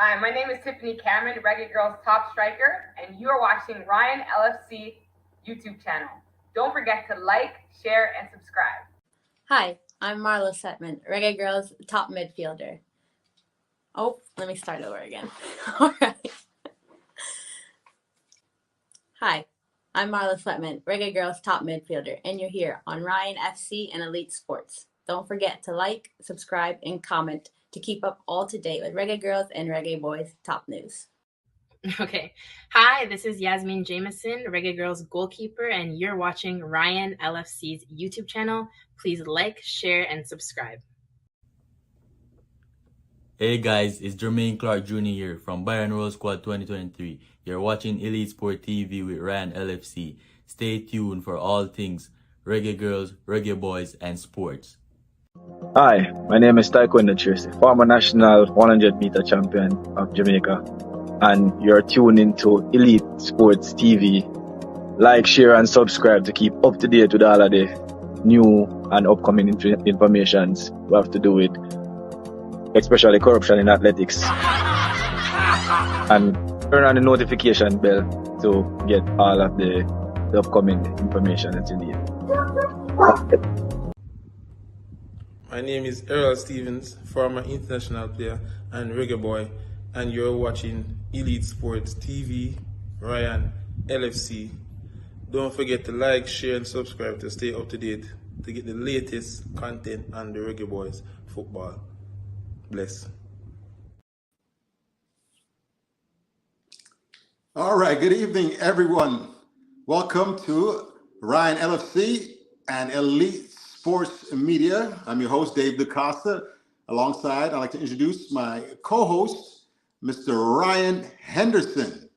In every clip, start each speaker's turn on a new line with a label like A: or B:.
A: Hi, my name is Tiffany Cameron, Reggae Girls top striker, and you are watching Ryan LFC YouTube channel. Don't forget to like, share, and subscribe.
B: Hi, I'm Marla Setman, Reggae Girls top midfielder. Oh, let me start over again. All right. Hi, I'm Marla Sletman, Reggae Girls top midfielder, and you're here on Ryan FC and Elite Sports. Don't forget to like, subscribe, and comment to keep up all to date with Reggae Girls and Reggae Boys top news.
C: Okay. Hi, this is Yasmin Jameson, Reggae Girls goalkeeper, and you're watching Ryan LFC's YouTube channel. Please like, share, and subscribe.
D: Hey guys, it's Jermaine Clark Jr. here from Bayern Royal Squad 2023. You're watching Elite Sport TV with Ryan LFC. Stay tuned for all things Reggae Girls, Reggae Boys, and sports.
E: Hi, my name is Taiko Tracy, former national 100-meter champion of Jamaica, and you're tuned into Elite Sports TV. Like, share, and subscribe to keep up to date with all of the new and upcoming informations we have to do with, especially corruption in athletics. And turn on the notification bell to get all of the upcoming information that you need.
F: My name is Errol Stevens, former international player and reggae boy, and you're watching Elite Sports TV, Ryan LFC. Don't forget to like, share, and subscribe to stay up to date to get the latest content on the Reggae Boys football. Bless.
G: All right, good evening, everyone. Welcome to Ryan LFC and Elite Sports Media. I'm your host, Dave DaCosta. Alongside, I'd like to introduce my co-host, Mr. Ryan Henderson.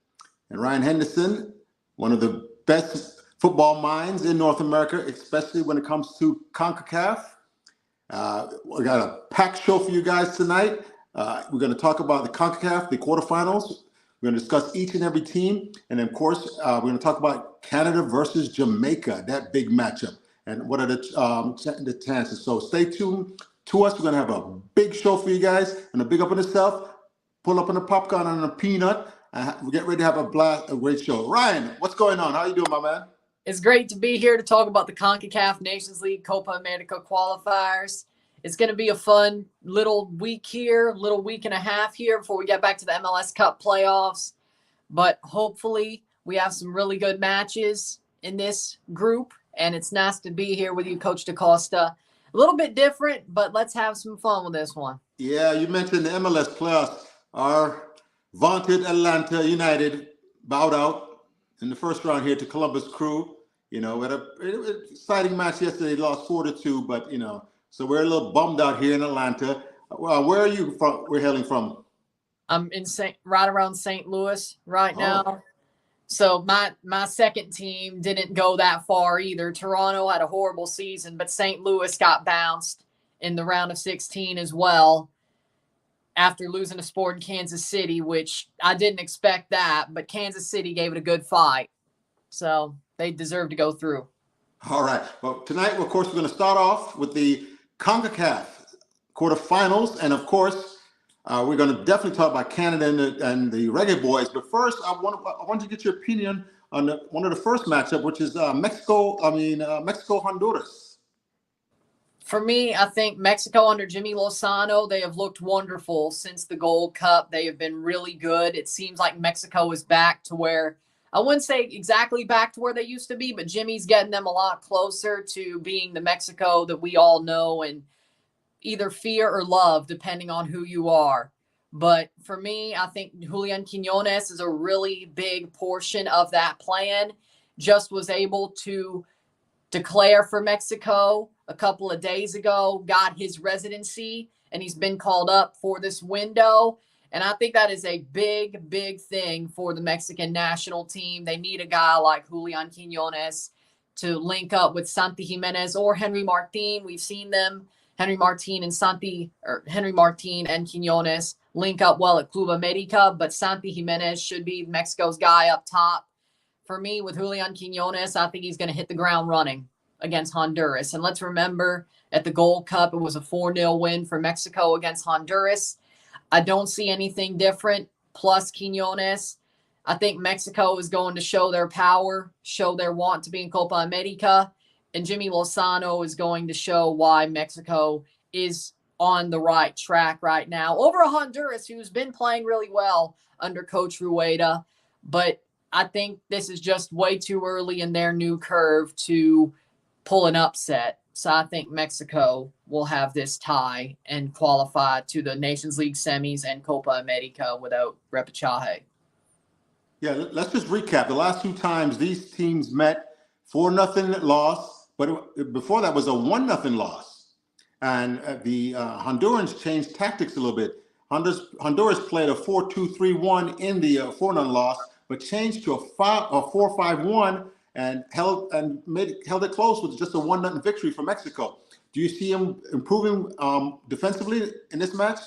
G: And Ryan Henderson, one of the best football minds in North America, especially when it comes to CONCACAF. We got a packed show for you guys tonight. We're going to talk about the CONCACAF, the quarterfinals. We're going to discuss each and every team. And then, of course, we're going to talk about Canada versus Jamaica, that big matchup. And what are the chances? So stay tuned to us. We're going to have a big show for you guys. And a big up on yourself. Pull up on the popcorn and a peanut. And we'll get ready to have a great show. Ryan, what's going on? How you doing, my man?
H: It's great to be here to talk about the CONCACAF Nations League Copa America qualifiers. It's going to be a fun little week and a half here before we get back to the MLS Cup playoffs. But hopefully we have some really good matches in this group. And it's nice to be here with you, Coach DaCosta. A little bit different, but let's have some fun with this one.
G: Yeah, you mentioned the MLS playoffs. Our vaunted Atlanta United bowed out in the first round here to Columbus Crew. You know, we had an exciting match yesterday, lost 4-2, but, you know, so we're a little bummed out here in Atlanta. Where are you from? We're hailing from?
H: I'm in right around St. Louis right now. So my second team didn't go that far either. Toronto had a horrible season, but St. Louis got bounced in the round of 16 as well after losing to Sport in Kansas City, which I didn't expect that, but Kansas City gave it a good fight. So they deserve to go through.
G: All right. Well, tonight, of course, we're going to start off with the CONCACAF quarterfinals. And, of course, we're going to definitely talk about Canada and the Reggae Boys. But first, I want to get your opinion on one of the first matchup, which is Mexico-Honduras.
H: For me, I think Mexico under Jimmy Lozano, they have looked wonderful since the Gold Cup. They have been really good. It seems like Mexico is back to where, I wouldn't say exactly back to where they used to be, but Jimmy's getting them a lot closer to being the Mexico that we all know and either fear or love, depending on who you are. But for me, I think Julian Quiñones is a really big portion of that plan. Just was able to declare for Mexico a couple of days ago, got his residency, and he's been called up for this window. And I think that is a big, big thing for the Mexican national team. They need a guy like Julian Quiñones to link up with Santi Jimenez or Henry Martin. We've seen them, Henry Martin and Quiñones link up well at Club America, but Santi Jimenez should be Mexico's guy up top. For me, with Julian Quiñones, I think he's going to hit the ground running against Honduras. And let's remember, at the Gold Cup, it was a 4-0 win for Mexico against Honduras. I don't see anything different. Plus Quinones. I think Mexico is going to show their power, show their want to be in Copa America. And Jimmy Lozano is going to show why Mexico is on the right track right now over Honduras, who's been playing really well under Coach Rueda. But I think this is just way too early in their new curve to pull an upset. So I think Mexico will have this tie and qualify to the Nations League semis and Copa America without repechaje.
G: Yeah, let's just recap. The last 2 times these teams met, 4-0 loss, but before that was a 1-0 loss. And the Hondurans changed tactics a little bit. Honduras played a 4-2-3-1 in the 4-0 loss, but changed to a 4-5-1 and held it close with just a 1-0 victory for Mexico. Do you see them improving defensively in this match?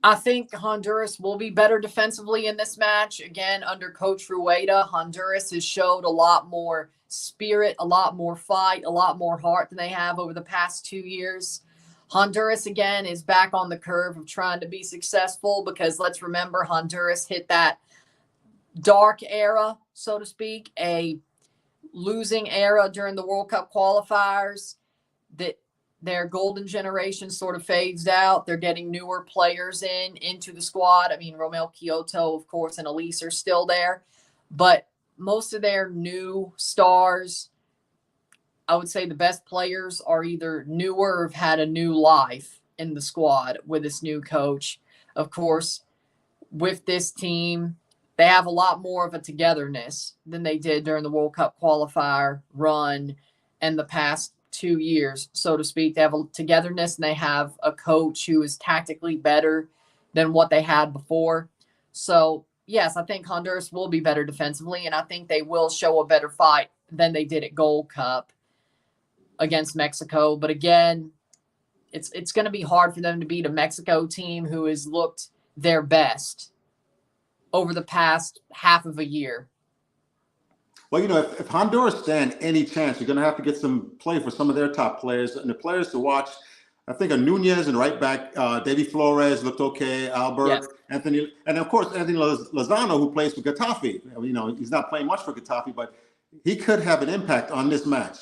H: I think Honduras will be better defensively in this match. Again, under Coach Rueda, Honduras has showed a lot more spirit, a lot more fight, a lot more heart than they have over the past 2 years. Honduras, again, is back on the curve of trying to be successful because let's remember Honduras hit that dark era, so to speak, a losing era during the World Cup qualifiers that their golden generation sort of fades out. They're getting newer players into the squad. I mean, Romel Kyoto, of course, and Elise are still there. But most of their new stars, I would say the best players are either newer or have had a new life in the squad with this new coach. Of course, with this team, they have a lot more of a togetherness than they did during the World Cup qualifier run and the past 2 years, so to speak. They have a togetherness and they have a coach who is tactically better than what they had before. So, yes, I think Honduras will be better defensively, and I think they will show a better fight than they did at Gold Cup against Mexico. But again, it's going to be hard for them to beat a Mexico team who has looked their best over the past half of a year.
G: Well, if Honduras stand any chance, you're going to have to get some play for some of their top players. And the players to watch, I think, are Nunez and right back, Davy Flores looked okay, Albert, yes. Anthony, and of course, Anthony Lozano, who plays for Getafe. He's not playing much for Getafe, but he could have an impact on this match.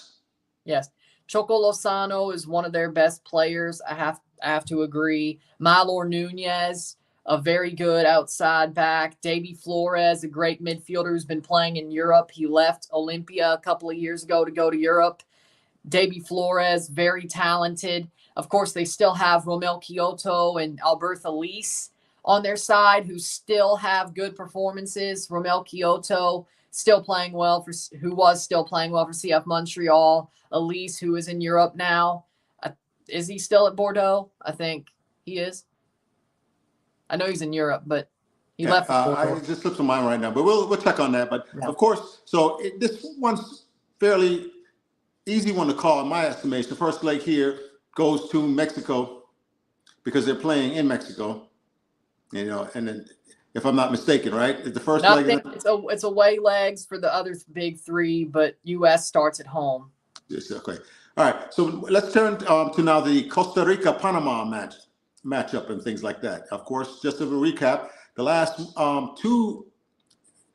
H: Yes. Choco Lozano is one of their best players. I have to agree. Mylor Nunez, a very good outside back. Davy Flores, a great midfielder who's been playing in Europe. He left Olympia a couple of years ago to go to Europe. Davy Flores, very talented. Of course, they still have Romel Kyoto and Alberto Elise on their side who still have good performances. Romel Kyoto still playing well for CF Montreal. Elise, who is in Europe now. Is he still at Bordeaux? I think he is. I know he's in Europe, but he left.
G: It just slips my mind right now, but we'll check on that. But yeah. Of course, so this one's fairly easy one to call in my estimation. The first leg here goes to Mexico because they're playing in Mexico, and then if I'm not mistaken, right? The first leg.
H: It's away legs for the other big three, but U.S. starts at home.
G: Yes, okay. All right. So let's turn to now the Costa Rica-Panama matchup and things like that. Of course, just as a recap, the last 2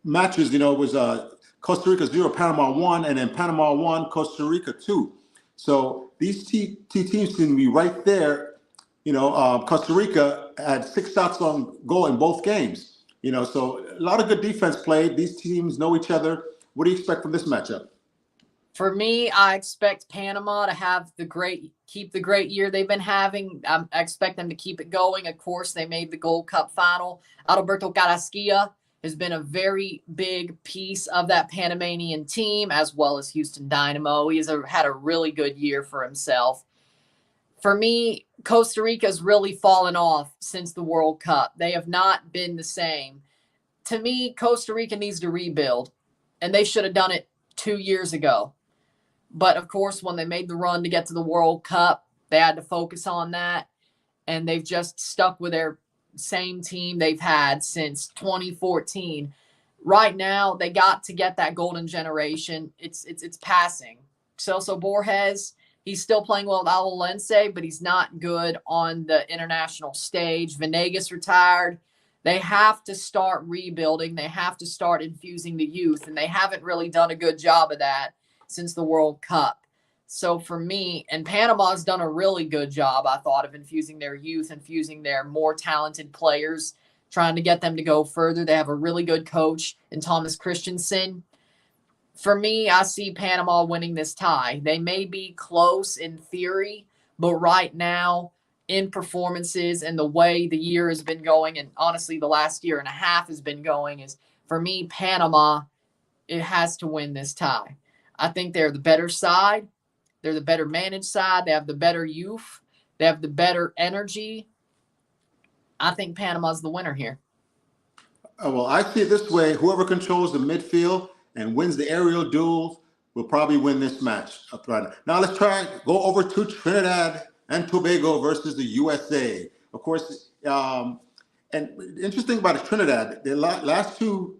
G: matches, was Costa Rica 0, Panama 1, and then Panama 1, Costa Rica 2. So these two teams seem to be right there. Costa Rica had 6 shots on goal in both games. So a lot of good defense played. These teams know each other. What do you expect from this matchup?
H: For me, I expect Panama to keep the great year they've been having. I expect them to keep it going. Of course, they made the Gold Cup final. Adalberto Carrasquilla has been a very big piece of that Panamanian team, as well as Houston Dynamo. He's had a really good year for himself. For me, Costa Rica's really fallen off since the World Cup. They have not been the same. To me, Costa Rica needs to rebuild, and they should have done it 2 years ago. But, of course, when they made the run to get to the World Cup, they had to focus on that. And they've just stuck with their same team they've had since 2014. Right now, they got to get that golden generation. It's passing. Celso Borges He's still playing well with Alalense, but he's not good on the international stage. Venegas retired. They have to start rebuilding. They have to start infusing the youth, and they haven't really done a good job of that since the World Cup. So for me, and Panama's done a really good job, I thought, of infusing their youth, infusing their more talented players, trying to get them to go further. They have a really good coach in Thomas Christensen. For me, I see Panama winning this tie. They may be close in theory, but right now, in performances and the way the year has been going, and honestly the last year and a half has been going, is for me, Panama, it has to win this tie. I think they're the better side. They're the better managed side. They have the better youth. They have the better energy. I think Panama's the winner here.
G: Well, I see it this way. Whoever controls the midfield and wins the aerial duels will probably win this match. Now let's go over to Trinidad and Tobago versus the USA. Of course, and interesting about Trinidad, the last two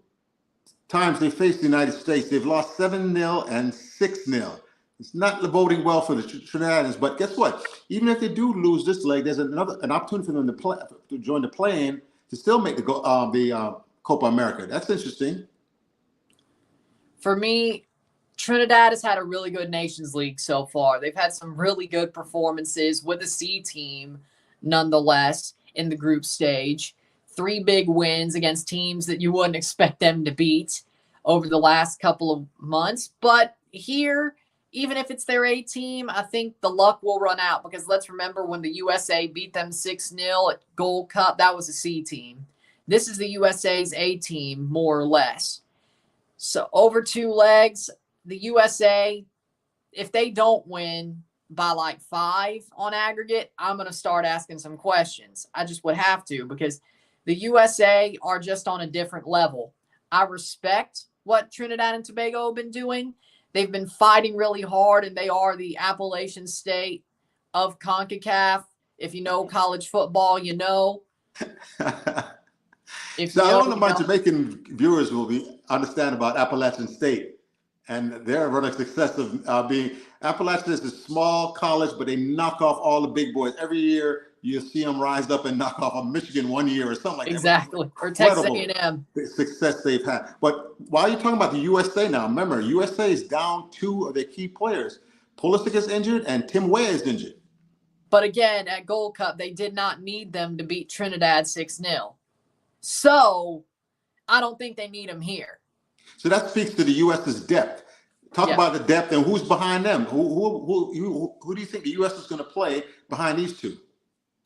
G: times they faced the United States, they've lost 7-0 and 6-0. It's not boding well for the Trinidadians, but guess what? Even if they do lose this leg, there's an opportunity for them to join the play-in to still make the Copa America. That's interesting.
H: For me, Trinidad has had a really good Nations League so far. They've had some really good performances with a C team, nonetheless, in the group stage. 3 big wins against teams that you wouldn't expect them to beat over the last couple of months. But here, even if it's their A team, I think the luck will run out, because let's remember when the USA beat them 6-0 at Gold Cup, that was a C team. This is the USA's A team, more or less. So over 2 legs, the USA, if they don't win by like 5 on aggregate, I'm going to start asking some questions. I just would have to, because the USA are just on a different level. I respect what Trinidad and Tobago have been doing. They've been fighting really hard, and they are the Appalachian state of CONCACAF. If you know college football, you know.
G: So I don't know my Jamaican viewers will understand about Appalachian State and their running success of being. Appalachian is a small college, but they knock off all the big boys. Every year you see them rise up and knock off a Michigan one year or something like that.
H: Exactly. Or Texas A&M.
G: The success they've had. But why are you talking about the USA now? Remember, USA is down 2 of their key players. Pulisic is injured and Tim Weah is injured.
H: But again, at Gold Cup, they did not need them to beat Trinidad 6-0. So I don't think they need them here.
G: So that speaks to the U.S.'s depth. Talk about the depth and who's behind them. Who do you think the U.S. is going to play behind these two?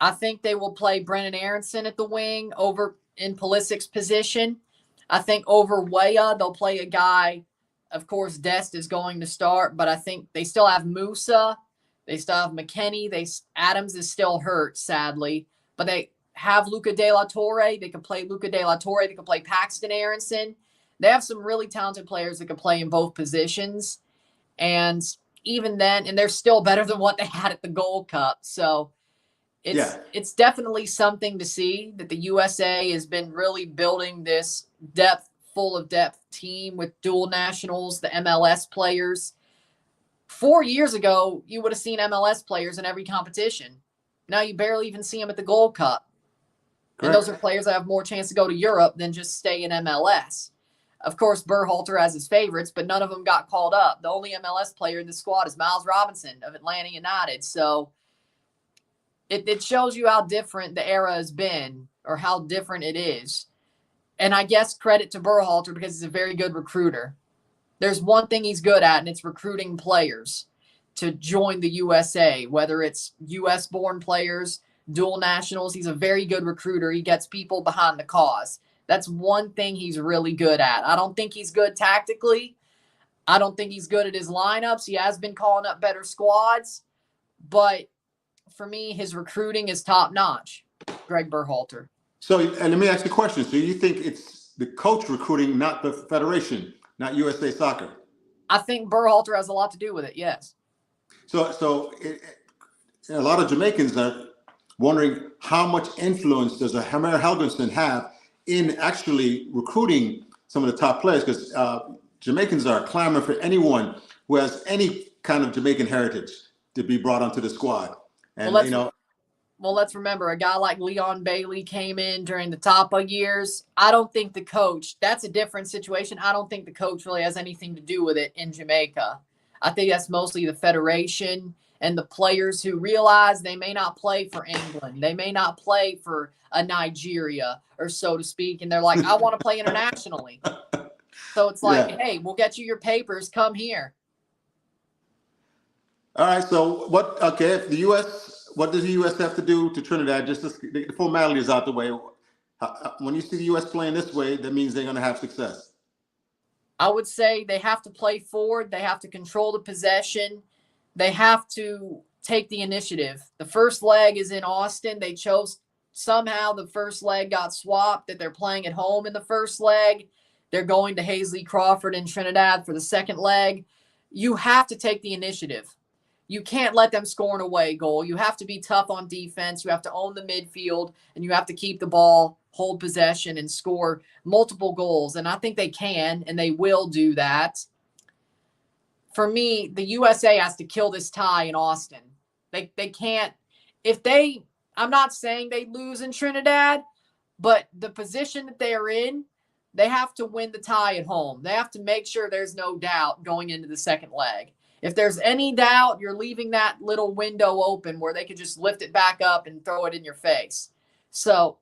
H: I think they will play Brennan Aronson at the wing over in Pulisic's position. I think over Weah, they'll play a guy. Of course, Dest is going to start, but I think they still have Musa. They still have McKennie. Adams is still hurt, sadly. But they have Luca De La Torre. They can play Luca De La Torre. They can play Paxton Aronson. They have some really talented players that can play in both positions. And even then, and they're still better than what they had at the Gold Cup. So it's definitely something to see that the USA has been really building this full of depth team with dual nationals, the MLS players. 4 years ago, you would have seen MLS players in every competition. Now you barely even see them at the Gold Cup. Correct. And those are players that have more chance to go to Europe than just stay in MLS. Of course, Berhalter has his favorites, but none of them got called up. The only MLS player in the squad is Miles Robinson of Atlanta United. So it shows you how different the era has been, or how different it is. And I guess credit to Berhalter, because he's a very good recruiter. There's one thing he's good at, and it's recruiting players to join the USA, whether it's US-born players, dual nationals. He's a very good recruiter. He gets people behind the cause. That's one thing he's really good at. I don't think he's good tactically. I don't think he's good at his lineups. He has been calling up better squads. But for me, his recruiting is top-notch, Greg Berhalter.
G: So and let me ask you a question. So you think it's the coach recruiting, not the federation, not USA Soccer?
H: I think Berhalter has a lot to do with it, yes.
G: So a lot of Jamaicans are wondering how much influence does a Hammer Helgenson have in actually recruiting some of the top players, because Jamaicans are clamoring for anyone who has any kind of Jamaican heritage. to be brought onto the squad. And,
H: Well, let's remember a guy like Leon Bailey came in during the Tapa years. I don't think the coach, that's a different situation. I don't think the coach really has anything to do with it in Jamaica. I think that's mostly the federation and the players who realize they may not play for England. They may not play for a Nigeria or so to speak. And they're like, I want to play internationally. So it's like, hey, we'll get you your papers. Come here.
G: All right. So if the U.S., what does the U.S. have to do to Trinidad? Just the formality is out the way. When you see the U.S. playing this way, that means they're going to have success.
H: I would say they have to play forward. They have to control the possession. They have to take the initiative. The first leg is in Austin. They chose somehow the first leg got swapped, that they're playing at home in the first leg. They're going to Hazley Crawford in Trinidad for the second leg. You have to take the initiative. You can't let them score an away goal. You have to be tough on defense. You have to own the midfield, and you have to keep the ball, hold possession, and score multiple goals. And I think they can, and they will do that. For me, the USA has to kill this tie in Austin. They can't. I'm not saying they lose in Trinidad, but the position that they are in, they have to win the tie at home. They have to make sure there's no doubt going into the second leg. If there's any doubt, you're leaving that little window open where they could just lift it back up and throw it in your face. So,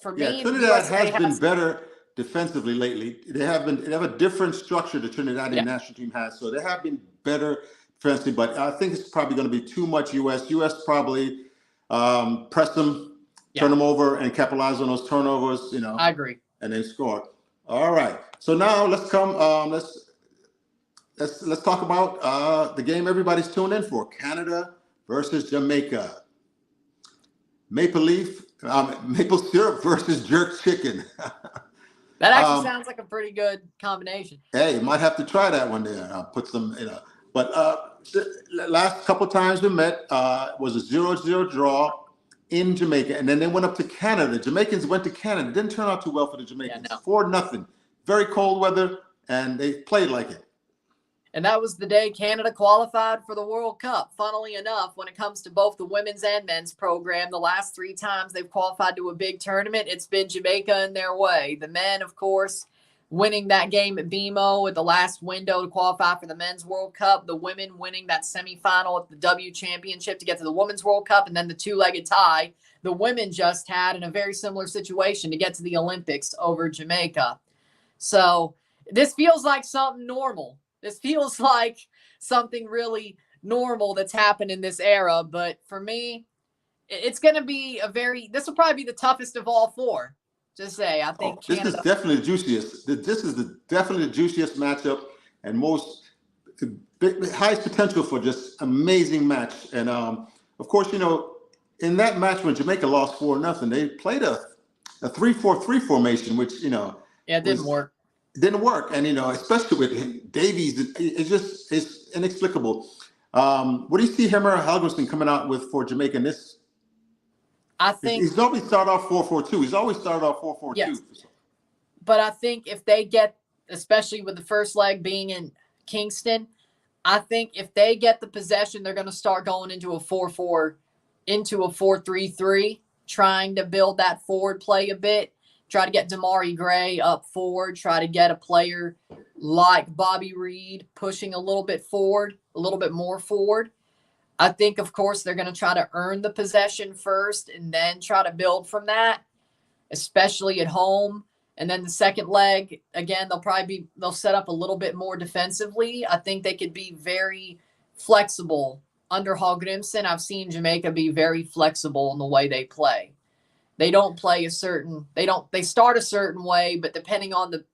H: for me,
G: Trinidad has been better defensively lately. They have a different structure the Trinidadian national team has, so they have been better defensively. But I think it's probably going to be too much U.S. U.S. probably press them, turn them over, and capitalize on those turnovers.
H: I agree,
G: and then score. All right. So now let's come. Let's talk about the game everybody's tuned in for: Canada versus Jamaica. Maple syrup versus jerk chicken.
H: That actually sounds like a pretty good combination.
G: Hey, you might have to try that one there. I'll put some, But the last couple times we met was a 0-0 draw in Jamaica, and then they went up to Canada. Jamaicans went to Canada. It didn't turn out too well for the Jamaicans. 4-0. Very cold weather, and they played like it.
H: And that was the day Canada qualified for the World Cup. Funnily enough, when it comes to both the women's and men's program, the last 3 times they've qualified to a big tournament, it's been Jamaica in their way. The men, of course, winning that game at BMO at the last window to qualify for the Men's World Cup. The women winning that semifinal at the W Championship to get to the Women's World Cup, and then the 2-legged tie the women just had in a very similar situation to get to the Olympics over Jamaica. So this feels like something normal. This feels like something really normal that's happened in this era. But for me, it's going to be this will probably be the toughest of all 4 to say. I think
G: this is definitely the juiciest. This is definitely the juiciest matchup and highest potential for just amazing match. And of course, in that match when Jamaica lost 4-0, they played a 3-4-3 formation, which
H: it didn't work.
G: Didn't work, and especially with Davies, it's inexplicable. What do you see Hemmer Helgerson coming out with for Jamaica in this?
H: I think
G: he's always started off 4-4-2. He's always started off 4-4-2.
H: Yes. But I think if they get, especially with the first leg being in Kingston, I think if they get the possession, they're going to start going into a 4-3-3, trying to build that forward play a bit. Try to get Damari Gray up forward. Try to get a player like Bobby Reed pushing a little bit forward, a little bit more forward. I think, of course, they're going to try to earn the possession first and then try to build from that, especially at home. And then the second leg, again, they'll set up a little bit more defensively. I think they could be very flexible. Under Hallgrimsson, I've seen Jamaica be very flexible in the way they play. They don't play they start a certain way, but depending on the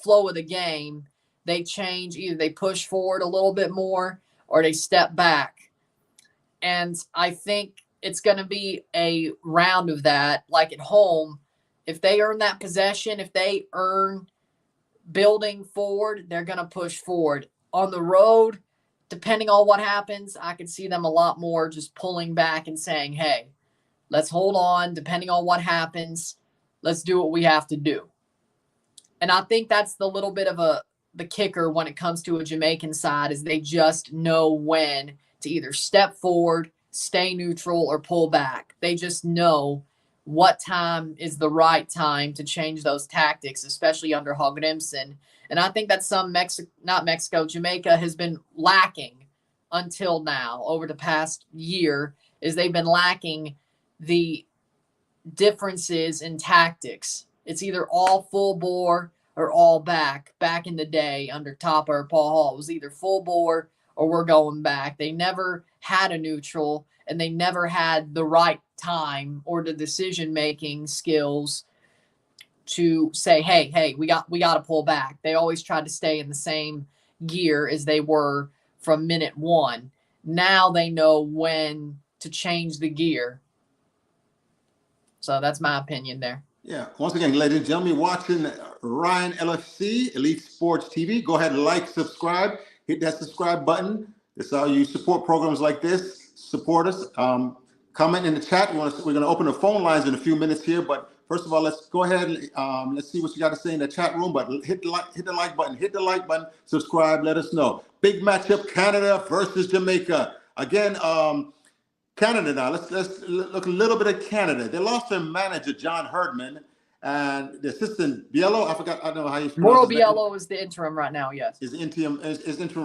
H: flow of the game, they change. Either they push forward a little bit more or they step back. And I think it's going to be a round of that. Like at home, if they earn that possession, if they earn building forward, they're going to push forward. On the road, depending on what happens, I could see them a lot more just pulling back and saying, hey, let's hold on. Depending on what happens, let's do what we have to do. And I think that's the little bit of the kicker when it comes to a Jamaican side, is they just know when to either step forward, stay neutral, or pull back. They just know what time is the right time to change those tactics, especially under Hogrimson. And I think that's Jamaica has been lacking until now over the past year, is they've been lacking the differences in tactics. It's either all full bore or all back. Back in the day under Topper or Paul Hall, it was either full bore or we're going back. They never had a neutral, and they never had the right time or the decision-making skills to say, hey, we got to pull back. They always tried to stay in the same gear as they were from minute one. Now they know when to change the gear. So that's my opinion there.
G: Yeah. Once again, ladies and gentlemen, watching Ryan LFC, Elite Sports TV. Go ahead and like, subscribe, hit that subscribe button. That's how you support programs like this. Support us. Comment in the chat. We're going to open the phone lines in a few minutes here. But first of all, let's go ahead and let's see what you got to say in the chat room. But hit the like button, subscribe, let us know. Big matchup, Canada versus Jamaica. Again, Canada now. Let's look a little bit at Canada. They lost their manager, John Herdman, and the assistant, Biello. I don't know how you pronounce
H: Mauro
G: his
H: Biello is the interim right now, yes.
G: Is interim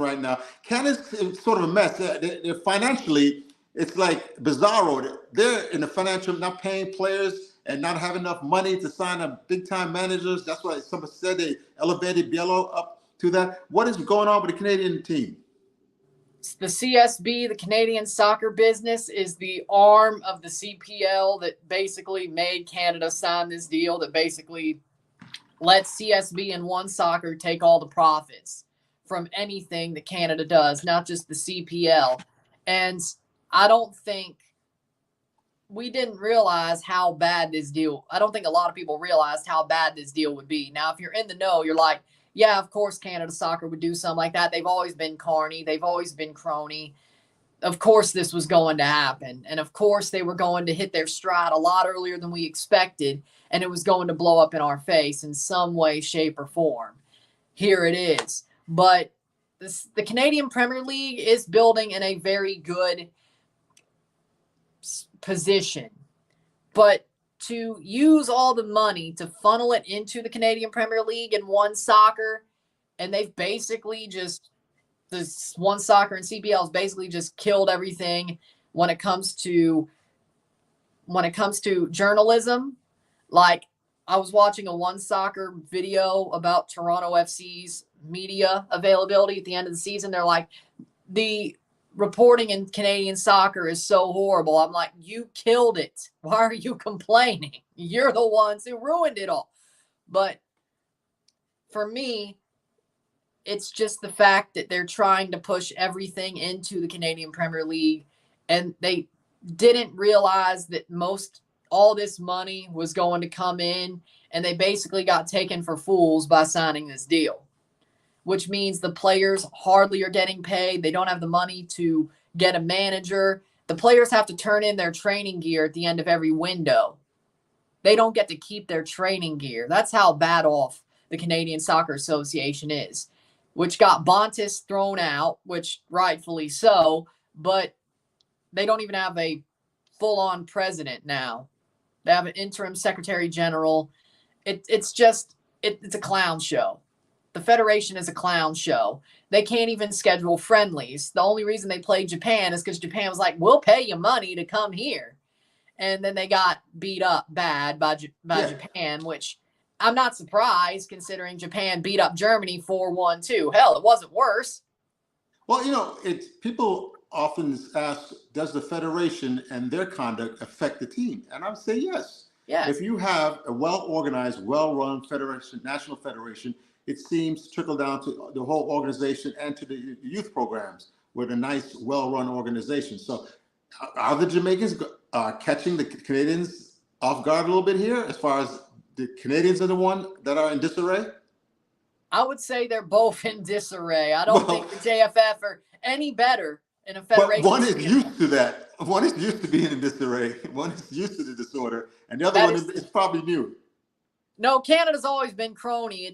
G: right now. Canada's sort of a mess. They're financially, it's like bizarro. They're in the financial, not paying players and not having enough money to sign up big-time managers. That's why somebody said they elevated Biello up to that. What is going on with the Canadian team?
H: The CSB, the Canadian soccer business, is the arm of the CPL that basically made Canada sign this deal that basically lets CSB and One Soccer take all the profits from anything that Canada does, not just the CPL. And I don't think we didn't realize how bad this deal. I don't think a lot of people realized how bad this deal would be. Now, if you're in the know, you're like, yeah, of course Canada Soccer would do something like that. They've always been carny. They've always been crony. Of course this was going to happen. And of course they were going to hit their stride a lot earlier than we expected. And it was going to blow up in our face in some way, shape, or form. Here it is. But the Canadian Premier League is building in a very good position. But to use all the money to funnel it into the Canadian Premier League and One Soccer, and they've basically just, this One Soccer and CPL has basically just killed everything when it comes to journalism. Like, I was watching a One Soccer video about Toronto FC's media availability at the end of the season. They're like, the reporting in Canadian soccer is so horrible. I'm like, you killed it. Why are you complaining? You're the ones who ruined it all. But for me, it's just the fact that they're trying to push everything into the Canadian Premier League, and they didn't realize that all this money was going to come in, and they basically got taken for fools by signing this deal, which means the players hardly are getting paid. They don't have the money to get a manager. The players have to turn in their training gear at the end of every window. They don't get to keep their training gear. That's how bad off the Canadian Soccer Association is, which got Bontis thrown out, which rightfully so, but they don't even have a full-on president now. They have an interim secretary general. It's a clown show. The Federation is a clown show. They can't even schedule friendlies. The only reason they played Japan is because Japan was like, we'll pay you money to come here. And then they got beat up bad by Japan, which I'm not surprised considering Japan beat up Germany 4-1 too. Hell, it wasn't worse.
G: Well, people often ask, does the Federation and their conduct affect the team? And I would say yes.
H: Yes.
G: If you have a well-organized, well-run federation, national federation, it seems to trickle down to the whole organization and to the youth programs with a nice, well-run organization. So are the Jamaicans catching the Canadians off guard a little bit here as far as the Canadians are the one that are in disarray?
H: I would say they're both in disarray. I don't think the JFF are any better in a federation.
G: But one is used to that. One is used to being in disarray. One is used to the disorder. And the other one is probably new.
H: No, Canada's always been crony.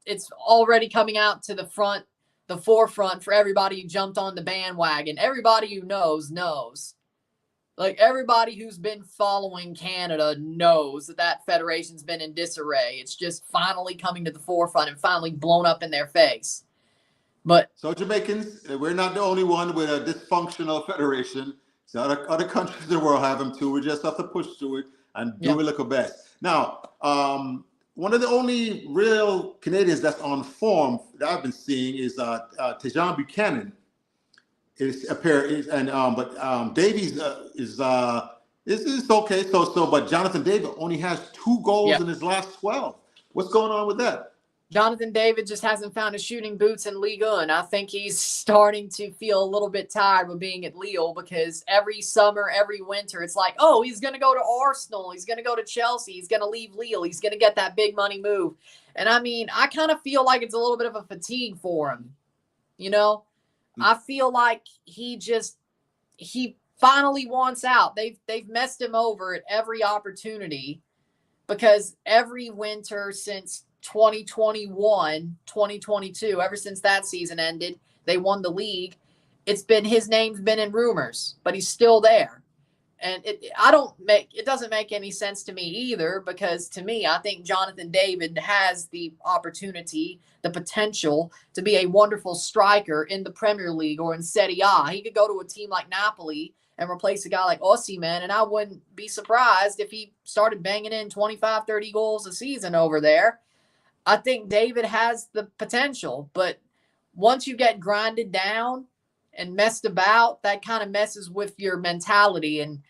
H: It's already coming out to the the forefront for everybody who jumped on the bandwagon. Everybody who knows. Like, everybody who's been following Canada knows that federation's been in disarray. It's just finally coming to the forefront and finally blown up in their face. But
G: so Jamaicans, we're not the only one with a dysfunctional federation. So other countries in the world have them too. We just have to push through it and do a little best. Now, one of the only real Canadians that's on form that I've been seeing is Tejan Buchanan. But Davies is okay, but Jonathan David only has 2 goals in his last 12. What's going on with that?
H: Jonathan David just hasn't found his shooting boots in Ligue 1. I think he's starting to feel a little bit tired of being at Lille, because every summer, every winter, it's like, oh, he's going to go to Arsenal. He's going to go to Chelsea. He's going to leave Lille. He's going to get that big money move. And I mean, I kind of feel like it's a little bit of a fatigue for him. You know, I feel like he finally wants out. They've messed him over at every opportunity, because every winter since 2021, 2022, ever since that season ended, they won the league. His name's been in rumors, but he's still there. And it doesn't make any sense to me either, because to me, I think Jonathan David has the opportunity, the potential to be a wonderful striker in the Premier League or in Serie A. He could go to a team like Napoli and replace a guy like Osimhen, and I wouldn't be surprised if he started banging in 25, 30 goals a season over there. I think David has the potential, but once you get grinded down and messed about, that kind of messes with your mentality. And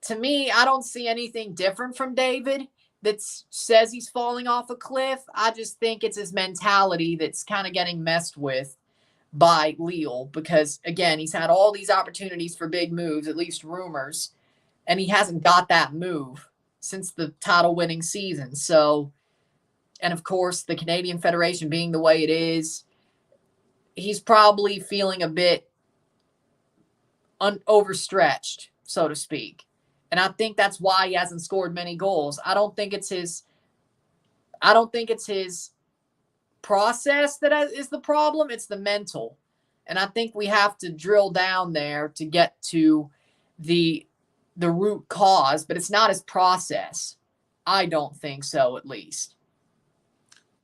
H: to me, I don't see anything different from David that says he's falling off a cliff. I just think it's his mentality that's kind of getting messed with by Lille, because, again, he's had all these opportunities for big moves, at least rumors, and he hasn't got that move since the title-winning season. So, and of course, the Canadian Federation being the way it is, he's probably feeling a bit overstretched, so to speak. And I think that's why he hasn't scored many goals. I don't think it's his process that is the problem. It's the mental. And I think we have to drill down there to get to the root cause, but it's not his process. I don't think so, at least.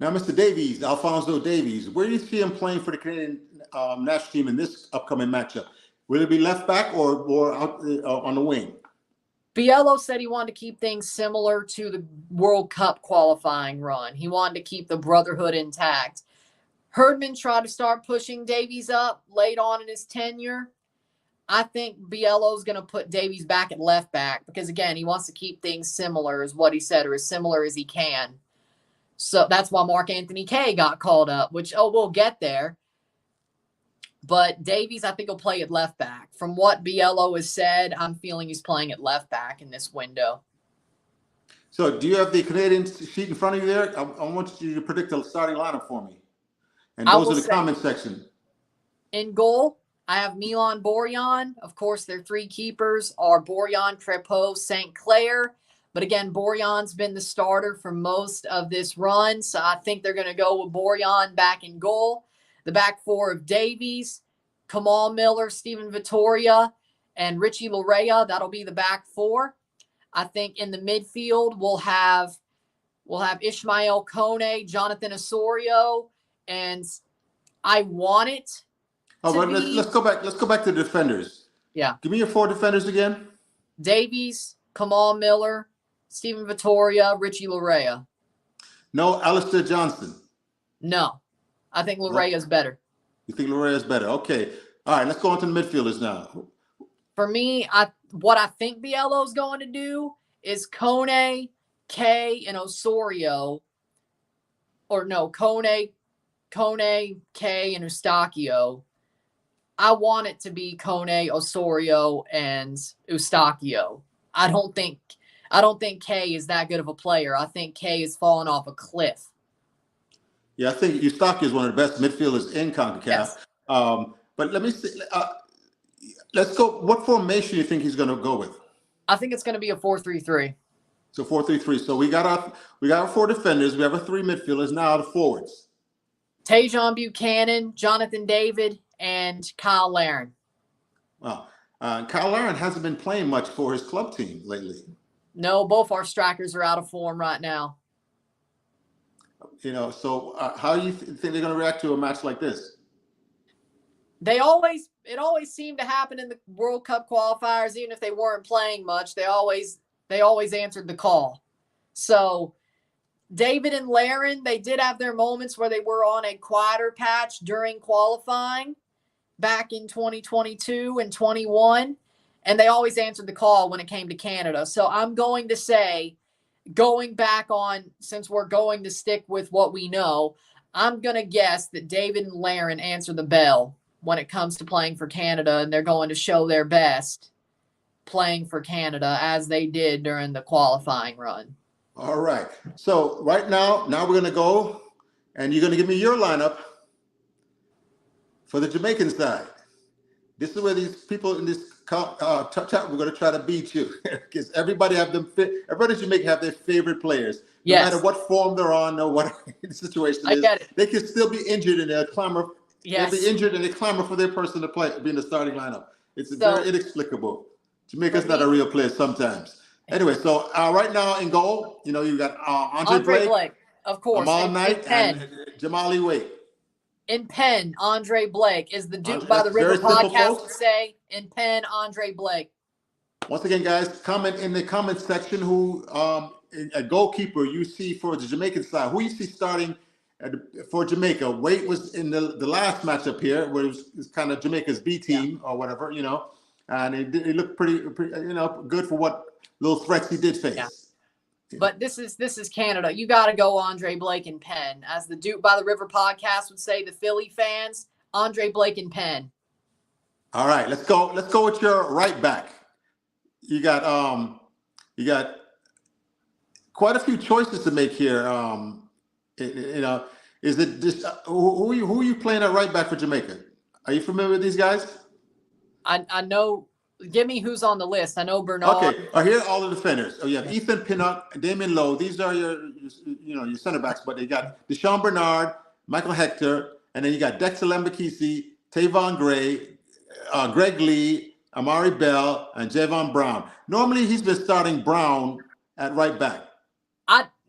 G: Now, Mr. Davies, Alphonso Davies, where do you see him playing for the Canadian national team in this upcoming matchup? Will it be left back or out on the wing?
H: Biello said he wanted to keep things similar to the World Cup qualifying run. He wanted to keep the brotherhood intact. Herdman tried to start pushing Davies up late on in his tenure. I think Biello's going to put Davies back at left back because, again, he wants to keep things similar, is what he said, or as similar as he can. So that's why Mark-Anthony Kaye got called up, which, we'll get there. But Davies, I think, will play at left back. From what Biello has said, I'm feeling he's playing at left back in this window.
G: So do you have the Canadian sheet in front of you there? I want you to predict the starting lineup for me. And those are the comment section.
H: In goal, I have Milan Borjan. Of course, their 3 keepers are Borjan, Crépeau, St. Clair. But again, Borjan's been the starter for most of this run. So I think they're going to go with Borjan back in goal. The back 4 of Davies, Kamal Miller, Stephen Vittoria, and Richie Larea. That'll be the back 4. I think in the midfield, we'll have Ishmael Kone, Jonathan Osorio, and I want it.
G: Let's go back. Let's go back to the defenders.
H: Yeah.
G: Give me your 4 defenders again.
H: Davies, Kamal Miller, Stephen Vittoria, Richie Larea.
G: No, Alistair Johnston.
H: No. I think Larea's better.
G: You think Larea's better? Okay. All right, let's go on to the midfielders now.
H: For me, what I think Biello's going to do is Kone, Kaye, and Osorio. Or no, Kone, Kaye, and Eustachio. I want it to be Kone, Osorio, and Eustachio. I don't think Kaye is that good of a player. I think Kaye has fallen off a cliff.
G: Yeah, I think Eustachio is one of the best midfielders in CONCACAF.
H: Yes.
G: But let me see. Let's go. What formation do you think he's going to go with?
H: I think it's going to be a 4-3-3.
G: So 4-3-3. So we got our 4 defenders. We have our 3 midfielders. Now the forwards.
H: Tajon Buchanan, Jonathan David, and Kyle Laren.
G: Well, Kyle Laren hasn't been playing much for his club team lately.
H: No, both our strikers are out of form right now.
G: So how do you think they're going to react to a match like this?
H: It always seemed to happen in the World Cup qualifiers, even if they weren't playing much. They always answered the call. So David and Laren, they did have their moments where they were on a quieter patch during qualifying back in 2022 and 21, and they always answered the call when it came to Canada. So I'm going to say, going back on, since we're going to stick with what we know, I'm going to guess that David and Laren answer the bell when it comes to playing for Canada, and they're going to show their best playing for Canada as they did during the qualifying run.
G: All right. So right now we're going to go, and you're going to give me your lineup for the Jamaican side. This is where these people in this chat, we're going to try to beat you, because everybody in Jamaica have their favorite players. No matter what form they're on, or what the situation is, they can still be injured and they'll clamor. They'll be injured and they clamor for their person to play, be in the starting lineup. It's very inexplicable. Jamaica's not a real place sometimes. Anyway, so right now in goal, you got Andre Blake,
H: of course,
G: Amal Knight, and Jamali Wade.
H: In pen, Andre Blake is the Duke by the River podcast would say. In pen, Andre Blake.
G: Once again, guys, comment in the comment section who a goalkeeper you see for the Jamaican side. Who you see starting for Jamaica? Wade was in the last matchup here, where it was kind of Jamaica's B team or whatever, and it looked pretty, good for what little threats he did face.
H: Yeah. But this is Canada. You got to go Andre Blake and Penn. As the Duke by the River podcast would say, the Philly fans, Andre Blake and Penn.
G: All right, let's go with your right back. You got quite a few choices to make here. Is it just who are you playing at right back for Jamaica? Are you familiar with these guys?
H: I know. Give me who's on the list. I know Bernard.
G: Okay. Here are all the defenders. You have Ethan Pinnock, Damion Lowe. These are your center backs, but they got Deshaun Bernard, Michael Hector, and then you got Dexter Lambakisi, Tavon Gray, Greg Lee, Amari Bell, and Javon Brown. Normally, he's been starting Brown at right back.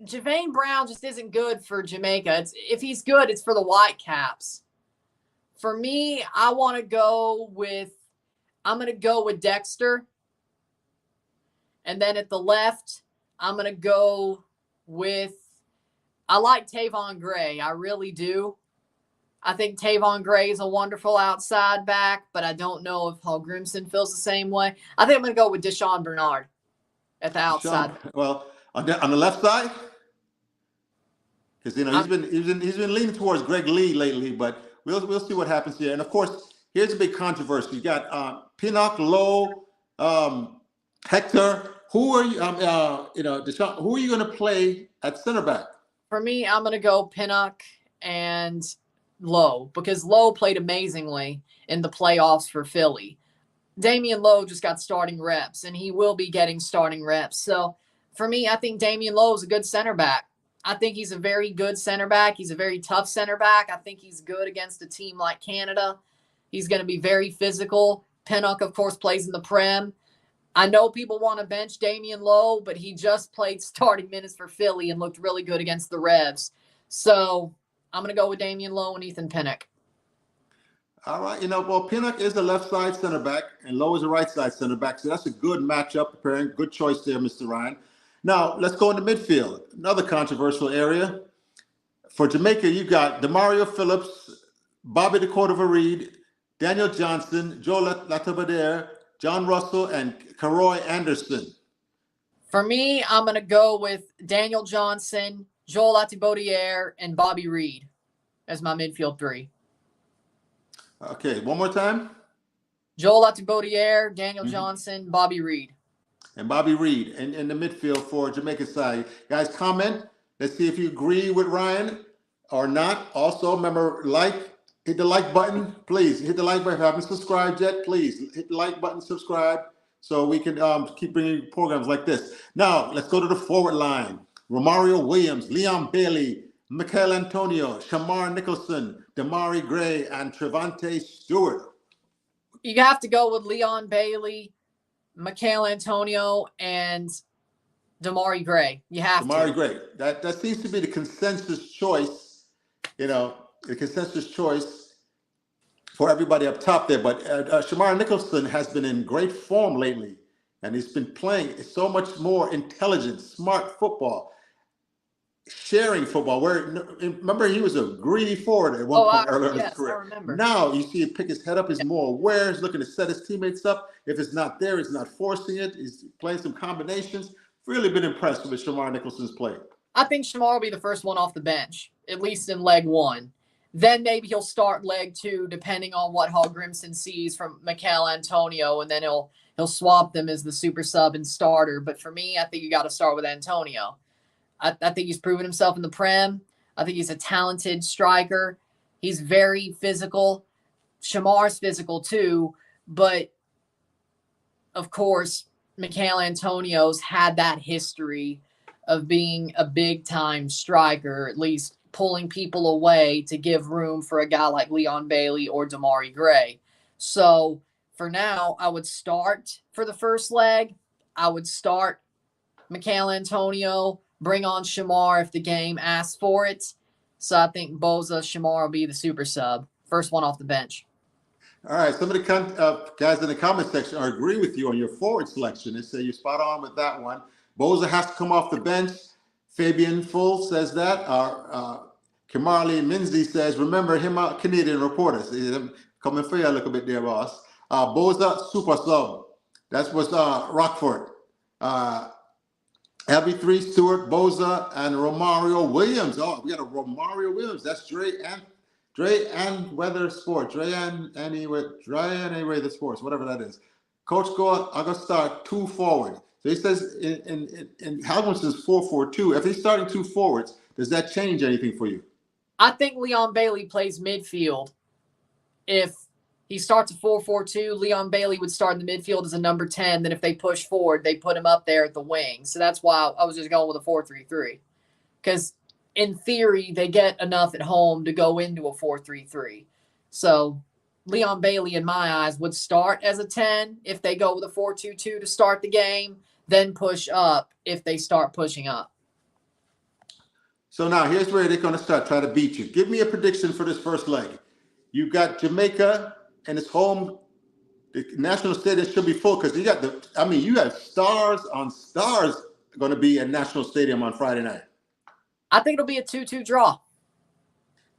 H: Javane Brown just isn't good for Jamaica. If he's good, it's for the Whitecaps. For me, I'm going to go with Dexter. And then at the left, I'm going to go with, I like Tavon Gray. I really do. I think Tavon Gray is a wonderful outside back, but I don't know if Paul Grimson feels the same way. I think I'm going to go with Deshaun Bernard at the outside.
G: Well, on the left side, because he's been leaning towards Greg Lee lately, but we'll see what happens here. And of course, here's a big controversy. You got Pinnock, Lowe, Hector. Who are you? Deshaun, who are you going to play at center back?
H: For me, I'm going to go Pinnock and Lowe, because Lowe played amazingly in the playoffs for Philly. Damion Lowe just got starting reps, and he will be getting starting reps. So for me, I think Damion Lowe is a good center back. I think he's a very good center back. He's a very tough center back. I think he's good against a team like Canada. He's going to be very physical. Pinnock, of course, plays in the Prem. I know people want to bench Damion Lowe, but he just played starting minutes for Philly and looked really good against the Revs. So I'm going to go with Damion Lowe and Ethan Pinnock.
G: All right. Pinnock is the left side center back, and Lowe is the right side center back. So that's a good matchup. Preparing. Good choice there, Mr. Ryan. Now, let's go into midfield. Another controversial area. For Jamaica, you got Demario Phillips, Bobby DeCordova-Reid, Daniel Johnson, Joe Latabadere, John Russell, and Karoy Anderson.
H: For me, I'm going to go with Daniel Johnson, Joel Latibaudiere, and Bobby Reid as my midfield three.
G: Okay, one more time.
H: Joel Latibaudiere, Daniel Johnson, Bobby Reid.
G: And Bobby Reid in the midfield for Jamaica side. Guys, comment. Let's see if you agree with Ryan or not. Also, remember, hit the like button. Please hit the like button. If you haven't subscribed yet, please hit the like button, subscribe, so we can keep bringing you programs like this. Now, let's go to the forward line. Romario Williams, Leon Bailey, Michael Antonio, Shamar Nicholson, Damari Gray, and Trevante Stewart.
H: You have to go with Leon Bailey, Michael Antonio, and Damari Gray. You have
G: Damari
H: to.
G: Gray. That seems to be the consensus choice, the consensus choice for everybody up top there. But Shamar Nicholson has been in great form lately, and he's been playing so much more intelligent, smart football, sharing football. Remember, he was a greedy forward at one point earlier in his career.
H: I remember.
G: Now you see him pick his head up. He's more aware. He's looking to set his teammates up. If it's not there, he's not forcing it. He's playing some combinations. Really been impressed with Shamar Nicholson's play.
H: I think Shamar will be the first one off the bench, at least in leg one. Then maybe he'll start leg two, depending on what Hall Grimson sees from Michael Antonio, and then he'll swap them as the super sub and starter. But for me, I think you got to start with Antonio. I think he's proven himself in the Prem. I think he's a talented striker. He's very physical. Shamar's physical too, but of course, Michael Antonio's had that history of being a big-time striker, at least pulling people away to give room for a guy like Leon Bailey or Damari Gray. So for now, I would start for the first leg. I would start Michael Antonio, bring on Shamar if the game asks for it. So I think Boza, Shamar will be the super sub. First one off the bench.
G: All right, some of the guys in the comment section agree with you on your forward selection. They say you're spot on with that one. Boza has to come off the bench. Fabian Full says that. Kimberly Minzy says, remember him out Canadian reporters. Coming for you a little bit there, boss. Boza, super sub. That was Rockford. LB3, Stewart, Boza, and Romario Williams. Oh, we got a Romario Williams. That's Dre and Weather Sports. Dre and Anyway the Sports, whatever that is. Coach, I'm going to start two forward. So he says in Halgrimson's 4-4-2, if he's starting two forwards, does that change anything for you?
H: I think Leon Bailey plays midfield. If he starts a 4-4-2, Leon Bailey would start in the midfield as a number 10. Then if they push forward, they put him up there at the wing. So that's why I was just going with a 4-3-3. Because in theory, they get enough at home to go into a 4-3-3. So Leon Bailey, in my eyes, would start as a 10 if they go with a 4-2-2 to start the game, then push up if they start pushing up.
G: So now here's where they're going to start trying to beat you. Give me a prediction for this first leg. You've got Jamaica and its home. The national stadium should be full because you have stars on stars going to be at National Stadium on Friday night.
H: I think it'll be a 2-2 draw.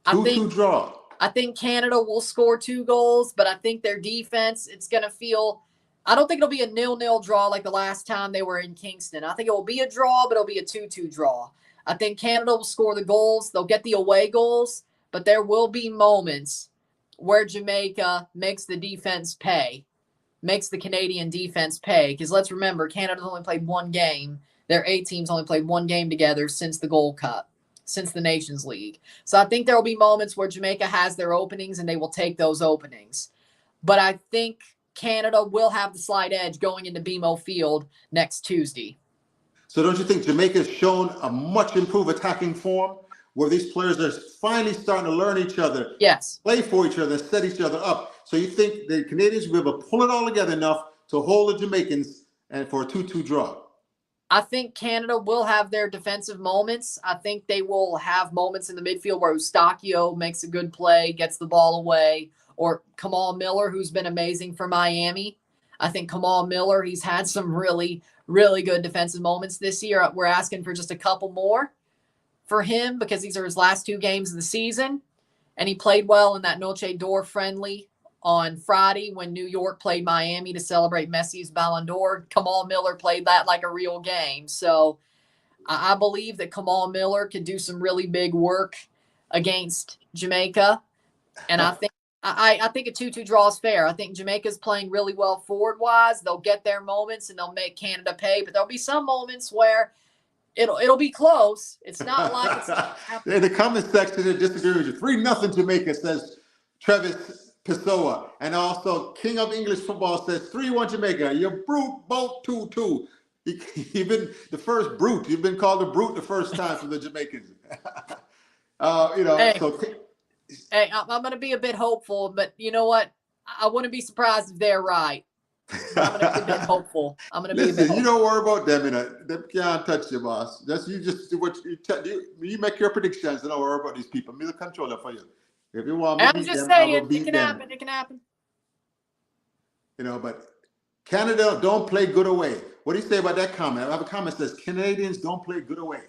G: 2-2 draw.
H: I think Canada will score 2 goals, but I think their defense, it's going to feel – I don't think it'll be a 0-0 draw like the last time they were in Kingston. I think it will be a draw, but it'll be a 2-2 draw. I think Canada will score the goals. They'll get the away goals, but there will be moments where Jamaica makes the defense pay, makes the Canadian defense pay. Because let's remember, Canada's only played one game. Their A teams only played one game together since the Gold Cup, since the Nations League. So I think there will be moments where Jamaica has their openings and they will take those openings. But I think Canada will have the slight edge going into BMO Field next Tuesday.
G: So don't you think Jamaica's shown a much improved attacking form where these players are finally starting to learn each other,
H: yes,
G: play for each other, set each other up? So you think the Canadians will be able to pull it all together enough to hold the Jamaicans and for a 2-2 draw?
H: I think Canada will have their defensive moments. I think they will have moments in the midfield where Eustachio makes a good play, gets the ball away, or Kamal Miller, who's been amazing for Miami. I think Kamal Miller, he's had some really, really good defensive moments this year. We're asking for just a couple more for him because these are his last 2 games of the season. And he played well in that Noche d'Or friendly on Friday when New York played Miami to celebrate Messi's Ballon d'Or. Kamal Miller played that like a real game. So I believe that Kamal Miller could do some really big work against Jamaica. And I think a 2-2 draw is fair. I think Jamaica's playing really well forward-wise. They'll get their moments and they'll make Canada pay. But there'll be some moments where it'll be close. It's not like it's not happening.
G: In the comment section, they disagree with you. 3-0 Jamaica, says Travis Pessoa. And also, King of English Football says 3-1 Jamaica. You're brute, boat 2-2. You've been the first brute. You've been called a brute the first time from the Jamaicans.
H: Hey.
G: So
H: Hey, I'm going to be a bit hopeful, but you know what? I wouldn't be surprised if they're right. I'm going to be a bit hopeful.
G: Listen, you don't worry about them. They can't touch you, boss. You just do what you make your predictions and don't worry about these people. I'm the controller for you. If you want me to beat them, I will beat them.
H: It can happen.
G: But Canada don't play good away. What do you say about that comment? I have a comment that says Canadians don't play good away.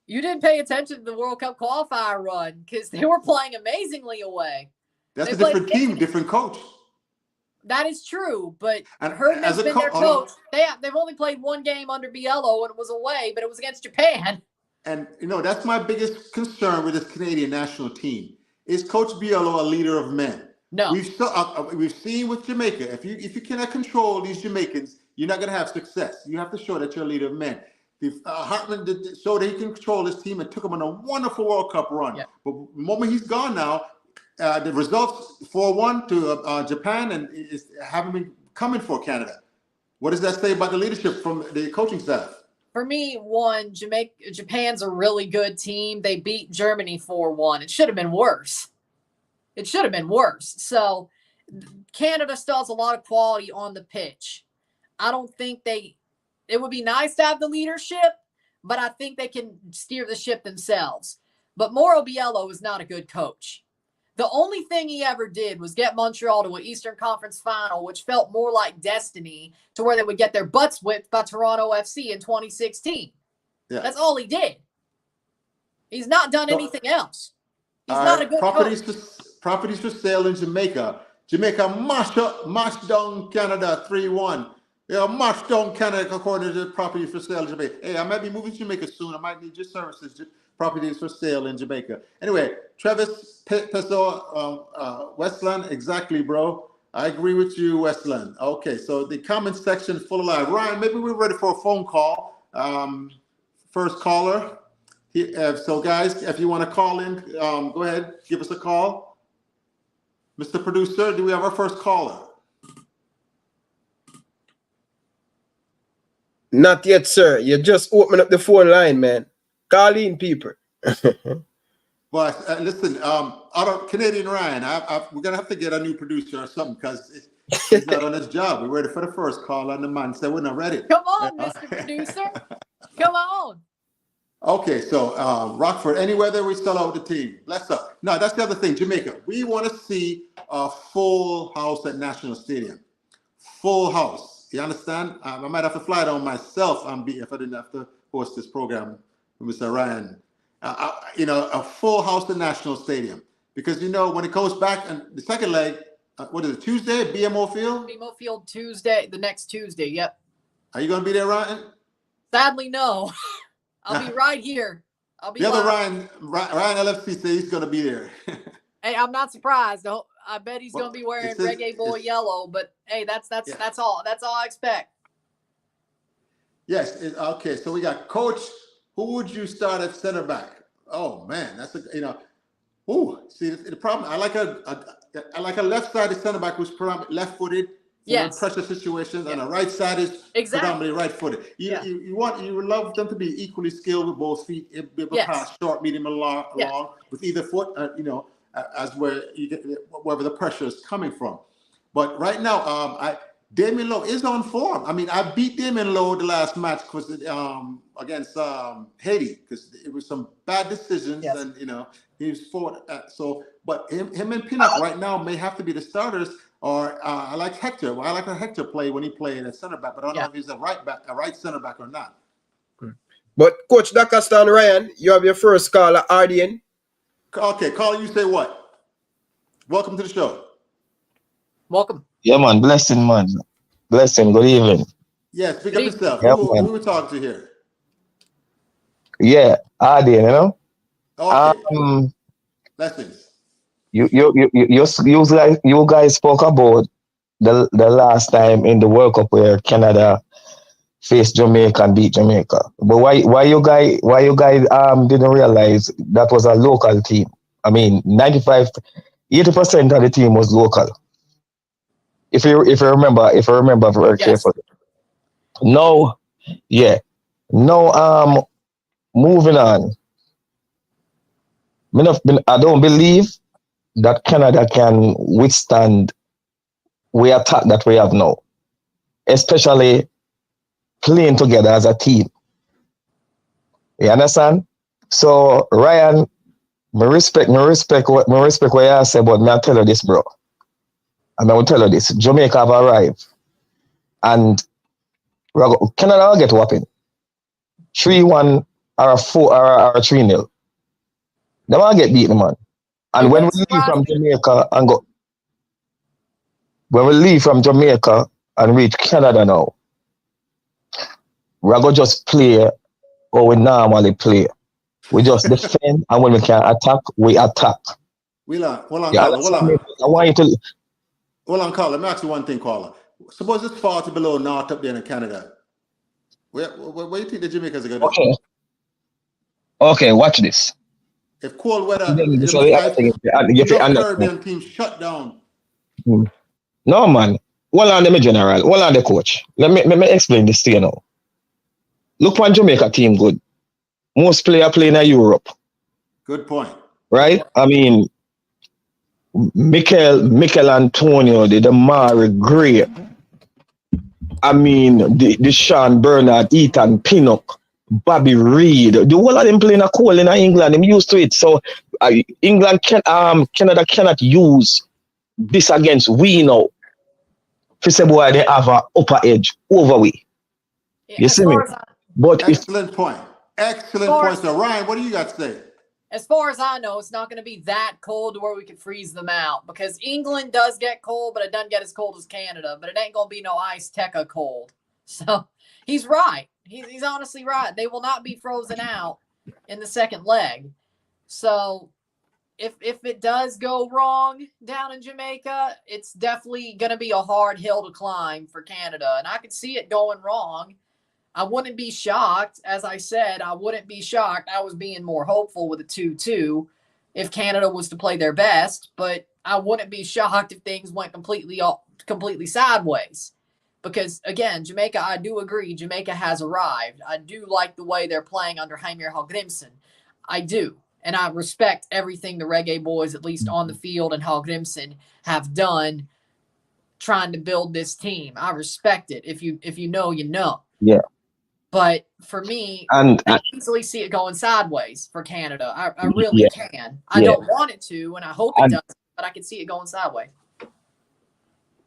H: You didn't pay attention to the World Cup qualifier run because they were playing amazingly away.
G: That's a different team, different coach.
H: That is true, but Herman has been their coach. They've only played one game under Biello, and it was away, but it was against Japan.
G: And that's my biggest concern with this Canadian national team. Is Coach Biello a leader of men?
H: No.
G: We've seen with Jamaica. If you cannot control these Jamaicans, you're not going to have success. You have to show that you're a leader of men. Hartman showed that he can control his team and took him on a wonderful World Cup run. Yeah. But the moment he's gone now, the results 4-1 to Japan and haven't been coming for Canada. What does that say about the leadership from the coaching staff?
H: For me, Japan's a really good team. They beat Germany 4-1. It should have been worse. So Canada still has a lot of quality on the pitch. I don't think it would be nice to have the leadership, but I think they can steer the ship themselves. But Mauro Biello is not a good coach. The only thing he ever did was get Montreal to an Eastern Conference final, which felt more like destiny, to where they would get their butts whipped by Toronto FC in 2016. Yeah. That's all he did. He's not done anything else. He's not a good coach.
G: Properties for sale in Jamaica. Jamaica mashed down Canada 3-1. March down Canada according to the property for sale in Jamaica. Hey, I might be moving to Jamaica soon. I might need your services. Properties for sale in Jamaica. Anyway, Travis Peso, Westland, exactly, bro. I agree with you, Westland. Okay, so the comment section is full of live. Ryan, maybe we're ready for a phone call. First caller. So, guys, if you want to call in, go ahead, give us a call. Mr. Producer, do we have our first caller?
I: Not yet, sir. You just open up the phone line, man. Call in, people.
G: But listen, Canadian Ryan, we're going to have to get a new producer or something because he's not on his job. We're ready for the first call, and the man said we're not ready.
H: Come on, Mr. Producer. Come on.
G: Okay, so Rockford, any weather, we sell out the team. Bless up. No, that's the other thing. Jamaica, we want to see a full house at National Stadium. Full house. You understand? I might have to fly down myself if I didn't have to host this program with Mr. Ryan. A full house at National Stadium. Because, when it goes back, and the second leg, what is it, Tuesday, BMO Field?
H: BMO Field Tuesday, the next Tuesday, yep.
G: Are you going to be there, Ryan?
H: Sadly, no. I'll be right here. I'll be
G: the other Ryan LFC says he's going to be there.
H: Hey, I'm not surprised. I bet he's going to be wearing Reggae Boy yellow, but hey, that's all. That's all I expect.
G: Yes. Okay. So we got Coach. Who would you start at center back? Oh man, that's see the problem. I like a left-sided center back who's predominantly left-footed. Yes. Pressure situations, and the right side is predominantly right-footed. You would love them to be equally skilled with both feet, be able to pass short, medium, and long with either foot. As wherever the pressure is coming from. But right now, Damion Lowe is on form. I mean, I beat Damion Lowe the last match against Haiti because it was some bad decisions, and he was fought. But him and Pinnock right now may have to be the starters. Or I like Hector. I like how Hector play when he played at center back, but I don't know if he's a right center back or not.
I: But Coach Dakastan Ryan, you have your first call at RDN.
G: Okay, caller, you say what? Welcome to the show.
H: Welcome.
J: Yeah, man. Blessing, man. Blessing. Good evening.
G: Yeah, speak up yourself.
J: Yeah,
G: who we talking to here?
J: Yeah, RDN,
G: Okay. Blessings.
J: You guys spoke about the last time in the World Cup where Canada faced Jamaica and beat Jamaica. But why you guys didn't realize that was a local team? I mean, 80% of the team was local. If you remember very carefully. No, moving on. I don't believe that Canada can withstand the attack that we have now, especially playing together as a team. You understand? So Ryan, me respect what you say, but me I tell you this, bro. And I will tell you this: Jamaica have arrived, and Canada will get whopping 3-1 or 4 or 3-0. They will get beaten, man. And when we leave from Jamaica and go, when we leave from Jamaica and reach Canada now, we're going to just play how we normally play. We just defend, and when we can attack, we attack.
G: Hold on,
J: Yeah,
G: Carla. Hold on.
J: I want you to.
G: Hold on, Carla. Let me ask you one thing, Carla. Suppose it's far to below north up there in Canada. Where do you think the Jamaicans are going to do?
J: Okay, watch this.
G: If cold weather,
J: So
G: enough Caribbean teams shut down.
J: No, man. Hold on, the general. Hold on, the coach. Let me explain this to you now. Look one Jamaica team good. Most players play in Europe.
G: Good point.
J: Right? I mean, Mikel Antonio, the Damari Gray. I mean, the Sean Bernard, Ethan Pinnock, Bobby Reed. The whole of them playing a cold in England. I'm used to it. So Canada cannot use this against we now. For say boy, they have an upper edge over we. You see me? But
G: excellent point. Excellent point. So Ryan, what do you got to say?
H: As far as I know, it's not going to be that cold to where we could freeze them out, because England does get cold, but it doesn't get as cold as Canada. But it ain't going to be no ice Teca cold. So he's right. He's honestly right. They will not be frozen out in the second leg. So if it does go wrong down in Jamaica, it's definitely going to be a hard hill to climb for Canada. And I could see it going wrong. I wouldn't be shocked. As I said, I wouldn't be shocked. I was being more hopeful with a 2-2 if Canada was to play their best, but I wouldn't be shocked if things went completely sideways. Because, again, Jamaica, I do agree, Jamaica has arrived. I do like the way they're playing under Jaime Hallgrimsson. I do. And I respect everything the Reggae Boys, at least on the field, and Hallgrimsson have done trying to build this team. I respect it. If you know, you know.
J: Yeah.
H: But for me, I easily see it going sideways for Canada. I really can. I don't want it to, and I hope it does, but I can see it going sideways.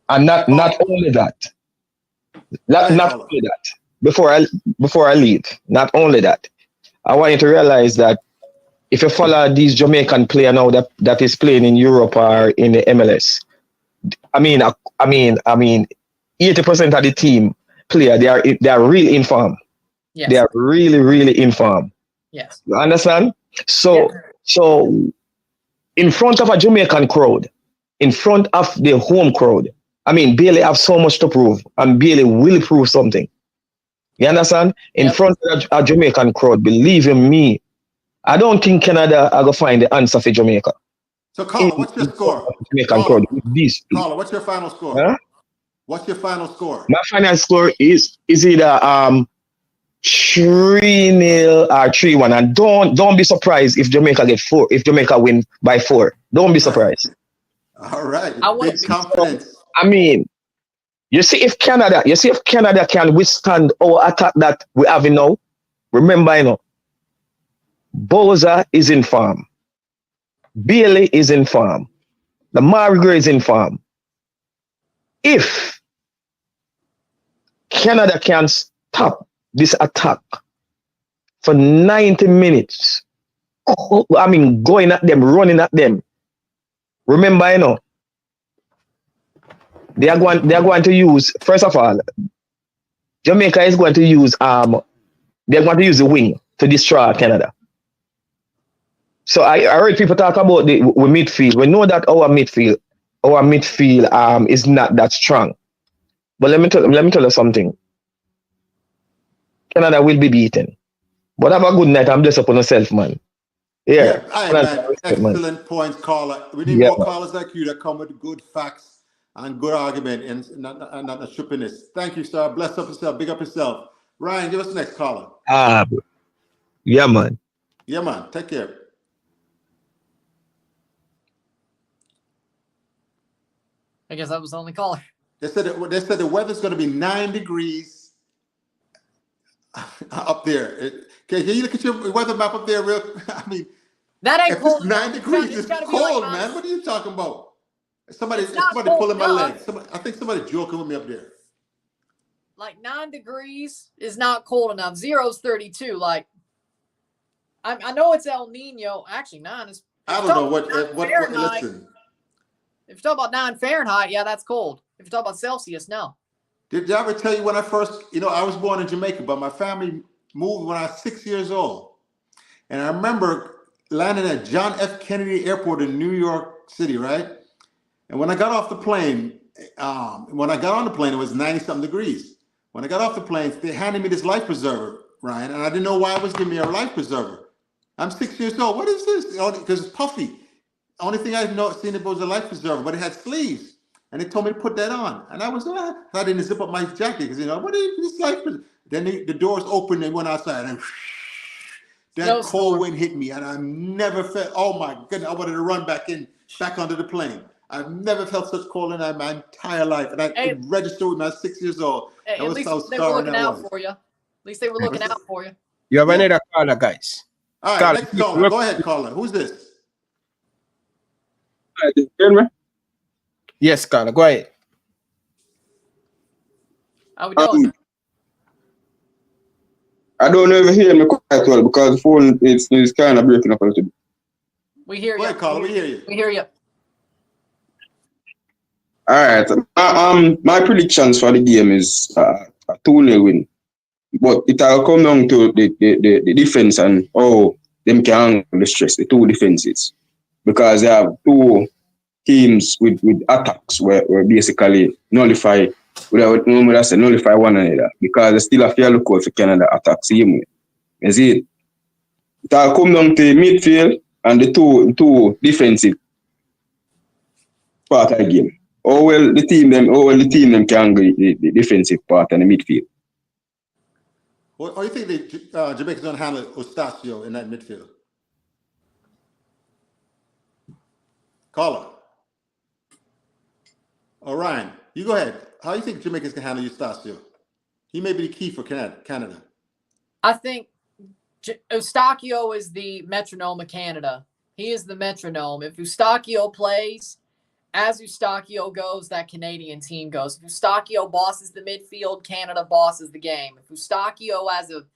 J: And not only that. Not only that. Before I leave, not only that. I want you to realize that if you follow these Jamaican player now that is playing in Europe or in the MLS, I mean, 80% of the team player, they are really in form. Yes. They are really, really in form.
H: Yes.
J: You understand? So in front of a Jamaican crowd, in front of the home crowd, I mean, Bailey have so much to prove, and Bailey will prove something. You understand? In front of a Jamaican crowd, believe in me, I don't think Canada are going to find the answer for Jamaica.
G: So, Carla, what's your score? Carla, what's your final score?
J: Huh?
G: What's your final score?
J: My final score is either 3-0 or 3-1. And don't be surprised if Jamaica get 4. If Jamaica win by 4, don't be surprised.
G: All right, big confidence.
J: I mean, you see if Canada can withstand our attack that we have now. Remember, Bowser is in form. Bailey is in form. The Margaret is in form. If Canada can stop this attack for 90 minutes, I mean, going at them, running at them. Remember, they are going to use, first of all, Jamaica is going to use they're going to use the wing to destroy Canada. So I heard people talk about the midfield. We know that our midfield is not that strong. But let me tell you something. Canada will be beaten. But have a good night. I'm just up on myself, man. Yeah.
G: Man. Excellent points, Carla. We need more callers like you that come with good facts and good argument and not a trippiness. Thank you, sir. Bless up yourself. Big up yourself. Ryan, give us the next caller.
J: Yeah, man.
G: Yeah, man. Take care.
H: I guess that was the only caller.
G: They said the weather's going to be 9 degrees up there. Can you look at your weather map up there? I mean,
H: that ain't
G: if
H: cold.
G: it's 9 degrees, it's cold, like man. What are you talking about? Somebody pulling my leg. I think somebody joking with me up there.
H: Like 9 degrees is not cold enough. 0's 32. Like I know it's El Nino. Actually, 9 is.
G: I don't know what listen.
H: If you're talking about 9 Fahrenheit, yeah, that's cold. If you're talking about Celsius, no.
G: Did I ever tell you when I first, I was born in Jamaica, but my family moved when I was 6 years old. And I remember landing at John F. Kennedy Airport in New York City, right? And when I got off the plane, it was 90-something degrees. When I got off the plane, they handed me this life preserver, Ryan, and I didn't know why it was giving me a life preserver. I'm 6 years old. What is this? Because it's puffy. The only thing I've seen it was a life preserver, but it had sleeves. And they told me to put that on. And I was, I didn't zip up my jacket because, what is this life preserver? Then the doors opened and went outside. And that cold wind hit me. And I never felt, oh my goodness, I wanted to run back onto the plane. I've never felt such cold in my entire life. And it registered when I was 6 years old.
H: Hey, at least they were looking out for you. At least they were looking out for you.
I: You have another caller, guys.
G: All right, next caller. Go ahead, caller. Who's this?
I: Hear me? Yes, caller. Go ahead.
H: How we doing?
K: I don't know if you hear me quite well because the phone is kind of breaking up a little bit.
H: We hear you.
G: Go ahead, caller. We hear you.
H: We hear you.
K: All right. My predictions for the game is a 2-0 win. But it will come down to the defense and how them can handle the stress, the two defenses. Because they have two teams with attacks where basically nullify one another. Because they still have to look out for Canada attack same way. You see it? It will come down to midfield and the two defensive part of the game. How well the team them can go the defensive part and the midfield.
G: What do you think Jamaica's going to handle Eustacio in that midfield? Caller. Ryan, you go ahead. How do you think Jamaica's going to handle Eustacio? He may be the key for Canada.
H: I think Eustacio is the metronome of Canada. He is the metronome. If Eustacio plays, as Eustacio goes, that Canadian team goes. If Eustacio bosses the midfield, Canada bosses the game. If Eustacio has a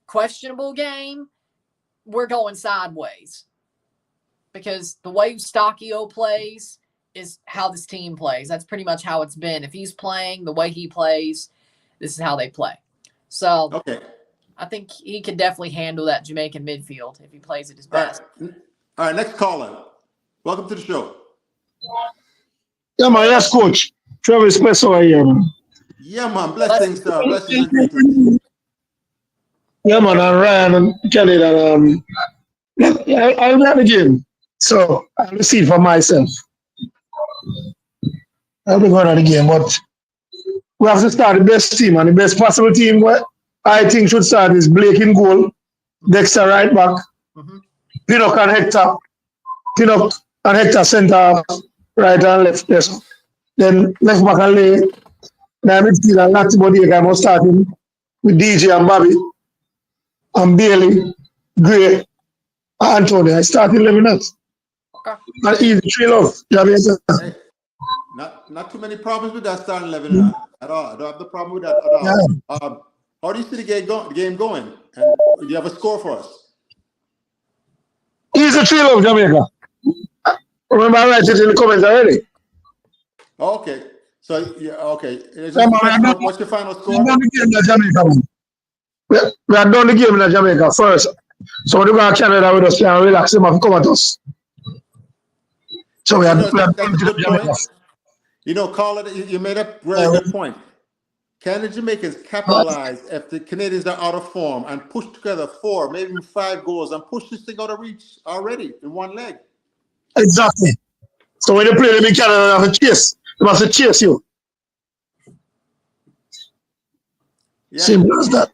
H: questionable game, we're going sideways. Because the way Eustacio plays is how this team plays. That's pretty much how it's been. If he's playing the way he plays, this is how they play. So
G: okay.
H: I think he can definitely handle that Jamaican midfield if he plays at his best.
G: All right, next caller. Welcome to the show.
L: Yeah, man. Yes, coach. Travis Peso here, man.
G: Yeah, man. Blessings, sir. Blessings and greetings.
L: Yeah, man. And Ryan and Kelly, I'll be at the game. So I'll see it for myself. I'll be going to the game, but we have to start the best team, and the best possible team what I think should start is Blake in goal, Dexter right back, Pinnock and Hector. Pinnock and Hector center right and left. Yes. Then left back and lay. Now midfield and Latibody I'm starting with DJ and Bobby and Bailey, Gray, and Anthony. I start 11 minutes.
H: Okay.
L: And easy 3-love.
G: Hey, not too many problems with that starting 11 at all. I don't have the problem with that at all.
L: Yeah.
G: How do you see the game going? And do you have a score for us?
L: Easy 3-love, Jamaica. Remember, I write it in the comments already.
G: Okay. So, yeah, okay.
L: What's
G: your final score?
L: We are done the game in Jamaica. We are done the game in Jamaica first. So, we go to Canada with us and relax him and come at us. So, we are done the Jamaica.
G: You know, caller, you made a really good point. Can the Jamaicans capitalize if the Canadians are out of form and push together 4, maybe even 5 goals and push this thing out of reach already in one leg?
L: Exactly. So when you play them in Canada, they have to chase. They must have chase you.
G: Yeah.
L: Simple as that.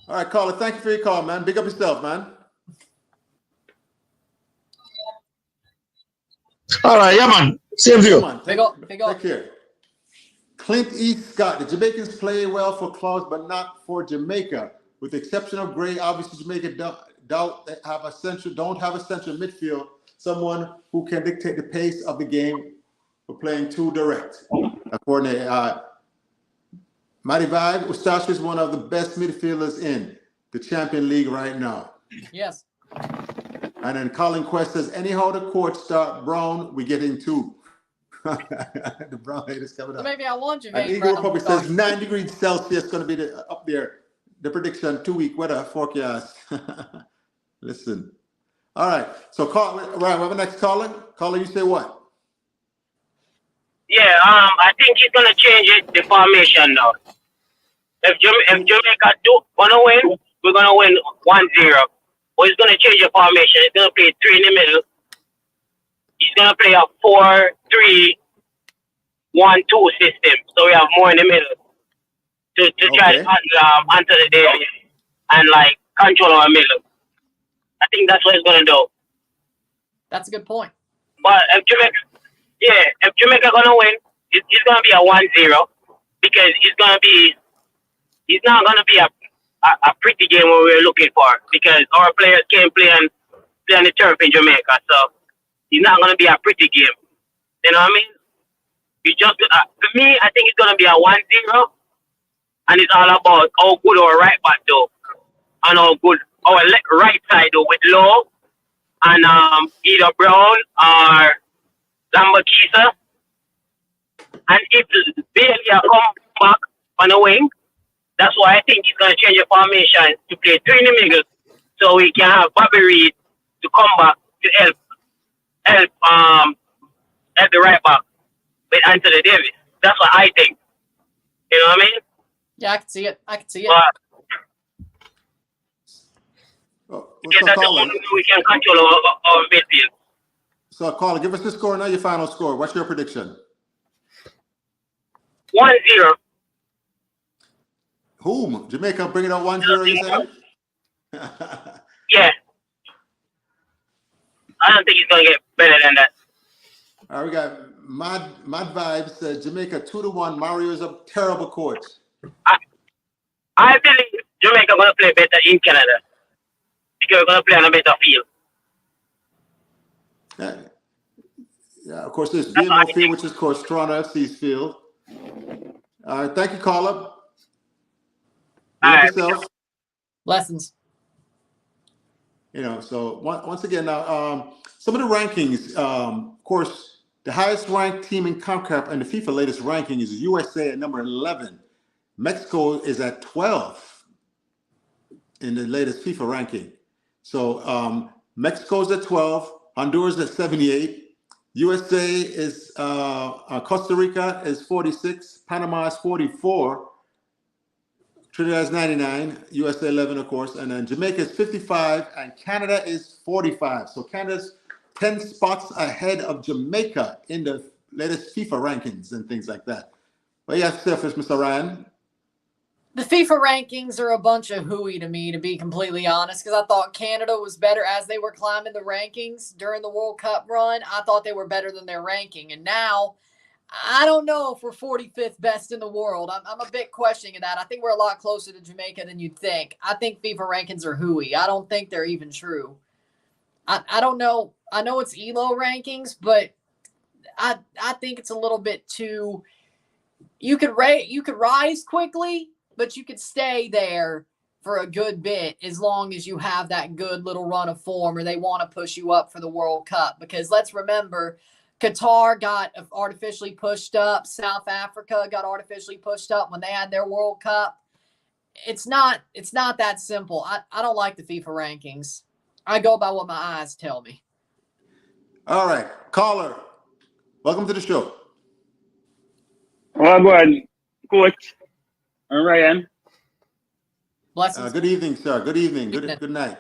G: All right, caller, thank you for your call, man. Big up yourself, man.
L: All right, yeah, man. Same to you.
G: Come on,
H: Big up.
G: take care. Clint E. Scott, the Jamaicans play well for clubs, but not for Jamaica. With the exception of Gray, obviously Jamaica don't have a central midfield, someone who can dictate the pace of the game for playing too direct. According to Matty Vibe, Ustashi is one of the best midfielders in the Champion League right now.
H: Yes.
G: And then Colin Quest says, anyhow the court start Brown, we get in two. The Brown haters coming up.
H: So maybe I want
G: And
H: Jermaine
G: Eagle
H: Brown.
G: Republic says 9 degrees Celsius going to be up there. The prediction, 2-week weather forecast. Listen. All right. So, Ryan, we have a next caller. Caller, you say what?
M: Yeah, I think he's gonna change the formation now. If Jamaica gonna win, we're gonna win 1-0. But he's gonna change the formation. He's gonna play 3 in the middle. He's gonna play a 4-3-1-2 system. So we have more in the middle to try to answer the Davis and like control our middle. I think that's what he's gonna do.
H: That's a good point.
M: But if Jamaica gonna win, it's gonna be a 1-0 because it's not gonna be a pretty game what we're looking for because our players can't play on the turf in Jamaica, so it's not gonna be a pretty game. You know what I mean? You just for me, I think it's gonna be a 1-0, and it's all about how good our right back do, and how good our right side do with Lowe and either Brown or Lambakisa. And if Bailey come back on the wing, that's why I think he's going to change the formation to play 3 in the middle so we can have Bobby Reed to come back to help the right back with Anthony Davis. That's what I think. You know what I mean?
H: Yeah, I can see it.
M: Because that's the only way we can control our midfield.
G: So, caller, give us the score now, your final score. What's your prediction?
M: 1-0.
G: Whom? Jamaica bring it out 1-0, you saying?
M: Yeah. I don't think he's going to get better than that.
G: All right, we got Mad Vibes, Jamaica 2-1. Mario is a terrible coach.
M: I believe Jamaica going to play better in Canada because we're going to play on a better field.
G: Yeah, of course, there's Damion Field, which is, of course, Toronto FC's field. All right, thank you, caller. Yourself.
H: Lessons.
G: You know, so once again, now some of the rankings. Of course, the highest ranked team in CONCACAF and the FIFA latest ranking is USA at number 11. Mexico is at 12 in the latest FIFA ranking. So Mexico's at 12, Honduras at 78. USA is Costa Rica is 46, Panama is 44, Trinidad is 99, USA 11, of course, and then Jamaica is 55, and Canada is 45. So Canada's 10 spots ahead of Jamaica in the latest FIFA rankings and things like that. But yeah, surface, Mr. Ryan.
H: The FIFA rankings are a bunch of hooey to me, to be completely honest, because I thought Canada was better as they were climbing the rankings during the World Cup run. I thought they were better than their ranking. And now, I don't know if we're 45th best in the world. I'm a bit questioning that. I think we're a lot closer to Jamaica than you'd think. I think FIFA rankings are hooey. I don't think they're even true. I don't know. I know it's ELO rankings, but I think it's a little bit too... You could rise quickly, but you could stay there for a good bit as long as you have that good little run of form or they want to push you up for the World Cup. Because let's remember, Qatar got artificially pushed up. South Africa got artificially pushed up when they had their World Cup. It's not that simple. I don't like the FIFA rankings. I go by what my eyes tell me.
G: All right. Caller, welcome to the show.
N: Well, go ahead, Coach. Ryan.
H: Blessings.
G: Good evening, sir. Good evening. Good night.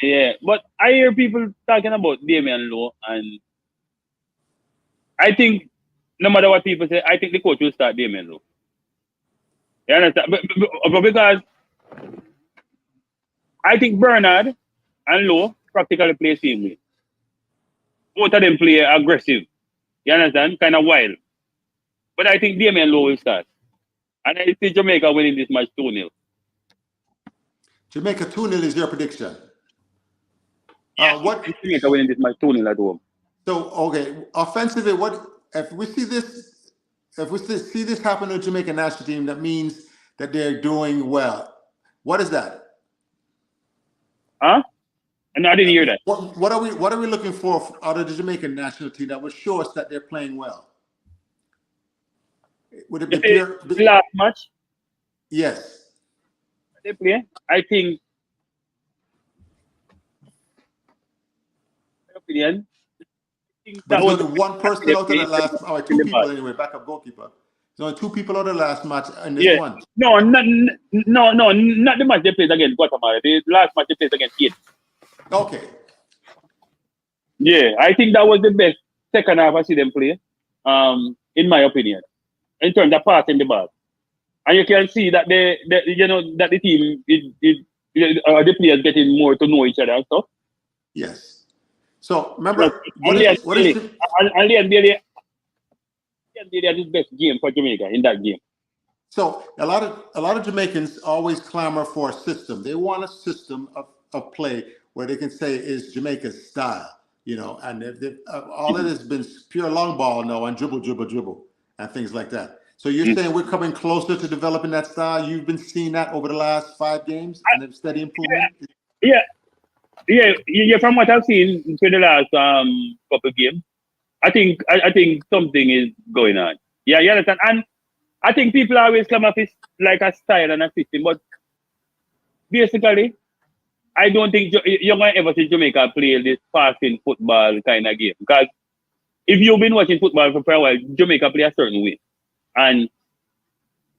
N: Yeah, but I hear people talking about Damion Lowe, and I think no matter what people say, I think the coach will start Damion Lowe. You understand? But because I think Bernard and Lowe practically play same way. both of them play aggressive. You understand? Kind of wild. But I think Damion Lowe will start. And I see Jamaica winning this match 2-0.
G: Jamaica 2-0 is your prediction.
N: What Jamaica winning this match 2-0 at home.
G: So okay, offensively, what if we see this? If we see this happen to the Jamaican national team, that means that they're doing well. What is that?
N: Huh? And I didn't hear that.
G: What are we looking for out of the Jamaican national team that would show us that they're playing well? Would it be pure,
N: last match?
G: Yes.
N: They play. I think. My opinion.
G: But there's only one person out of the last. Oh, two people anyway. Backup goalkeeper. There's only two people out of the last match in this one.
N: No, not the match they played against Guatemala. The last match they played against Haiti.
G: Okay.
N: Yeah, I think that was the best second half I see them play. In my opinion, in terms of passing the ball, and you can see that that the team the players getting more to know each other and stuff.
G: Yes. So remember,
N: Leon Bailey had his best game for Jamaica in that game.
G: So a lot of Jamaicans always clamor for a system. They want a system of play where they can say is Jamaica's style, and all it has been pure long ball now and dribble, and things like that. So you're saying we're coming closer to developing that style? You've been seeing that over the last 5 games and a steady improvement?
N: Yeah. From what I've seen for the last couple games, I think something is going on. Yeah, you understand? And I think people always come up with like a style and a system, but basically, I don't think you're going to ever see Jamaica play this passing football kind of game. Because if you've been watching football for a while, Jamaica play a certain way. And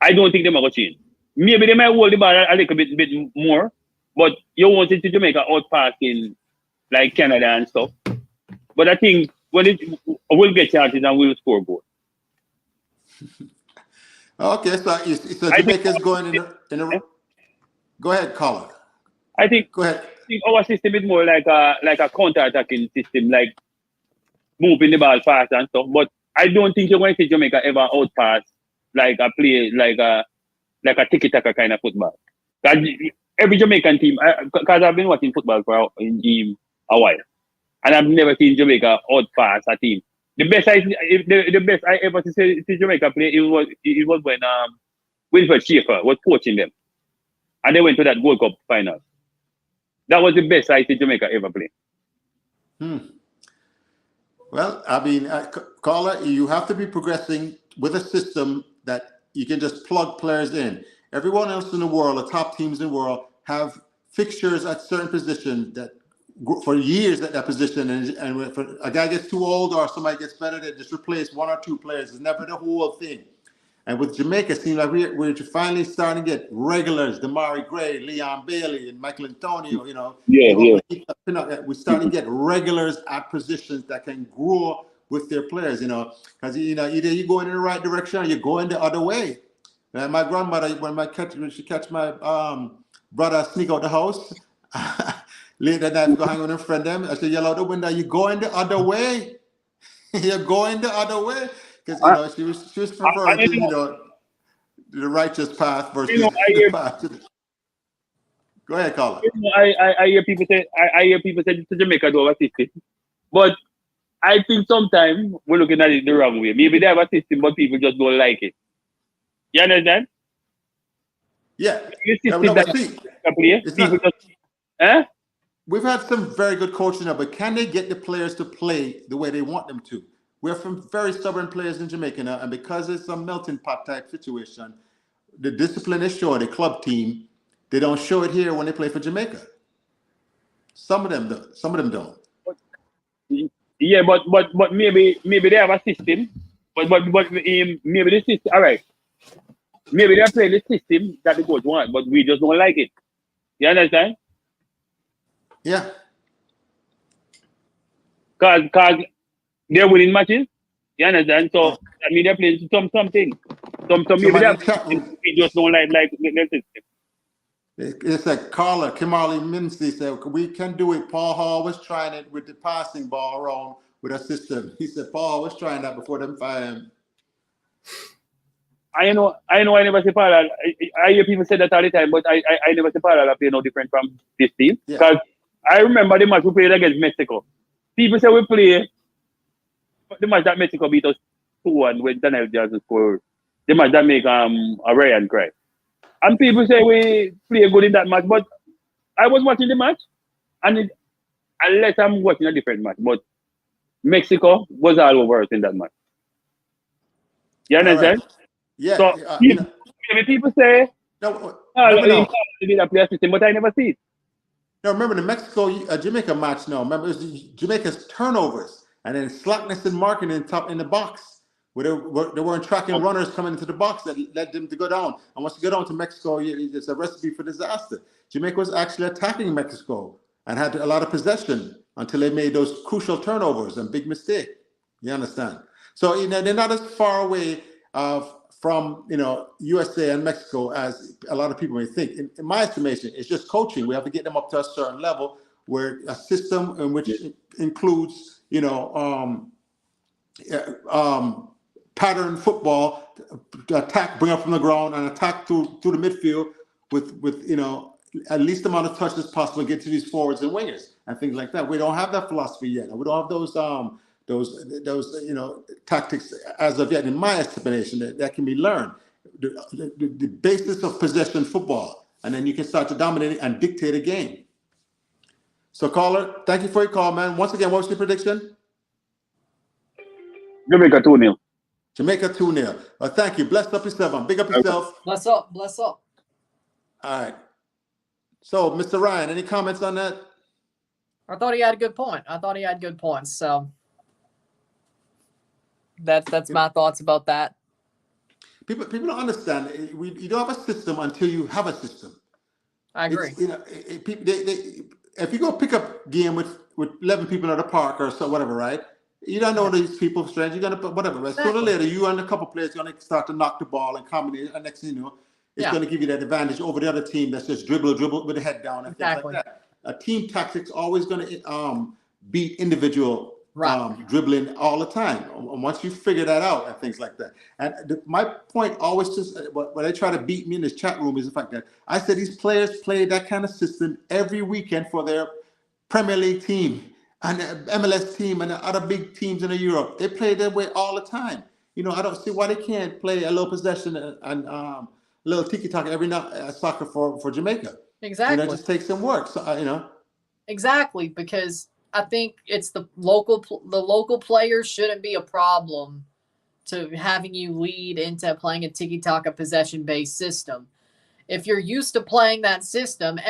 N: I don't think they're going to change. Maybe they might hold the ball a little bit more, but you won't see Jamaica out passing like Canada and stuff. But I think we'll get chances and we'll score goals.
G: Okay, so Jamaica's going in a. Go ahead, caller.
N: I think.
G: Go ahead.
N: I think our system is more like a counter-attacking system, like moving the ball fast and stuff. But I don't think you're going to see Jamaica ever outpass like a play like a tiki-taka kind of football. Every Jamaican team, because I've been watching football for a while, and I've never seen Jamaica outpass a team. The best I ever see Jamaica play it was when Wilfred Schaefer was coaching them, and they went to that Gold Cup final. That was the best I see Jamaica ever play.
G: Well, I mean, caller, you have to be progressing with a system that you can just plug players in. Everyone else in the world, the top teams in the world, have fixtures at certain positions that for years at that position, and if a guy gets too old or somebody gets better, they just replace 1 or 2 players. It's never the whole thing. And with Jamaica, it seems like we're finally starting to get regulars: Damari Gray, Leon Bailey, and Michael Antonio. We're starting to get regulars at positions that can grow with their players. Because either you go in the right direction or you go in the other way. And my grandmother, when she catch my brother sneak out the house. Late at night, go hang with a friend them. I said, yell out the window, you going the other way. You're going the other way. Because she was preferring the righteous path versus the path. Go ahead, caller.
N: I hear people say to Jamaica do have a system. But I think sometimes we're looking at it the wrong way. Maybe they have a system, but people just don't like it. You understand?
G: Yeah. We've had some very good coaching now, but can they get the players to play the way they want them to? We're from very stubborn players in Jamaica now, and because it's a melting pot type situation, the discipline is showing. The club team, they don't show it here when they play for Jamaica. Some of them do. Some of them don't.
N: Yeah, but maybe they have a system, but maybe the system. All right, maybe they play the system that the coach wants, but we just don't like it. You understand?
G: Yeah.
N: Cause they're winning matches. You understand? So I mean they're playing something. Maybe we just don't like the system.
G: It's like Kimberly Minsley said, we can do it. Paul Hall was trying it with the passing ball around with a system. He said Paul was trying that before them fire him.
N: I know. I never say Parallel. I hear people say that all the time, but I never say Parallel play no different from this team. Because I remember the match we played against Mexico. People say we play the match that Mexico beat us 2-1 when Daniel Johnson scored. The match that make Ryan cry. And people say we play good in that match, but I was watching the match, and unless I'm watching a different match, but Mexico was all over us in that match. You understand?
G: Yeah.
N: So maybe people say,
G: no,
N: you can't play a system, but I never see it.
G: No, remember the Mexico-Jamaica match? No, remember it was Jamaica's turnovers and then slackness in marking in the box, where they weren't tracking runners coming into the box that led them to go down. And once you go down to Mexico, it's a recipe for disaster. Jamaica was actually attacking Mexico and had a lot of possession until they made those crucial turnovers and big mistake. You understand? So they're not as far away from USA and Mexico as a lot of people may think. In my estimation, it's just coaching. We have to get them up to a certain level where a system in which includes pattern football, attack, bring up from the ground, and attack through the midfield with at least the amount of touch as possible, and get to these forwards and wingers and things like that. We don't have that philosophy yet. We don't have those tactics as of yet. In my estimation, that can be learned. The basis of possession football, and then you can start to dominate and dictate a game. So, caller, thank you for your call, man. Once again, what was your prediction?
N: Jamaica 2-0.
G: Jamaica 2-0. Well, thank you. Bless up yourself, man. Big up yourself.
H: Bless up. Bless up.
G: All right. So, Mr. Ryan, any comments on that?
H: I thought he had a good point. So that's my thoughts about that.
G: People don't understand. You don't have a system until you have a system.
H: I agree.
G: If you go pick up a game with 11 people at a park or so, whatever, right? You don't know these people, strange. You're gonna whatever. But sooner or later, you and a couple players are gonna start to knock the ball and combine. And next thing you know, it's going to give you that advantage over the other team that's just dribble with the head down and things like that. A team tactics always going to beat individual dribbling all the time. And once you figure that out and things like that. And my point always just when they try to beat me in this chat room is the fact that I said these players play that kind of system every weekend for their Premier League team and MLS team and the other big teams in Europe. They play that way all the time. I don't see why they can't play a low possession and little tiki-taka every night soccer for Jamaica.
H: Exactly.
G: It just takes some work. So
H: Exactly, because I think it's the local players shouldn't be a problem to having you lead into playing a tiki-taka possession-based system. If you're used to playing that system,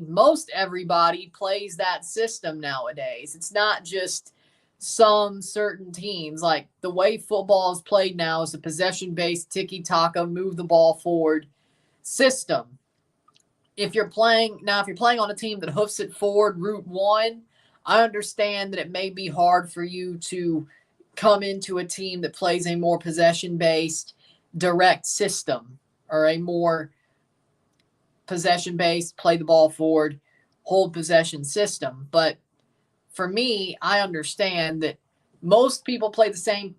H: most everybody plays that system nowadays. It's not just some certain teams. Like the way football is played now is a possession-based tiki-taka, move the ball forward system. If you're playing on a team that hoofs it forward, route one, I understand that it may be hard for you to come into a team that plays a more possession-based direct system or a more possession-based, play the ball forward, hold possession system. But for me, I understand that most people play the same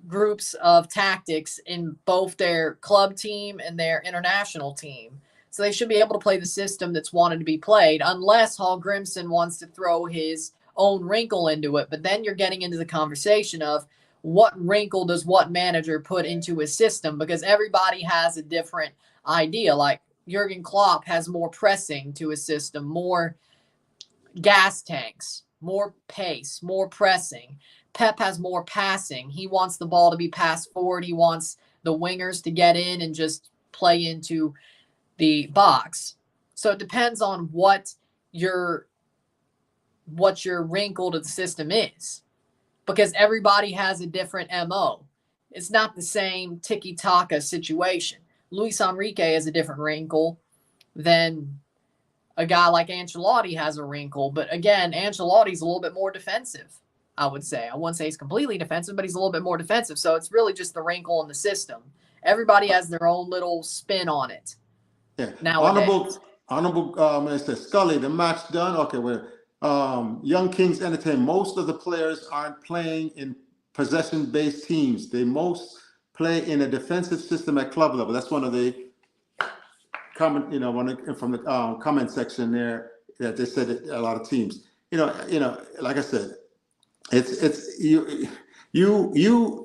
H: groups of tactics in both their club team and their international team. So they should be able to play the system that's wanted to be played, unless Hall Grimson wants to throw his own wrinkle into it. But then you're getting into the conversation of what wrinkle does what manager put into his system, because everybody has a different idea. Like Jurgen Klopp has more pressing to his system, more gas tanks, more pace, more pressing. Pep has more passing. He wants the ball to be passed forward. He wants the wingers to get in and just play into the box. So it depends on what your wrinkle to the system is, because everybody has a different MO. It's not the same tiki-taka situation. Luis Enrique has a different wrinkle than a guy like Ancelotti has a wrinkle. But again, Ancelotti's a little bit more defensive, I would say. I wouldn't say he's completely defensive, but he's a little bit more defensive. So it's really just the wrinkle in the system. Everybody has their own little spin on it.
G: Yeah.
H: Nowadays.
G: Honorable Minister Scully, the match done. Okay, Young Kings Entertainment, most of the players aren't playing in possession-based teams. They most play in a defensive system at club level. That's one of the comment, from the comment section there that they said that a lot of teams. Like I said, it's you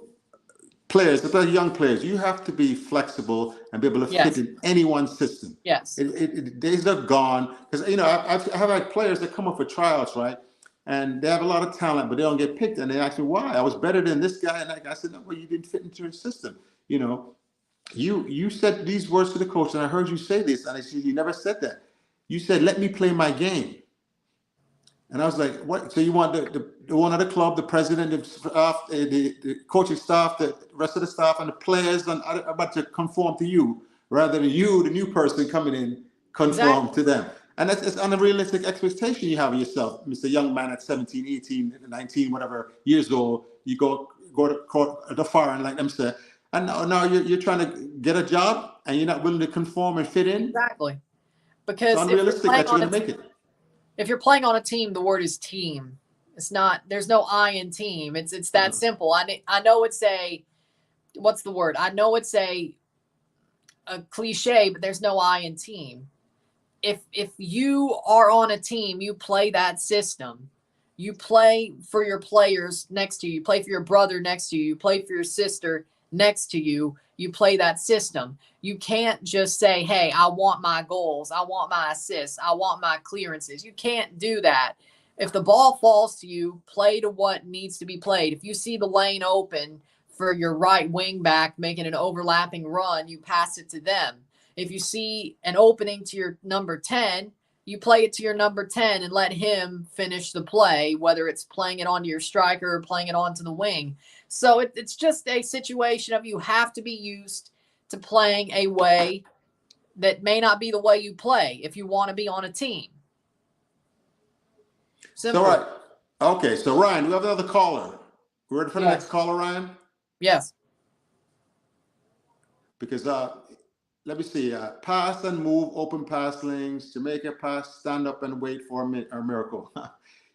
G: players, especially young players, you have to be flexible and be able to
H: Yes.
G: fit in anyone's system.
H: Yes.
G: Days are gone because I've had players that come up for tryouts, right? And they have a lot of talent, but they don't get picked. And they ask me why. I was better than this guy, and that guy. I said, no, well, you didn't fit into your system. You said these words to the coach, and I heard you say this, and I said, you never said that. You said, let me play my game. And I was like, what? So you want the one at the club, the president, the coaching staff, the rest of the staff, and the players are about to conform to you, rather than you, the new person coming in, conform to them. And it's an unrealistic expectation you have of yourself. Mr. Young man at 17, 18, 19, whatever years old, you go to court at the foreign, like them say, and now you're trying to get a job, and you're not willing to conform and fit in.
H: Exactly. Because
G: it's unrealistic that you're going to make it.
H: If you're playing on a team, the word is team. It's not. There's no I in team. It's that simple. I know it's what's the word? I know it's a cliche, but there's no I in team. If you are on a team, you play that system. You play for your players next to you. You play for your brother next to you. You play for your sister next to you. You play that system. You can't just say, hey, I want my goals. I want my assists. I want my clearances. You can't do that. If the ball falls to you, play to what needs to be played. If you see the lane open for your right wing back making an overlapping run, you pass it to them. If you see an opening to your number 10, you play it to your number 10 and let him finish the play, whether it's playing it onto your striker or playing it onto the wing. So it's just a situation of you have to be used to playing a way that may not be the way you play if you want to be on a team. Simple.
G: So, right. Okay, so Ryan, we have another caller. We ready for the next caller, Ryan?
H: Yes.
G: Because let me see. Pass and move, open pass lanes, Jamaica pass, stand up and wait for a miracle.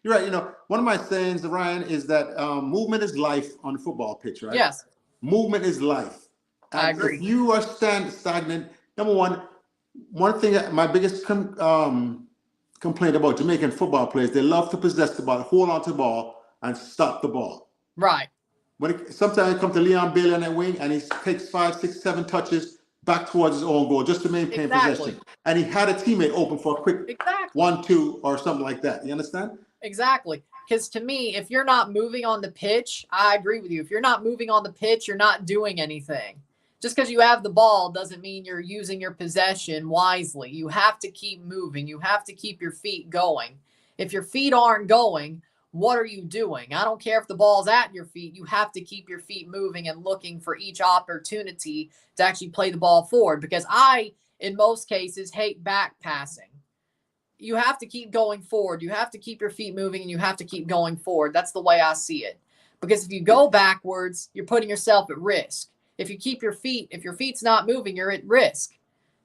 G: You're right. One of my sayings, Ryan, is that movement is life on the football pitch, right?
H: Yes.
G: Movement is life. And
H: I agree.
G: If you are stagnant, number one thing, my biggest complaint about Jamaican football players, they love to possess the ball, hold on to the ball, and stop the ball.
H: Right.
G: Sometimes it comes to Leon Bailey on that wing, and he takes 5, 6, 7 touches back towards his own goal just to maintain possession. And he had a teammate open for a quick 1-2 or something like that. You understand?
H: Exactly. Because to me, if you're not moving on the pitch, I agree with you. If you're not moving on the pitch, you're not doing anything. Just because you have the ball doesn't mean you're using your possession wisely. You have to keep moving. You have to keep your feet going. If your feet aren't going, what are you doing? I don't care if the ball's at your feet. You have to keep your feet moving and looking for each opportunity to actually play the ball forward. Because I, in most cases, hate back passing. You have to keep going forward. You have to keep your feet moving and you have to keep going forward. That's the way I see it. Because if you go backwards, you're putting yourself at risk. If you keep your feet's not moving, you're at risk.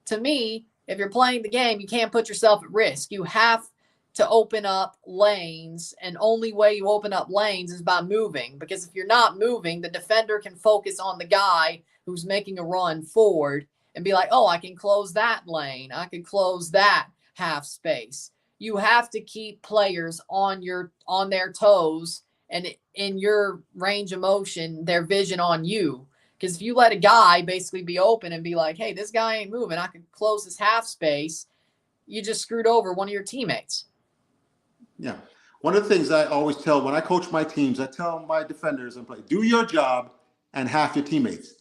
H: To me, if you're playing the game, you can't put yourself at risk. You have to open up lanes, and only way you open up lanes is by moving. Because if you're not moving, the defender can focus on the guy who's making a run forward and be like, oh, I can close that lane. I can close that half space. You have to keep players on their toes and in your range of motion, their vision on you. Because if you let a guy basically be open and be like, hey, this guy ain't moving, I can close this half space, you just screwed over one of your teammates.
G: Yeah. One of the things I always tell when I coach my teams, I tell my defenders and play, do your job and half your teammates.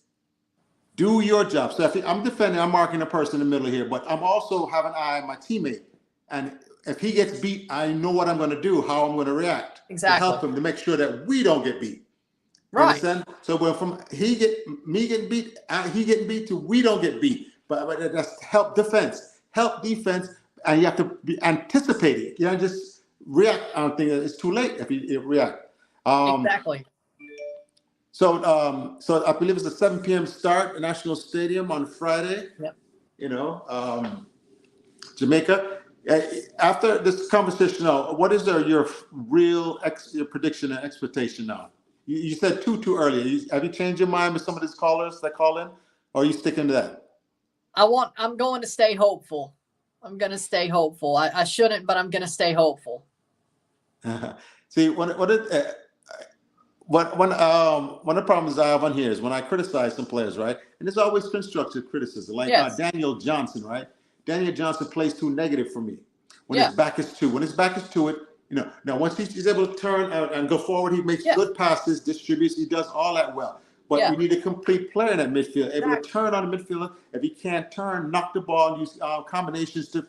G: Do your job. So if I'm defending, I'm marking a person in the middle here, but I'm also have an eye on my teammate. And if he gets beat, I know what I'm going to do, how I'm going to react to help him to make sure that we don't get beat. Right. Understand? So when from me getting beat, he getting beat to we don't get beat. But that's help defense, and you have to be anticipating. You know, just react. I don't think it's too late if you react.
H: Exactly.
G: So I believe it's a 7 p.m. start at National Stadium on Friday.
H: Yep.
G: Jamaica. After this conversation now, what is your real your prediction and expectation now? You said too early. Have you changed your mind with some of these callers that call in, or are you sticking to that?
H: I'm going to stay hopeful. I'm going to stay hopeful. I shouldn't, but I'm going to stay hopeful.
G: See, one of the problems I have on here is when I criticize some players, right? And it's always constructive criticism. Like Daniel Johnson, right? Daniel Johnson plays too negative for me. When his back is to it, now once he's able to turn and go forward, he makes good passes, distributes, he does all that well. But we need a complete player in that midfield, able to turn on the midfielder. If he can't turn, knock the ball, use combinations to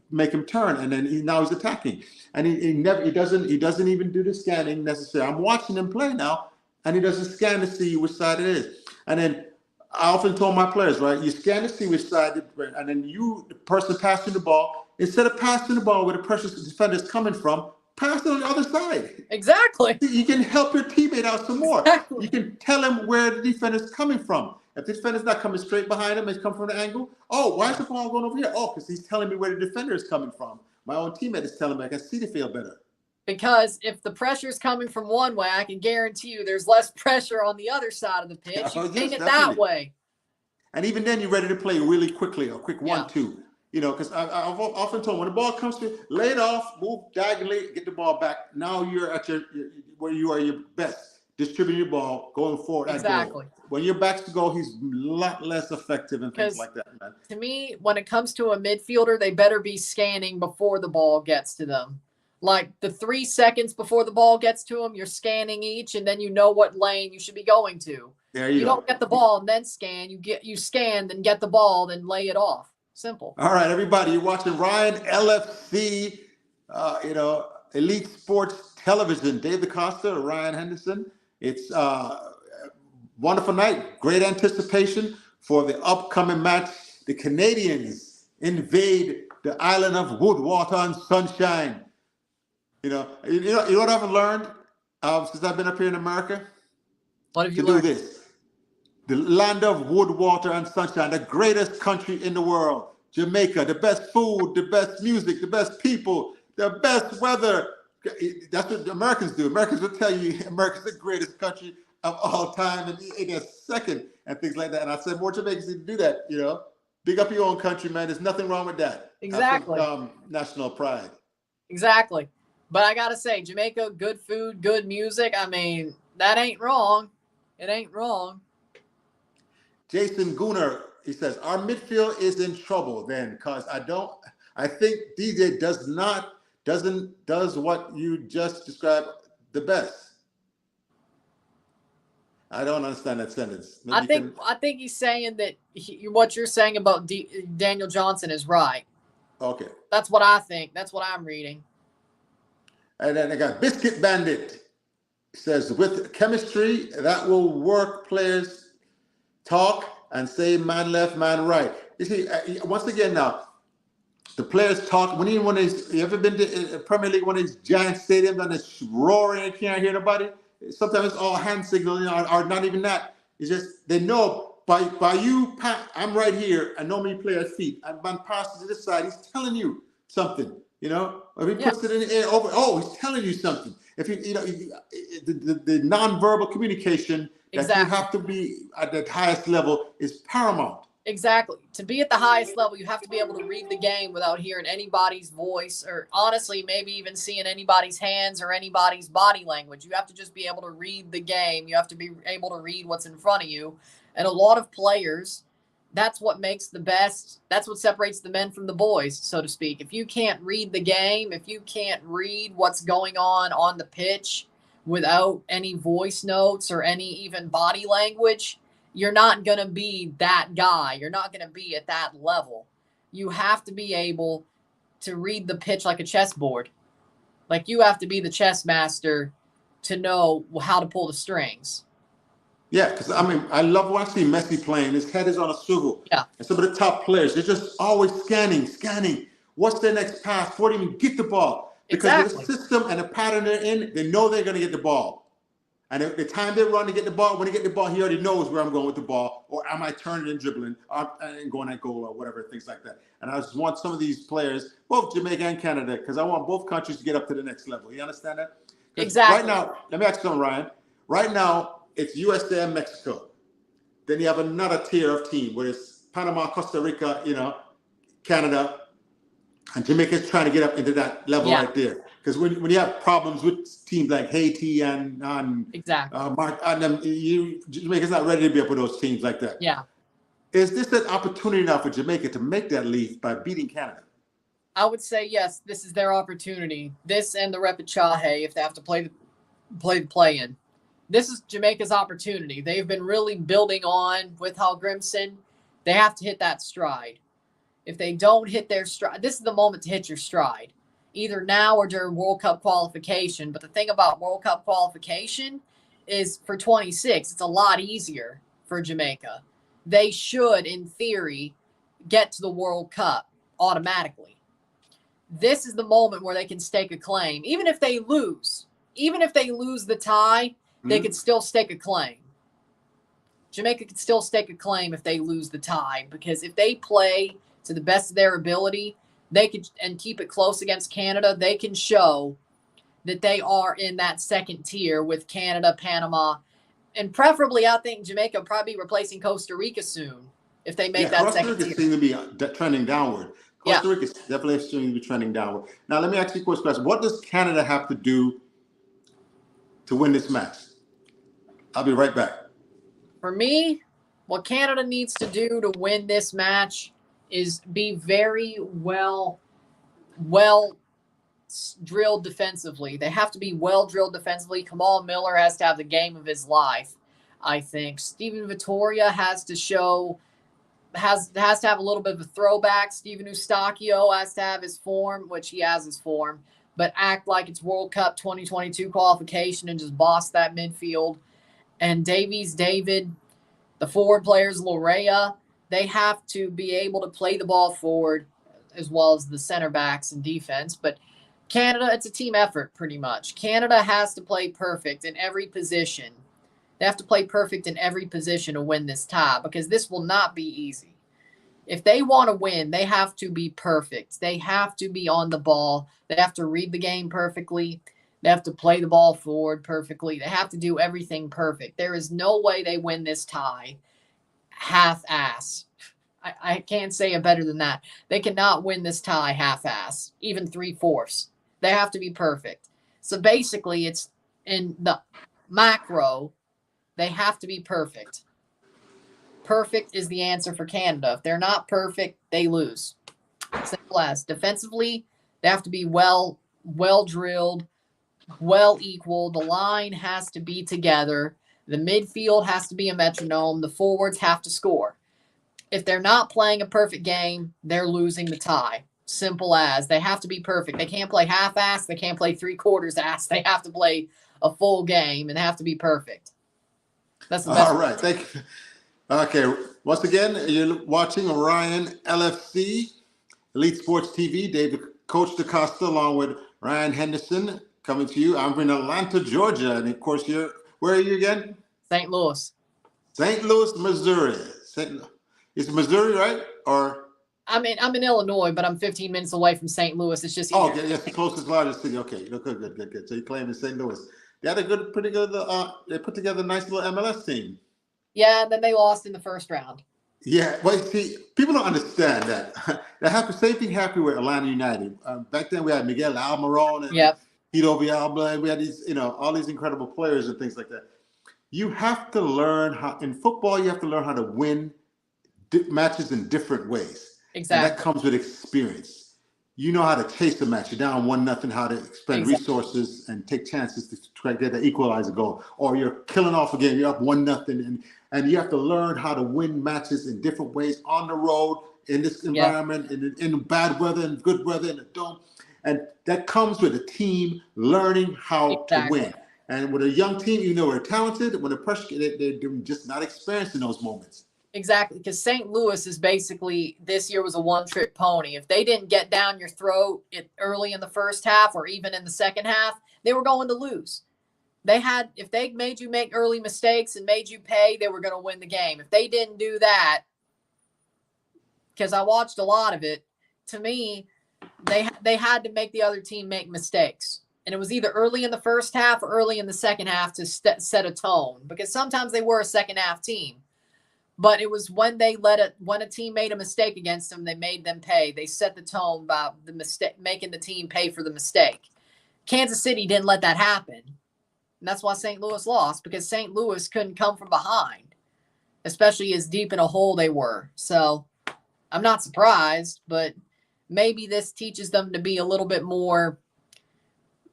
G: make him turn, and then now he's attacking. And he doesn't even do the scanning necessarily. I'm watching him play now, and he doesn't scan to see which side it is. And then I often told my players, right, you scan to see which side, and then the person passing the ball, instead of passing the ball where the pressure defender is coming from, pass it on the other side.
H: Exactly.
G: You can help your teammate out some more. Exactly. You can tell him where the defender is coming from. If the defender's not coming straight behind him, it's come from the angle. Oh, why is the ball going over here? Oh, because he's telling me where the defender is coming from. My own teammate is telling me I can see the field better.
H: Because if the pressure is coming from one way, I can guarantee you there's less pressure on the other side of the pitch. You paint it that way.
G: And even then, you're ready to play really quickly, a quick 1-2. Because I've often told when the ball comes to you, lay it off, move diagonally, get the ball back. Now you're at where you are your best, distributing your ball, going forward.
H: Exactly.
G: When your back's to go, he's a lot less effective and things like that, man.
H: To me, when it comes to a midfielder, they better be scanning before the ball gets to them. Like the 3 seconds before the ball gets to them, you're scanning each, and then you know what lane you should be going to.
G: There you go.
H: Don't get the ball and then scan. You scan, then get the ball, then lay it off. Simple.
G: All right, everybody, you're watching Ryan LFC, Elite Sports Television. Dave DaCosta, Ryan Henderson. It's wonderful night. Great anticipation for the upcoming match. The Canadians invade the island of wood, water, and sunshine. You know what I've learned since I've been up here in America?
H: What have you learned?
G: Do this. The land of wood, water, and sunshine, the greatest country in the world. Jamaica, the best food, the best music, the best people, the best weather. That's what the Americans do. Americans will tell you America's the greatest country of all time and in a second and things like that. And I said more Jamaicans need to do that, Big up your own country, man. There's nothing wrong with that.
H: Exactly.
G: National pride.
H: Exactly. But I got to say, Jamaica, good food, good music. I mean, that ain't wrong. It ain't wrong.
G: Jason Gooner, he says, our midfield is in trouble then, because I think DJ does what you just described the best. I don't understand that sentence.
H: I think he's saying that what you're saying about Daniel Johnson is right.
G: Okay.
H: That's what I think. That's what I'm reading.
G: And then I got Biscuit Bandit. He says, with chemistry, that will work. Players talk and say man left, man right. You see, once again now, the players talk. You ever been to Premier League, one of these giant stadiums and it's roaring and you can't hear nobody? Sometimes it's all hand signaling or not even that. It's just they know by you, I'm right here, and know me player's feet. And man passes to this side, he's telling you something, Or he puts it in the air he's telling you something. If the nonverbal communication that you have to be at the highest level is paramount.
H: Exactly. To be at the highest level, you have to be able to read the game without hearing anybody's voice or honestly, maybe even seeing anybody's hands or anybody's body language. You have to just be able to read the game. You have to be able to read what's in front of you. And a lot of players, that's what makes the best. That's what separates the men from the boys, so to speak. If you can't read the game, if you can't read what's going on the pitch without any voice notes or any even body language, you're not going to be that guy. You're not going to be at that level. You have to be able to read the pitch like a chessboard. Like you have to be the chess master to know how to pull the strings.
G: Yeah, because I love watching Messi playing. His head is on a swivel.
H: Yeah.
G: And some of the top players, they're just always scanning. What's their next pass? Before they even get the ball. Because the system and the pattern they're in, they know they're going to get the ball. And the time they run to get the ball, when they get the ball, he already knows where I'm going with the ball, or am I turning and dribbling and going at goal or whatever, things like that. And I just want some of these players, both Jamaica and Canada, because I want both countries to get up to the next level. You understand that?
H: Exactly.
G: Right now, let me ask you something, Ryan. Right now, it's USA and Mexico. Then you have another tier of team, where it's Panama, Costa Rica, Canada, and Jamaica's trying to get up into that level right there. Because when you have problems with teams like Haiti and
H: exactly,
G: Jamaica's not ready to be up with those teams like that.
H: Yeah.
G: Is this an opportunity now for Jamaica to make that leap by beating Canada?
H: I would say yes. This is their opportunity. This and the repechaje, if they have to play the play-in. This is Jamaica's opportunity. They've been really building on with Hal Grimson. They have to hit that stride. If they don't hit their stride, this is the moment to hit your stride, either now or during World Cup qualification. But the thing about World Cup qualification is for 26, it's a lot easier for Jamaica. They should, in theory, get to the World Cup automatically. This is the moment where they can stake a claim. Even if they lose the tie, they could still stake a claim. Jamaica could still stake a claim if they lose the tie, because if they play to the best of their ability, they could, and keep it close against Canada, they can show that they are in that second tier with Canada, Panama, and preferably, I think Jamaica will probably be replacing Costa Rica soon if they make that second tier.
G: Costa Rica seems to be trending downward. Costa Rica is definitely seems to be trending downward. Now, let me ask you a question. What does Canada have to do to win this match? I'll be right back.
H: For me, what Canada needs to do to win this match is be very well drilled defensively. They have to be well drilled defensively. Kamal Miller has to have the game of his life, I think. Steven Vittoria has to have a little bit of a throwback. Steven Eustachio has to have his form, which he has his form, but act like it's World Cup 2022 qualification and just boss that midfield. And David, the forward players, Lorea, they have to be able to play the ball forward as well as the center backs and defense. But Canada, it's a team effort pretty much. Canada has to play perfect in every position. They have to play perfect in every position to win this tie, because this will not be easy. If they want to win, they have to be perfect. They have to be on the ball. They have to read the game perfectly. They have to play the ball forward perfectly. They have to do everything perfect. There is no way they win this tie half-ass. I can't say it better than that. They cannot win this tie half-ass, even 3/4. They have to be perfect. So basically, it's in the macro, they have to be perfect. Perfect is the answer for Canada. If they're not perfect, they lose. Simple as. Defensively, they have to be well drilled, well equal. The line has to be together. The midfield has to be a metronome. The forwards have to score. If they're not playing a perfect game, they're losing the tie. Simple as. They have to be perfect. They can't play half-ass. They can't play 3/4 ass. They have to play a full game and have to be perfect. That's the best.
G: All right. Thank you. Okay. Once again, you're watching Ryan LFC, Elite Sports TV. David Coach DaCosta along with Ryan Henderson coming to you. I'm in Atlanta, Georgia. And of course, where are you again?
H: St. Louis.
G: St. Louis, Missouri. It's Missouri, right? Or
H: I'm in Illinois, but I'm 15 minutes away from St. Louis. It's just
G: okay, yes, the closest largest city. Okay, good. So you claim in St. Louis. They had pretty good. They put together a nice little MLS team.
H: Yeah, and then they lost in the first round.
G: Yeah, well, see, people don't understand that. That happened. Same thing happened with Atlanta United. Back then, we had Miguel Almiron and Hito Villalba. We had these, all these incredible players and things like that. You have to learn how in football. You have to learn how to win matches in different ways.
H: Exactly.
G: And that comes with experience. You know how to chase the match. You're down 1-0, how to expend resources and take chances to try to get the equalizer goal. Or you're killing off a game, you're up 1-0, and you have to learn how to win matches in different ways on the road, in this environment, in bad weather and good weather, in the dome. And that comes with a team learning how to win. And with a young team, they're talented. When the pressure, they're just not experiencing those moments.
H: Exactly, because St. Louis is basically, this year was a one-trick pony. If they didn't get down your throat early in the first half or even in the second half, they were going to lose. if they made you make early mistakes and made you pay, they were going to win the game. If they didn't do that, because I watched a lot of it, to me, they had to make the other team make mistakes. And it was either early in the first half or early in the second half to set a tone, because sometimes they were a second half team. But it was when when a team made a mistake against them, they made them pay. They set the tone by the mistake, making the team pay for the mistake. Kansas City didn't let that happen. And that's why St. Louis lost, because St. Louis couldn't come from behind, especially as deep in a hole they were. So I'm not surprised, but maybe this teaches them to be a little bit more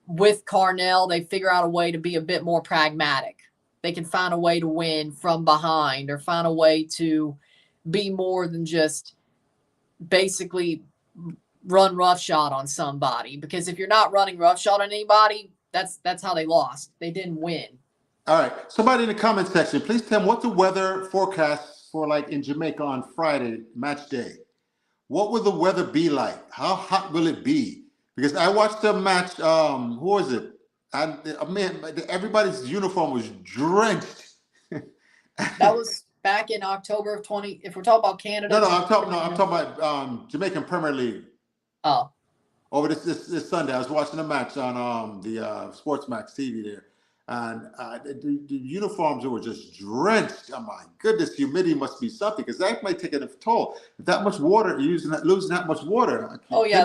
H: with Carnell. They figure out a way to be a bit more pragmatic. They can find a way to win from behind, or find a way to be more than just basically run roughshod on somebody. Because if you're not running roughshod on anybody, that's how they lost. They didn't win.
G: All right. Somebody in the comment section, please tell me what the weather forecast for like in Jamaica on Friday, match day. What will the weather be like? How hot will it be? Because I watched the match. Who was it? And everybody's uniform was drenched.
H: That was back in October of 20. If we're talking about Canada,
G: I'm talking about Jamaican Premier League.
H: Oh,
G: over this Sunday, I was watching a match on the Sportsmax TV there, and the uniforms were just drenched. Oh my goodness, humidity must be something, because that might take a toll. If that much water, losing that much water.
H: Oh yeah,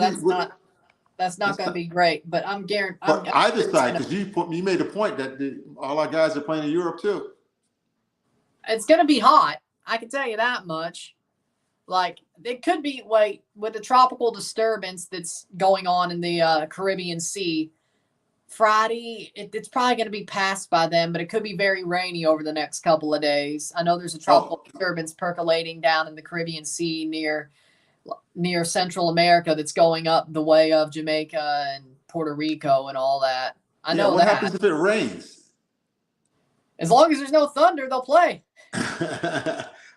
H: that's not going to be great. But I'm guaranteed.
G: But either side, because you made a point that all our guys are playing in Europe too.
H: It's going to be hot. I can tell you that much. Like, it could be with the tropical disturbance that's going on in the Caribbean Sea. Friday, it's probably going to be passed by then, but it could be very rainy over the next couple of days. I know there's a tropical disturbance percolating down in the Caribbean Sea near Central America that's going up the way of Jamaica and Puerto Rico and all that. I know
G: what happens if it rains?
H: As long as there's no thunder, they'll play.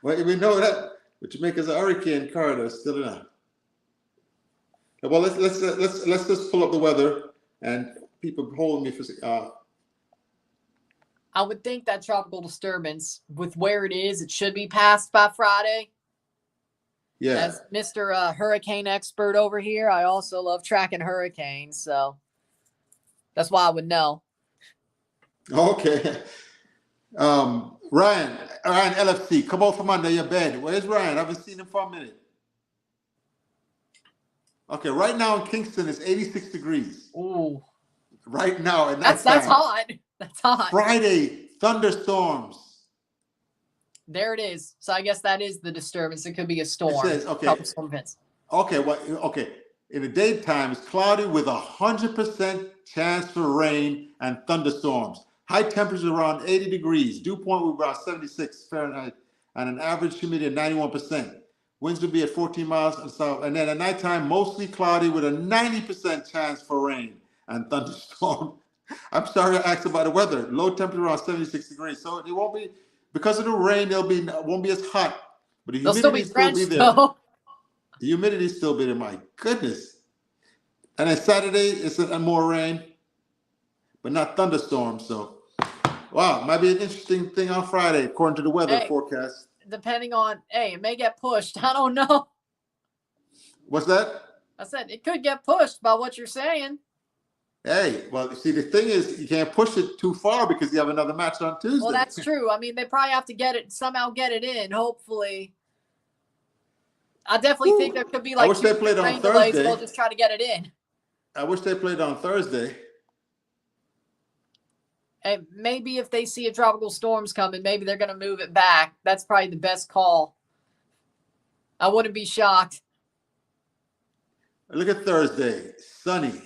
G: Well, we know that. But Jamaica's a hurricane corridor still enough. Well, let's just pull up the weather, and people hold me for.
H: I would think that tropical disturbance, with where it is, it should be passed by Friday.
G: Yeah.
H: As Mr. Hurricane expert over here, I also love tracking hurricanes, so that's why I would know.
G: Okay. Ryan LFC, come out from under your bed. Where's Ryan? I haven't seen him for a minute. Okay, right now in Kingston it's 86 degrees.
H: Ooh.
G: Right now. And
H: that's hot. That's hot.
G: Friday, thunderstorms.
H: There it is. So I guess that is the disturbance. It could be a storm.
G: It says, okay. In the daytime, it's cloudy with 100% chance for rain and thunderstorms. High temperatures around 80 degrees. Dew point will be around 76 Fahrenheit, and an average humidity of 91%. Winds will be at 14 miles an hour. And then at nighttime, mostly cloudy with a 90% chance for rain and thunderstorm. I'm sorry I asked about the weather. Low temperature around 76 degrees. So it won't be, because of the rain, won't be as hot. But the humidity still be there. The humidity still be there. My goodness. And then Saturday, it's more rain, but not thunderstorms. So, wow, might be an interesting thing on Friday, according to the weather forecast.
H: Depending on, it may get pushed. I don't know.
G: What's that?
H: I said it could get pushed by what you're saying.
G: Hey, well, see, the thing is, you can't push it too far because you have another match on Tuesday.
H: Well, that's true. I mean, they probably have to somehow get it in, hopefully. I definitely think there could be like,
G: I wish they played on Thursday.
H: They'll just try to get it in.
G: I wish they played on Thursday.
H: And maybe if they see a tropical storm's coming, maybe they're going to move it back. That's probably the best call. I wouldn't be shocked.
G: Look at Thursday, sunny.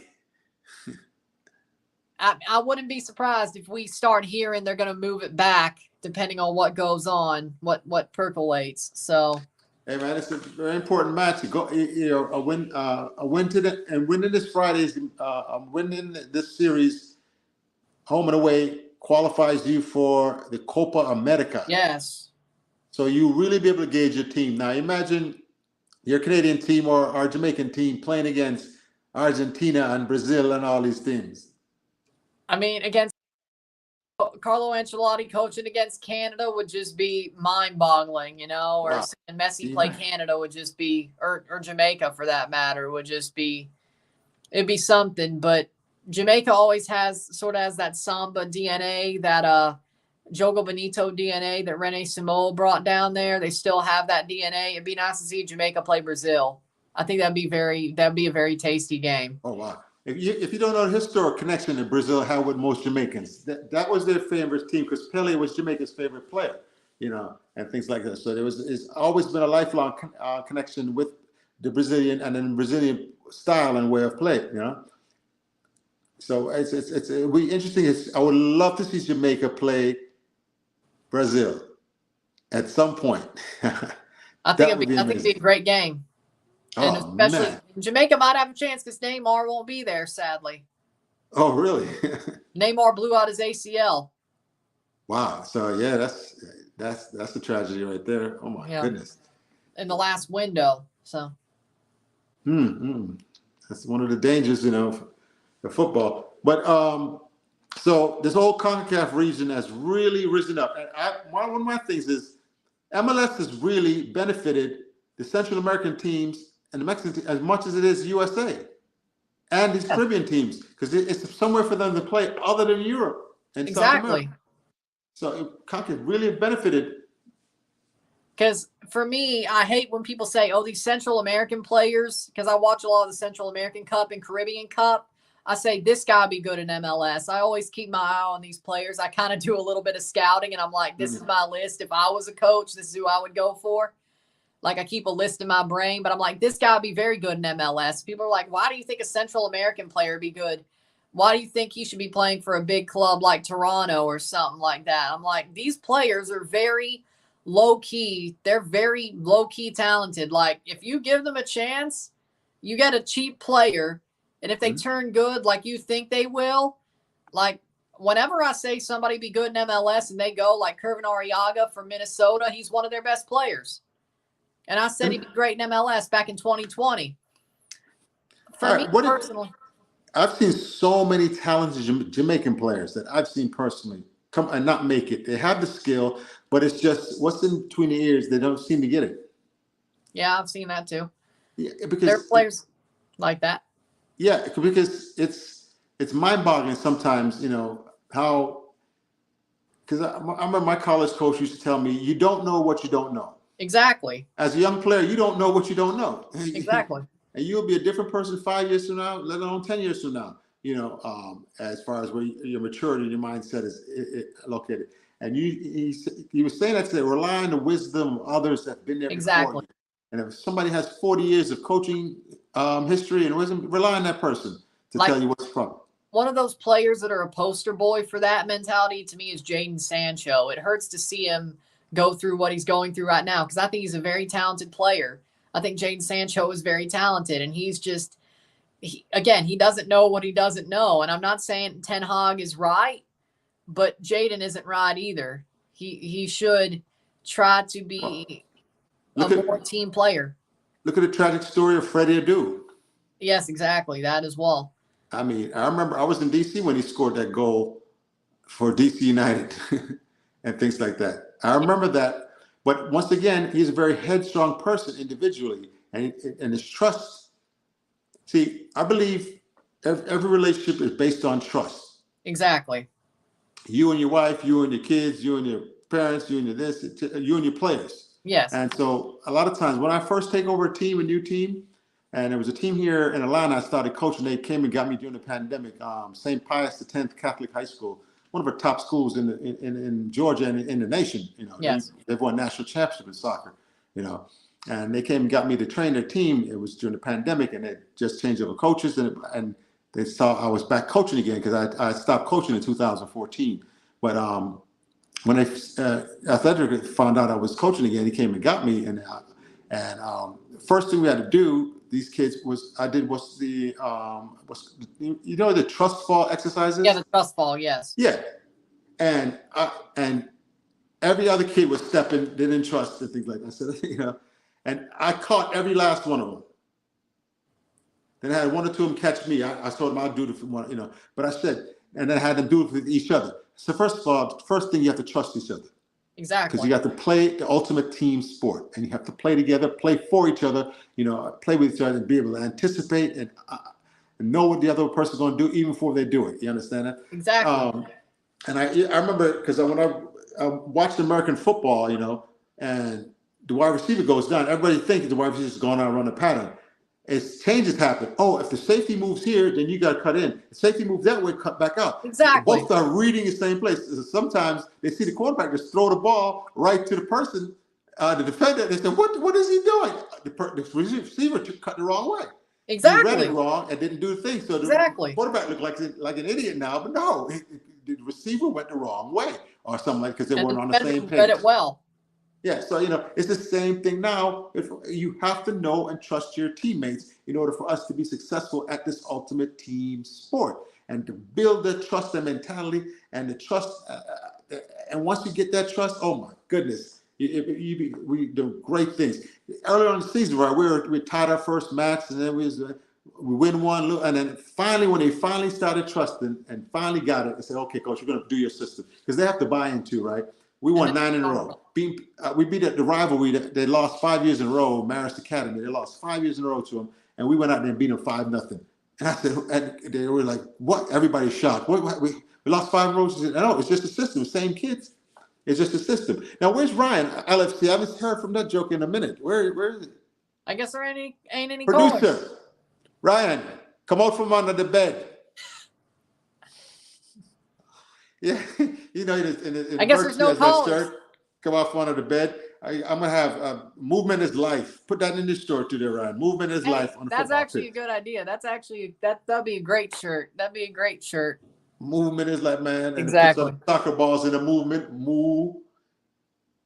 H: I wouldn't be surprised if we start hearing they're going to move it back, depending on what goes on, what percolates. So,
G: hey man, it's a very important match. Winning this Friday's, winning this series, home and away, qualifies you for the Copa America.
H: Yes.
G: So you really be able to gauge your team. Now imagine your Canadian team or our Jamaican team playing against Argentina and Brazil and all these teams.
H: I mean, against Carlo Ancelotti coaching against Canada would just be mind-boggling, you know, or
G: Wow.
H: seeing Messi play Canada would just be, or Jamaica for that matter, would just be, it'd be something. But Jamaica always has that Samba DNA, that Jogo Bonito DNA that Rene Simone brought down there. They still have that DNA. It'd be nice to see Jamaica play Brazil. I think that'd be a very tasty game.
G: Oh wow. If you don't know the historic connection that Brazil had with most Jamaicans, that was their favorite team because Pele was Jamaica's favorite player, you know, and things like that. So it's always been a lifelong connection with the Brazilian and then Brazilian style and way of play, you know. So it'll be interesting. I would love to see Jamaica play Brazil at some point.
H: I think it'd be a great game. And especially Jamaica might have a chance because Neymar won't be there, sadly.
G: Oh, really?
H: Neymar blew out his ACL.
G: Wow. So yeah, that's a tragedy right there. Oh my goodness.
H: In the last window. So.
G: That's one of the dangers, you know, of football. But so this whole CONCACAF region has really risen up. And one of my things is MLS has really benefited the Central American teams and the Mexican team as much as it is USA and these Caribbean teams, because it's somewhere for them to play other than Europe and South America. So CONCACAF really benefited.
H: Because for me, I hate when people say, oh, these Central American players, because I watch a lot of the Central American Cup and Caribbean Cup. I say, this guy be good in MLS. I always keep my eye on these players. I kind of do a little bit of scouting, and I'm like, this is my list. If I was a coach, this is who I would go for. Like, I keep a list in my brain, but I'm like, this guy would be very good in MLS. People are like, why do you think a Central American player would be good? Why do you think he should be playing for a big club like Toronto or something like that? I'm like, these players are very low-key. They're very low-key talented. Like, if you give them a chance, you get a cheap player, and if they turn good like you think they will, like, whenever I say somebody be good in MLS and they go, like Kervin Arriaga from Minnesota, he's one of their best players. And I said he'd be great in MLS back in 2020. For me personally,
G: I've seen so many talented Jamaican players that I've seen personally come and not make it. They have the skill, but it's just what's in between the ears. They don't seem to get it.
H: Yeah, I've seen that too.
G: Yeah, because
H: there are players like that.
G: Yeah, because it's mind-boggling sometimes, you know, how. Because I remember my college coach used to tell me, "You don't know what you don't know."
H: Exactly.
G: As a young player, you don't know what you don't know.
H: Exactly.
G: And you'll be a different person 5 years from now, let alone 10 years from now, you know, as far as where your maturity and your mindset is located. And he was saying that to rely on the wisdom of others that have been there before. And if somebody has 40 years of coaching history and wisdom, rely on that person to tell you what's from.
H: One of those players that are a poster boy for that mentality to me is Jadon Sancho. It hurts to see him go through what he's going through right now because I think he's a very talented player. I think Jadon Sancho is very talented, and he's just, he doesn't know what he doesn't know. And I'm not saying Ten Hag is right, but Jadon isn't right either. He should try to be a more team player.
G: Look at the tragic story of Freddie Adu.
H: Yes, exactly. That as well.
G: I mean, I remember I was in D.C. when he scored that goal for D.C. United and things like that. I remember that. But once again, he's a very headstrong person individually, and his trust. See, I believe every relationship is based on trust.
H: Exactly.
G: You and your wife, you and your kids, you and your parents, you and your this, you and your players.
H: Yes.
G: And so a lot of times when I first take over a new team, and there was a team here in Atlanta I started coaching, they came and got me during the pandemic, St. Pius X Catholic High School, one of our top schools in Georgia and in the nation. You know,
H: yes.
G: They've won national championship in soccer, you know, and they came and got me to train their team. It was during the pandemic, and they just changed over coaches, and they saw I was back coaching again because I stopped coaching in 2014. But when Athletic found out I was coaching again, he came and got me, and first thing we had to do, these kids the trust fall exercises.
H: Yeah, the trust fall, yes.
G: Yeah, and every other kid was stepping, they didn't trust and things like that. I said, you know, and I caught every last one of them. Then I had one or two of them catch me. I told them I'd do the one, you know. But I said, and then had them do it with each other. So first of all, first thing, you have to trust each other.
H: Exactly.
G: Because you have to play the ultimate team sport, and you have to play together, play for each other, play with each other, and be able to anticipate and know what the other person's going to do even before they do it. You understand that?
H: Exactly.
G: And I remember, because when I watched American football, and the wide receiver goes down, everybody thinks the wide receiver is going out and run a pattern. As changes happen, if the safety moves here, then you got to cut in. The safety moves that way, cut back out.
H: Exactly.
G: Both are reading the same place. Sometimes they see the quarterback just throw the ball right to the person, the defender. They say, "What is he doing?" The receiver cut the wrong way.
H: Exactly.
G: He read it wrong and didn't do the thing. So the quarterback looked like an idiot now, but no, the receiver went the wrong way or something like, because they weren't on the same page.
H: Read it well.
G: Yeah, so it's the same thing now. If you have to know and trust your teammates in order for us to be successful at this ultimate team sport, and to build the trust and mentality and the trust. And once you get that trust, oh my goodness, we do great things. Earlier in the season, right, we tied our first match, and then we win one, and then finally, when they finally started trusting and finally got it, they said, "Okay, coach, we're going to do your system," because they have to buy into, right? We won 9 in a row. We beat the rivalry. They lost 5 years in a row, Marist Academy. They lost 5 years in a row to them, and we went out there and beat them 5-0. And I said, and they were like, "What?" Everybody's shocked. We lost 5 in a row. She said, "No, it's just a system. Same kids. It's just a system." Now, where's Ryan, LFC? I haven't heard from that joke in a minute. Where is it?
H: I guess there ain't any
G: Producer,
H: goals.
G: Ryan, come out from under the bed. Yeah,
H: I guess there's no callers.
G: Come off under the bed. I'm gonna have movement is life. Put that in the store today, Ryan. Movement is life on the
H: That's
G: football
H: actually
G: pitch.
H: a good idea. That'd be a great shirt. That'd be a great shirt.
G: Movement is life, man. And
H: Exactly.
G: it puts soccer balls in a movement. Move.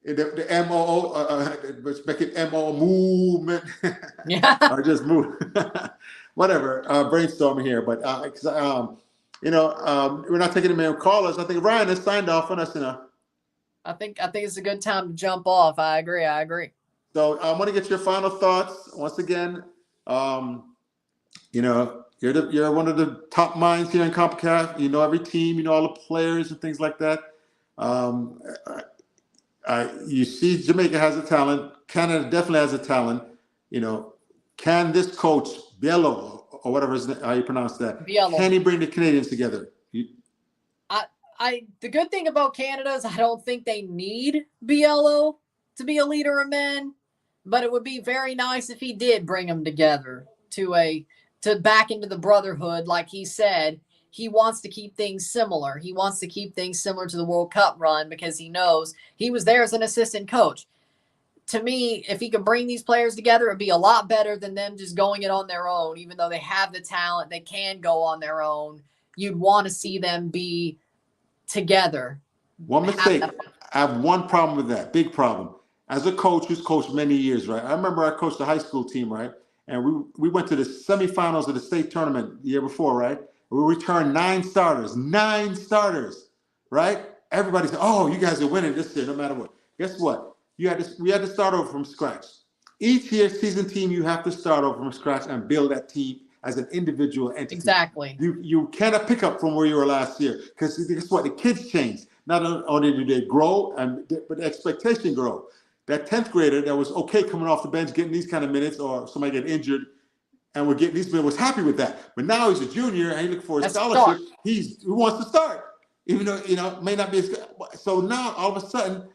G: The MOO. Let's make it MO movement.
H: Yeah.
G: Or just move. Whatever. Brainstorming here, but we're not taking any more callers. I think Ryan has signed off on us,
H: I think it's a good time to jump off. I agree.
G: So I want to get your final thoughts once again. You're one of the top minds here in CONCACAF. You know every team. You know all the players and things like that. You see, Jamaica has a talent. Canada definitely has a talent. Can this coach Biello, or whatever how you pronounce that,
H: Biello,
G: can he bring the Canadians together?
H: The good thing about Canada is I don't think they need Biello to be a leader of men, but it would be very nice if he did bring them together to back into the brotherhood. Like he said, he wants to keep things similar. He wants to keep things similar to the World Cup run because he knows he was there as an assistant coach. To me, if he could bring these players together, it'd be a lot better than them just going it on their own. Even though they have the talent, they can go on their own. You'd want to see them be together.
G: One mistake. I have one problem with that. Big problem. As a coach who's coached many years, right? I remember I coached the high school team, right? And we went to the semifinals of the state tournament the year before, right? We returned 9 starters, right? Everybody said, "Oh, you guys are winning this year, no matter what." Guess what? We had to start over from scratch. Each year, season team, you have to start over from scratch and build that team as an individual entity.
H: Exactly.
G: You cannot pick up from where you were last year, because guess what? The kids change. Not only do they grow, but the expectation grow. That 10th grader that was okay coming off the bench, getting these kind of minutes, or somebody get injured, and we're getting these minutes, was happy with that. But now he's a junior and he's looking for a scholarship. He wants to start, even though it may not be as good. So now all of a sudden,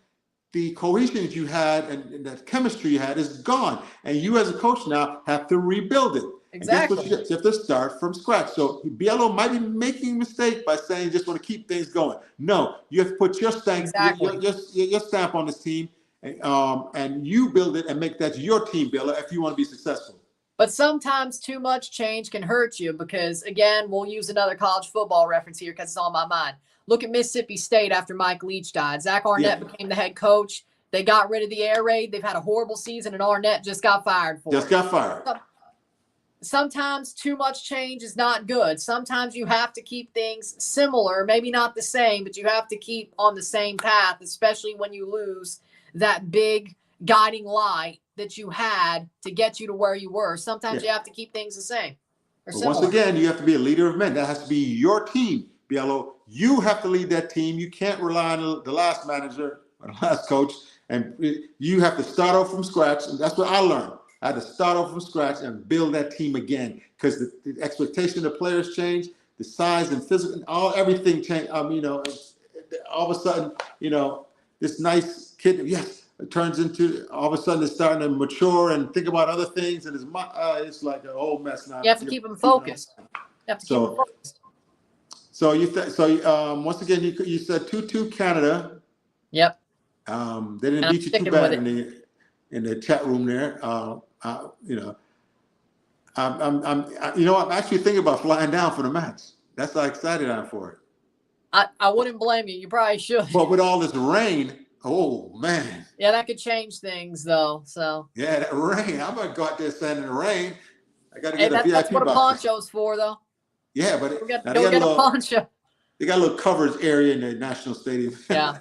G: the cohesion that you had and that chemistry you had is gone, and you as a coach now have to rebuild it.
H: Exactly.
G: And guess what? You have to start from scratch. So Biello might be making a mistake by saying you just want to keep things going. No, you have to put your stamp, your stamp on this team, and you build it and make that your team, Biello, if you want to be successful.
H: But sometimes too much change can hurt you because, again, we'll use another college football reference here because it's on my mind. Look at Mississippi State after Mike Leach died. Zach Arnett became the head coach. They got rid of the air raid. They've had a horrible season, and Arnett just got fired for it.
G: Got fired.
H: Sometimes too much change is not good. Sometimes you have to keep things similar, maybe not the same, but you have to keep on the same path, especially when you lose that big guiding light that you had to get you to where you were. Sometimes you have to keep things the same.
G: But once again, you have to be a leader of men. That has to be your team. Biello, you have to lead that team. You can't rely on the last manager or the last coach, and you have to start off from scratch. And that's what I learned. I had to start off from scratch and build that team again because the expectation of the players changed, the size and physical, everything changed. All of a sudden, this nice kid, yes, it turns into all of a sudden it's starting to mature and think about other things, and it's like a whole mess now.
H: You have to keep them focused. You have to keep them focused.
G: So once again, you said 2-2 Canada.
H: Yep.
G: They didn't beat you too bad in the chat room there. I'm actually thinking about flying down for the match. That's how excited I am for it.
H: I wouldn't blame you. You probably should.
G: But with all this rain, oh man.
H: Yeah, that could change things though. So.
G: Yeah, that rain. I'm gonna go out there standing in the rain. I got to get a VIP
H: that's what
G: box.
H: a poncho's for, though.
G: Yeah, but
H: we got to go get a poncho.
G: They got a little coverage area in the national stadium.
H: Yeah.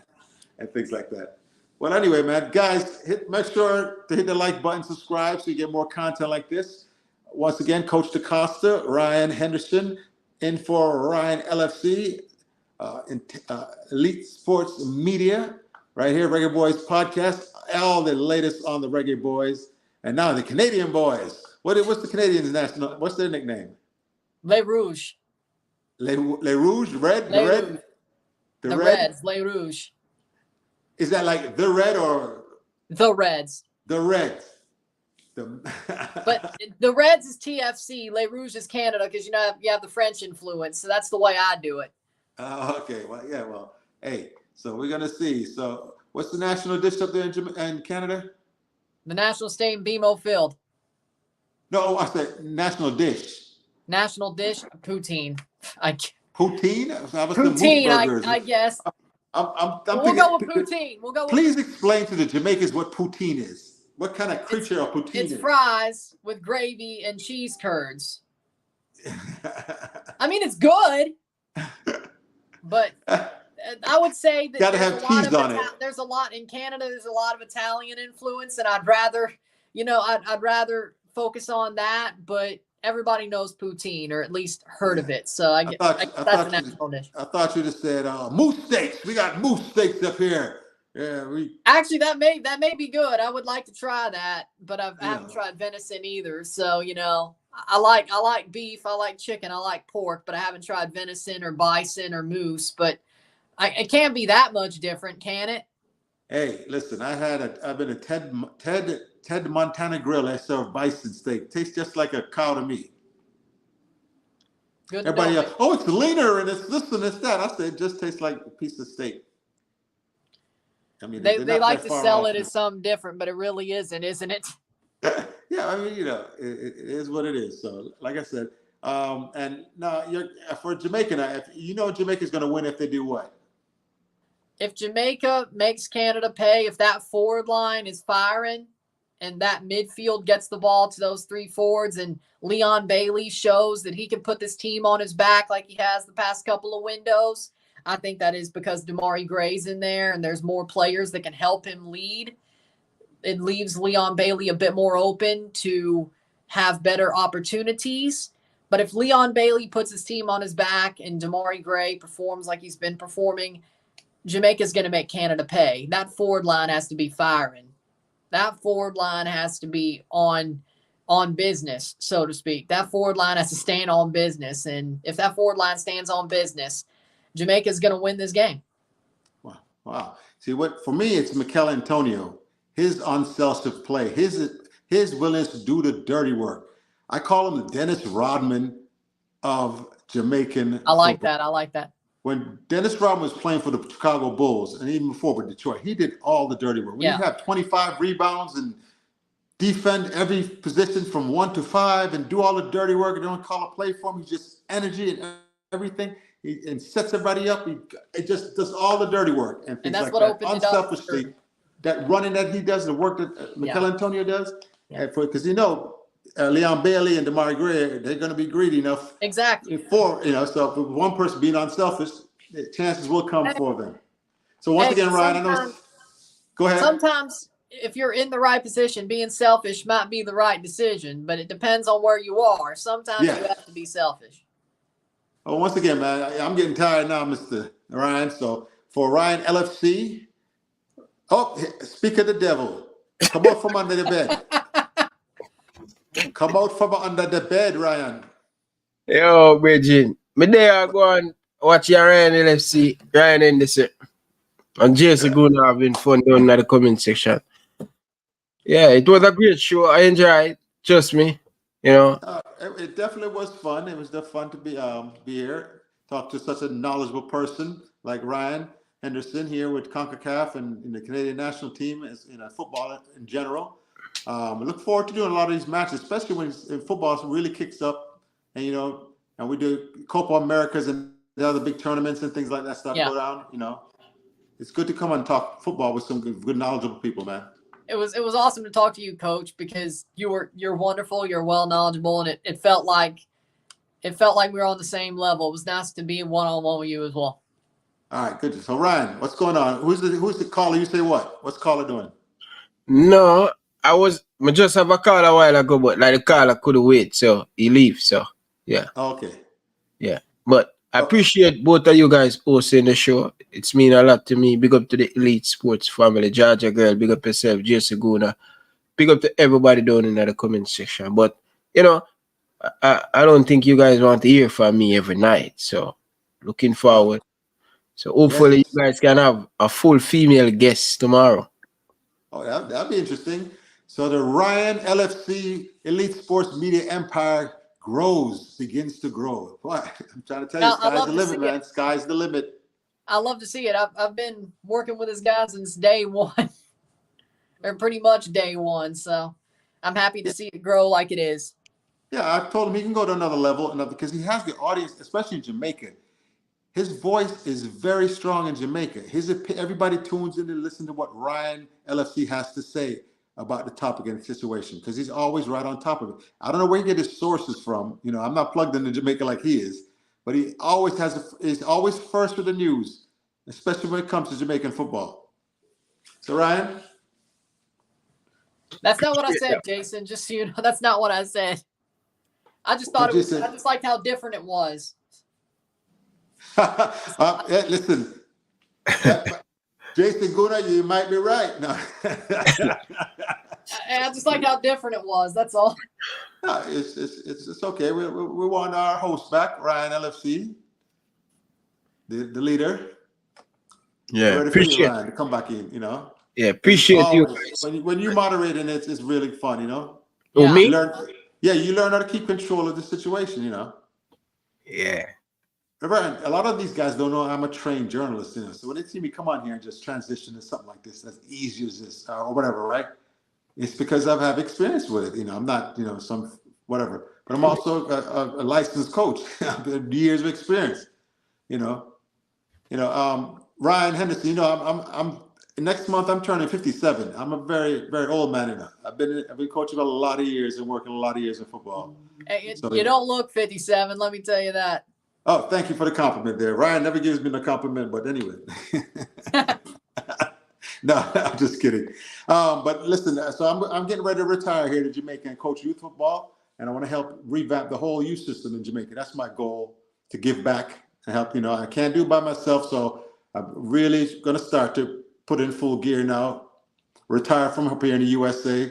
G: And things like that. Well, anyway, man, guys, make sure to hit the like button, subscribe so you get more content like this. Once again, Coach DaCosta, Ryan Henderson, in for Ryan LFC, Elite Sports Media, right here, Reggae Boys Podcast, all the latest on the Reggae Boys. And now the Canadian Boys. What's the Canadians' national? What's their nickname?
H: Les Rouges.
G: Les Rouges, red,
H: Les
G: the red,
H: Rouges. The Reds, Les Rouges.
G: Is that like the red or
H: the Reds?
G: The Reds.
H: But the Reds is TFC. Les Rouges is Canada because you have the French influence. So that's the way I do it.
G: Okay. Well, yeah. Well, hey. So we're gonna see. So what's the national dish up there in Canada?
H: The national stadium, BMO Field.
G: No, I said national dish.
H: National dish, poutine.
G: Poutine?
H: Poutine, I guess.
G: I'm
H: we'll
G: thinking,
H: go with poutine.
G: Please explain to the Jamaicans what poutine is. What kind of creature of poutine is?
H: It's fries with gravy and cheese curds. I mean, it's good, but I would say that
G: gotta have cheese on it.
H: There's a lot in Canada. There's a lot of Italian influence, and I'd rather, I'd rather focus on that. But everybody knows poutine, or at least heard of it. So that's a national dish.
G: I thought you just said moose steaks. We got moose steaks up here. Yeah,
H: actually that may be good. I would like to try that, but I haven't tried venison either. So I like beef, I like chicken, I like pork, but I haven't tried venison or bison or moose. But it can't be that much different, can it?
G: Hey, listen, I've been at Ted Montana Grill. They serve bison steak. Tastes just like a cow to me.
H: Good.
G: Everybody else, it's leaner and it's this and it's that. I said, it just tastes like a piece of steak. I mean,
H: they like to sell it as something different, but it really isn't it?
G: Yeah, I mean, it is what it is. So, like I said, and now for Jamaica, Jamaica's going to win if they do what?
H: If Jamaica makes Canada pay, if that forward line is firing and that midfield gets the ball to those three forwards and Leon Bailey shows that he can put this team on his back like he has the past couple of windows, I think that is because Damari Gray's in there and there's more players that can help him lead. It leaves Leon Bailey a bit more open to have better opportunities. But if Leon Bailey puts his team on his back and Damari Gray performs like he's been performing, Jamaica's going to make Canada pay. That forward line has to be firing. That forward line has to be on business, so to speak. That forward line has to stand on business. And if that forward line stands on business, Jamaica's going to win this game.
G: Wow. See, for me, it's Mikel Antonio. His unselfish play, his willingness to do the dirty work. I call him the Dennis Rodman of Jamaican.
H: I like that.
G: When Dennis Rodman was playing for the Chicago Bulls, and even before with Detroit, he did all the dirty work. When you have 25 rebounds and defend every position from 1 to 5 and do all the dirty work and don't call a play for him, he's just energy and everything. And sets everybody up. It just does all the dirty work and things
H: that's
G: like
H: what
G: that.
H: opened it up.
G: Unselfishly, that running that he does, the work that Mikel Antonio does, because Leon Bailey and Damari Gray, they're going to be greedy enough.
H: Exactly.
G: So if one person being unselfish, the chances will come for them. So once again, Ryan, go ahead.
H: Sometimes if you're in the right position, being selfish might be the right decision, but it depends on where you are. Sometimes you have to be selfish.
G: Well, once again, man, I'm getting tired now, Mr. Ryan. So for Ryan LFC, speak of the devil. Come out from under the bed. Come out from under the bed, Ryan.
I: Yo, Bridget. Me there go and watch your Ryan LFC, Ryan Henderson. And Jason Guna having fun down in the comment section. Yeah, it was a great show. I enjoyed it. Trust me. You know.
G: It definitely was fun. It was fun to be here, talk to such a knowledgeable person like Ryan Henderson here with CONCACAF and in the Canadian national team as in football in general. I look forward to doing a lot of these matches, especially when football really kicks up, and and we do Copa Americas and the other big tournaments and things like that stuff go down. It's good to come and talk football with some good knowledgeable people, man.
H: It was awesome to talk to you, Coach, because you're wonderful, you're well knowledgeable, and it felt like we were on the same level. It was nice to be one-on-one with you as well.
G: All right, good. So Ryan, what's going on? Who's the caller? You say what? What's caller doing?
I: No, I just have a call a while ago, but like the caller couldn't wait, so he leave. So yeah.
G: Okay.
I: Yeah, but I appreciate both of you guys hosting the show. It's mean a lot to me. Big up to the Elite Sports family, Georgia Girl. Big up yourself, Jason Guna. Big up to everybody down in the comment section. But I don't think you guys want to hear from me every night. So looking forward. So hopefully you guys can have a full female guest tomorrow.
G: Oh, that'd be interesting. So the Ryan LFC Elite Sports Media Empire begins to grow. Boy, I'm trying to tell you, sky's the limit, man. Sky's the limit.
H: I love to see it. I've been working with this guy since day one, or pretty much day one. So I'm happy to see it grow like it is.
G: Yeah, I told him he can go to another level, because he has the audience, especially in Jamaica. His voice is very strong in Jamaica. Everybody tunes in and listen to what Ryan LFC has to say about the topic and the situation, because he's always right on top of it. I don't know where he get his sources from. I'm not plugged into Jamaica like he is, but he always is always first with the news, especially when it comes to Jamaican football. So Ryan,
H: that's not what I said, Jason. Just so you know, that's not what I said. I just thought I just liked how different it was.
G: Listen, Jason Guna, you might be right. No.
H: I just like how different it was. That's all.
G: No, it's okay. We want our host back, Ryan LFC, the leader.
I: Yeah, appreciate
G: Ryan to come back in.
I: Yeah, appreciate you.
G: When you moderating, it's really fun.
I: Oh, me?
G: You learn how to keep control of the situation.
I: Yeah.
G: Ryan, a lot of these guys don't know I'm a trained journalist. So when they see me come on here and just transition to something like this, as easy as this or whatever, right? It's because I've had experience with it. I'm not, some whatever, but I'm also a licensed coach. I've had years of experience. Ryan Henderson. I'm next month I'm turning 57. I'm a very, very old man. I've been coaching a lot of years and working a lot of years in football.
H: Hey, you don't look 57. Let me tell you that.
G: Oh, thank you for the compliment there. Ryan never gives me no compliment, but anyway. No, I'm just kidding. But listen, so I'm getting ready to retire here to Jamaica and coach youth football, and I want to help revamp the whole youth system in Jamaica. That's my goal, to give back and help. I can't do it by myself, so I'm really going to start to put in full gear now. Retire from up here in the USA.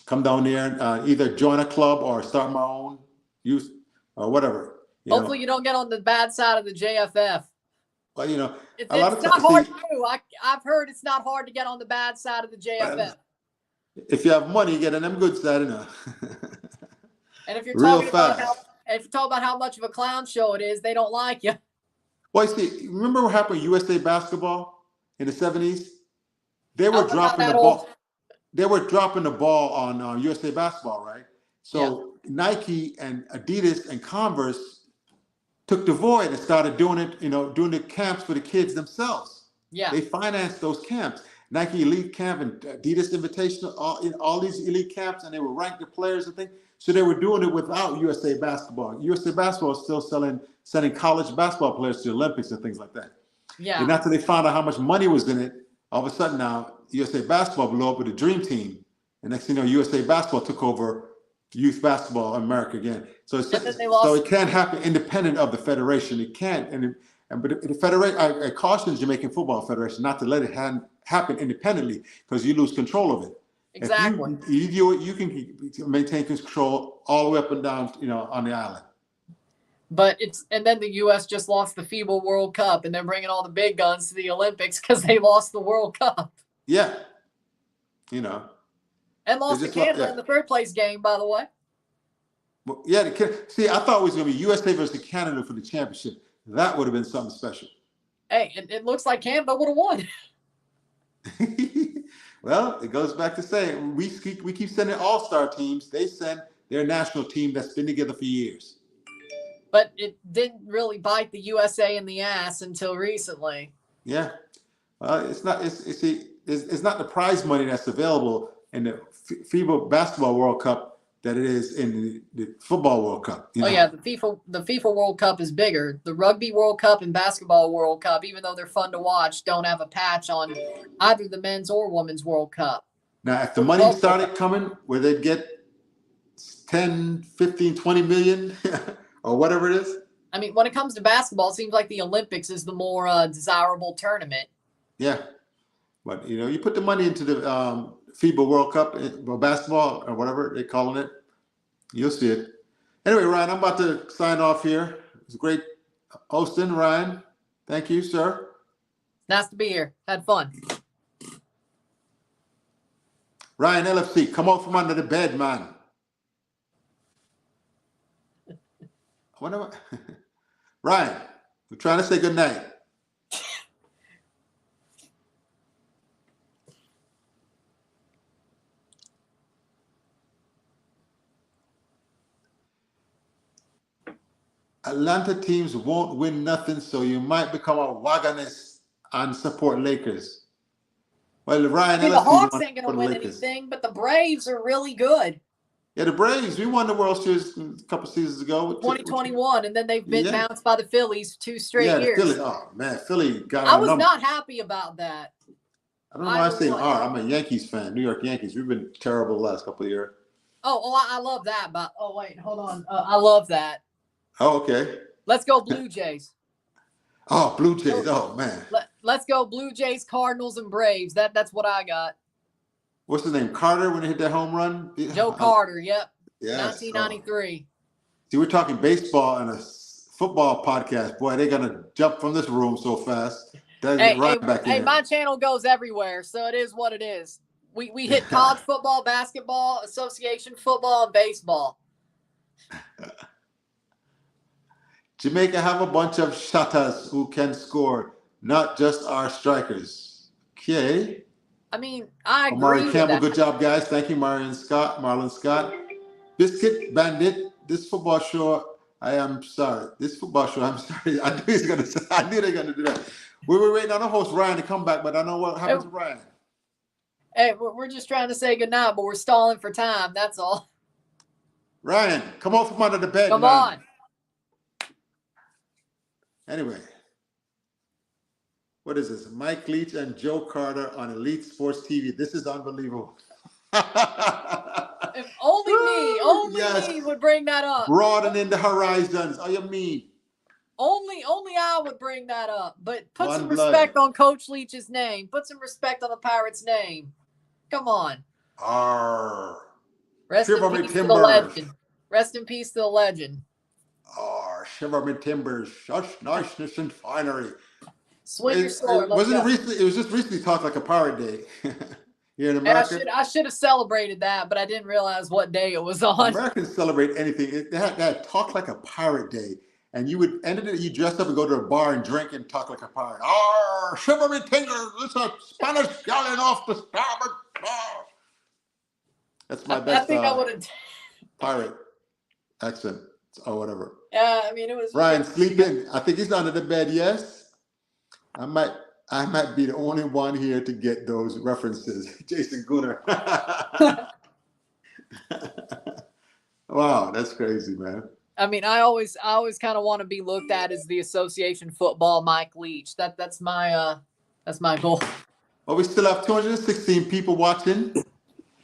G: Come down there and either join a club or start my own youth or whatever.
H: Hopefully you don't get on the bad side of the JFF.
G: Well,
H: it's not hard to do. I've heard it's not hard to get on the bad side of the JFF.
G: If you have money, you get on them good side,
H: And if you're talking about how much of a clown show it is, they don't like you.
G: Well, see, remember what happened with USA Basketball in the 70s? They were dropping the ball. They were dropping the ball on USA Basketball, right? So Nike and Adidas and Converse took the void and started doing it, doing the camps for the kids themselves.
H: Yeah.
G: They financed those camps. Nike Elite Camp and Adidas Invitational, all these elite camps, and they would rank the players and things. So they were doing it without USA Basketball. USA Basketball is still sending college basketball players to the Olympics and things like that.
H: Yeah.
G: And after they found out how much money was in it, all of a sudden now USA Basketball blew up with a dream team. And next thing you know, USA Basketball took over youth basketball in America again. So
H: And then they lost.
G: so it can't happen independent of the federation. It can't. But the federation, I caution the Jamaican Football Federation not to let it happen independently because you lose control of it.
H: Exactly.
G: If you do it, you can maintain control all the way up and down, on the island.
H: But and then the U.S. just lost the FIBA World Cup, and they're bringing all the big guns to the Olympics because they lost the World Cup.
G: Yeah.
H: And lost to Canada in the third place game, by the way.
G: Well, yeah. See, I thought it was going to be USA versus Canada for the championship. That would have been something special.
H: Hey, it looks like Canada would have won.
G: Well, it goes back to saying we keep sending all-star teams. They send their national team that's been together for years.
H: But it didn't really bite the USA in the ass until recently.
G: Yeah. It's not the prize money that's available in the FIBA Basketball World Cup that it is in the Football World Cup.
H: Yeah, the FIFA World Cup is bigger. The Rugby World Cup and Basketball World Cup, even though they're fun to watch, don't have a patch on either the men's or women's World Cup.
G: Now, if the money started coming where they'd get 10, 15, 20 million or whatever it is.
H: I mean, when it comes to basketball, it seems like the Olympics is the more desirable tournament.
G: Yeah. But, you put the money into the FIBA World Cup, basketball or whatever they're calling it, you'll see it. Anyway, Ryan, I'm about to sign off here. It's great hosting, Ryan. Thank you, sir.
H: Nice to be here. Had fun.
G: Ryan LFC, come out from under the bed, man. Ryan, we're trying to say good night. Atlanta teams won't win nothing, so you might become a wagonist and support Lakers. Well, Ryan,
H: the Hawks ain't going to win anything, but the Braves are really good.
G: Yeah, the Braves, we won the World Series a couple seasons ago.
H: 2021, and then they've been bounced by the Phillies 2 straight years.
G: Philly. Oh, man, Philly got
H: I was not happy about that.
G: I don't know why I say I'm a Yankees fan, New York Yankees. We've been terrible the last couple of years.
H: I love that. But wait, hold on. I love that.
G: Oh, okay.
H: Let's go Blue Jays.
G: Oh, Blue Jays. Oh, man.
H: Let's go Blue Jays, Cardinals, and Braves. That's what I got.
G: What's his name? Carter when he hit that home run?
H: Joe Carter, yep.
G: Yes.
H: 1993.
G: See, we're talking baseball and a football podcast. Boy, they're going to jump from this room so fast.
H: Hey, my channel goes everywhere, so it is what it is. We hit college football, basketball, association football, and baseball.
G: Jamaica have a bunch of shutters who can score, not just our strikers. Okay.
H: I mean, I agree.
G: Amari Campbell, good job, guys. Thank you, Marlon Scott. Biscuit Bandit, this football show, I'm sorry. I'm sorry. I knew they're going to do that. We were waiting on the host, Ryan, to come back, but I know what happened to Ryan.
H: Hey, we're just trying to say goodnight, but we're stalling for time. That's all.
G: Ryan, come on from under the bed.
H: Come on.
G: Anyway, what is this? Mike Leach and Joe Carter on Elite Sports TV. This is unbelievable.
H: If only me would bring that up.
G: Broadening the horizons. Oh, you mean?
H: Only I would bring that up. But put some respect on Coach Leach's name. Put some respect on the Pirates' name. Come on. Rest in peace to the legend. Rest in peace to the legend.
G: Shiver me timbers, such niceness and finery.
H: Swing your sword.
G: It was just recently talked like a pirate day here in America.
H: I should have celebrated that, but I didn't realize what day it was on.
G: Americans celebrate anything. They had talk like a pirate day, and you would end it. You dress up and go to a bar and drink and talk like a pirate. Shiver me timbers! It's a Spanish galleon off the starboard. That's my best.
H: I think I would have
G: pirate accent or whatever.
H: Yeah, I mean, it was.
G: Ryan sleeping. I think he's under the bed. Yes, I might be the only one here to get those references. Jason Gunner. Wow, that's crazy, man.
H: I mean, I always kind of want to be looked at as the association football Mike Leach. That's my goal.
G: Well, we still have 216 people watching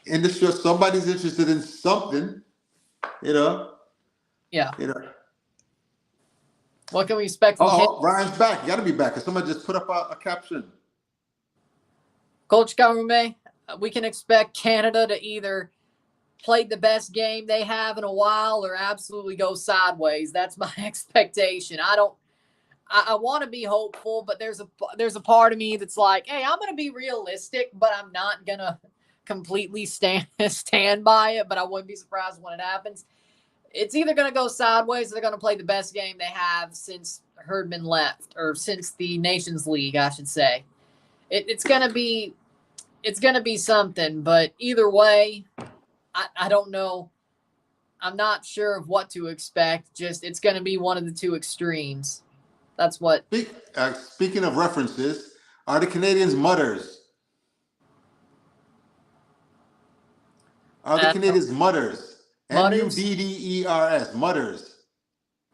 G: in the show. Somebody's interested in something.
H: Yeah.
E: You know.
H: What can we expect from
E: Oh, Ryan's back. You got to be back. Because somebody just put up a caption.
H: Coach Karume, we can expect Canada to either play the best game they have in a while or absolutely go sideways. That's my expectation. I want to be hopeful, but there's a part of me that's like, hey, I'm going to be realistic, but I'm not going to completely stand by it, but I wouldn't be surprised when it happens. It's either going to go sideways or they're going to play the best game they have since Herdman left, or since the Nations League, I should say. It's going to be something, but either way, I don't know. I'm not sure of what to expect. Just it's going to be one of the two extremes. That's what.
G: Speaking of references, are the Canadians mutters? Are the Canadians mutters? M-U-D-D-E-R-S, mutters.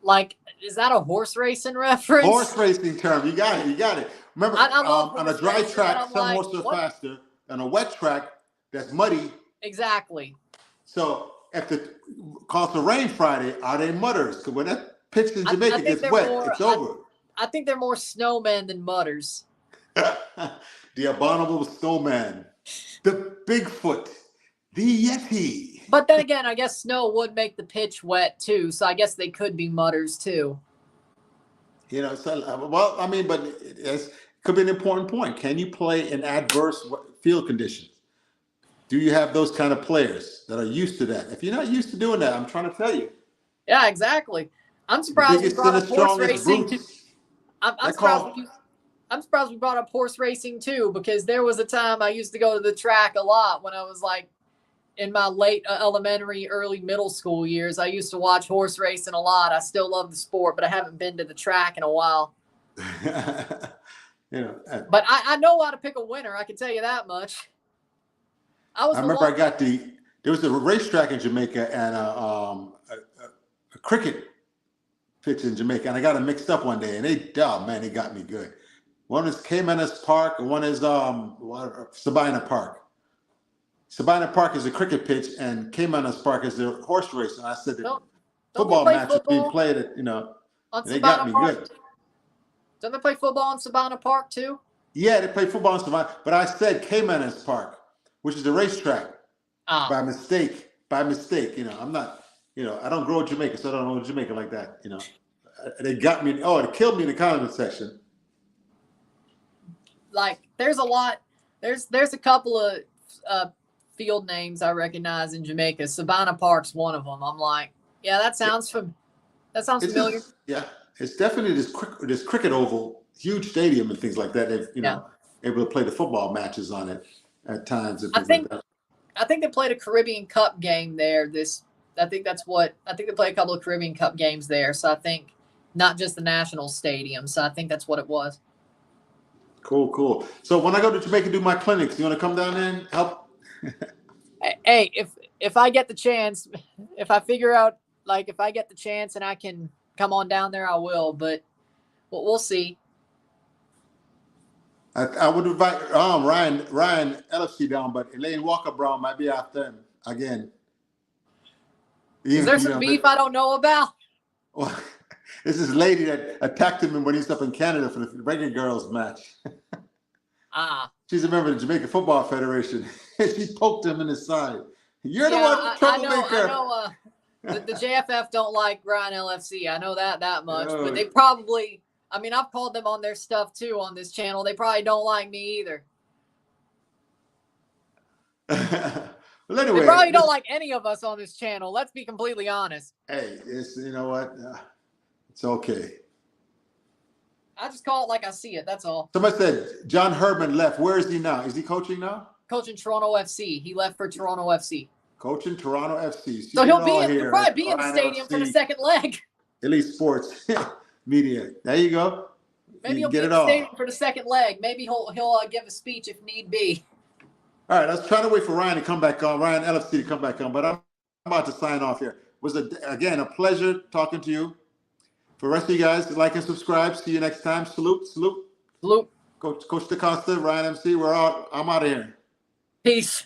H: Like, is that a horse racing reference?
G: Horse racing term. You got it. Remember, on a dry track, some horses are faster. On a wet track, that's muddy.
H: Exactly.
G: So if the calls for rain Friday, are they mutters? Because when that pitch in Jamaica gets wet, it's over.
H: I think they're more snowmen than mutters.
G: The abominable snowman, the Bigfoot, the Yeti.
H: But then again, I guess snow would make the pitch wet too, so I guess they could be mutters too.
G: You know, so, well, I mean, but it could be an important point. Can you play in adverse field conditions? Do you have those kind of players that are used to that? If you're not used to doing that, I'm trying to tell you.
H: Yeah, exactly. I'm surprised we brought up horse racing. I'm surprised we brought up horse racing too, because there was a time I used to go to the track a lot when I was like in my late elementary, early middle school years. I used to watch horse racing a lot. I still love the sport, but I haven't been to the track in a while. But I know how to pick a winner. I can tell you that much.
G: I remember there was a racetrack in Jamaica and a cricket pitch in Jamaica, and I got them mixed up one day, and they got me good. One is Caymanas Park, and one is Sabina Park. Sabina Park is a cricket pitch, and Caymanas Park is a horse race. And I said the football match is being played at, they got me good.
H: Don't they play football in Sabina Park too?
G: Yeah, they play football in Sabina, but I said Caymanas Park, which is a racetrack, by mistake. I'm not. I don't grow in Jamaica, so I don't know Jamaica like that. They got me. Oh, it killed me in the comment section.
H: Like, there's a lot. There's a couple of field names I recognize in Jamaica. Sabina Park's one of them. I'm like, yeah, that sounds familiar.
G: It's definitely this cricket oval, huge stadium and things like that. They've able to play the football matches on it at times. And things like that.
H: I think they played a Caribbean Cup game there. I think they played a couple of Caribbean Cup games there. So I think not just the national stadium. So I think that's what it was.
G: Cool. So when I go to Jamaica to do my clinics, you want to come down there and help?
H: Hey, if I get the chance, if I figure out, like, if I get the chance and I can come on down there, I will. But we'll see.
G: I would invite Ryan LFC down, but Elaine Walker Brown might be after him again.
H: Is there some beef I don't know about?
G: Well, this is lady that attacked him when he was up in Canada for the Reggae Girls match. She's a member of the Jamaica Football Federation. She poked him in his side. You're the one troublemaker.
H: I know. The JFF don't like Ryan LFC. I know that much. But they probably, I've called them on their stuff too on this channel. They probably don't like me either.
G: Well, anyway,
H: they probably don't like any of us on this channel. Let's be completely honest.
G: Hey, you know what? It's okay.
H: I just call it like I see it. That's all.
G: Somebody said John Herdman left. Where is he now? Is he coaching now?
H: Coaching Toronto FC. He left for Toronto FC.
G: Coaching Toronto FC.
H: So he'll probably be in the stadium for the second leg.
G: Elite Sports Media. There you go.
H: Maybe he'll be in the stadium for the second leg. Maybe he'll give a speech if need be.
G: All right, I was trying to wait for Ryan to come back on, Ryan LFC to come back on, but I'm about to sign off here. It was, again, a pleasure talking to you. For the rest of you guys, like and subscribe. See you next time. Salute. Coach DaCosta, Ryan MC, we're out. I'm out of here.
H: Peace.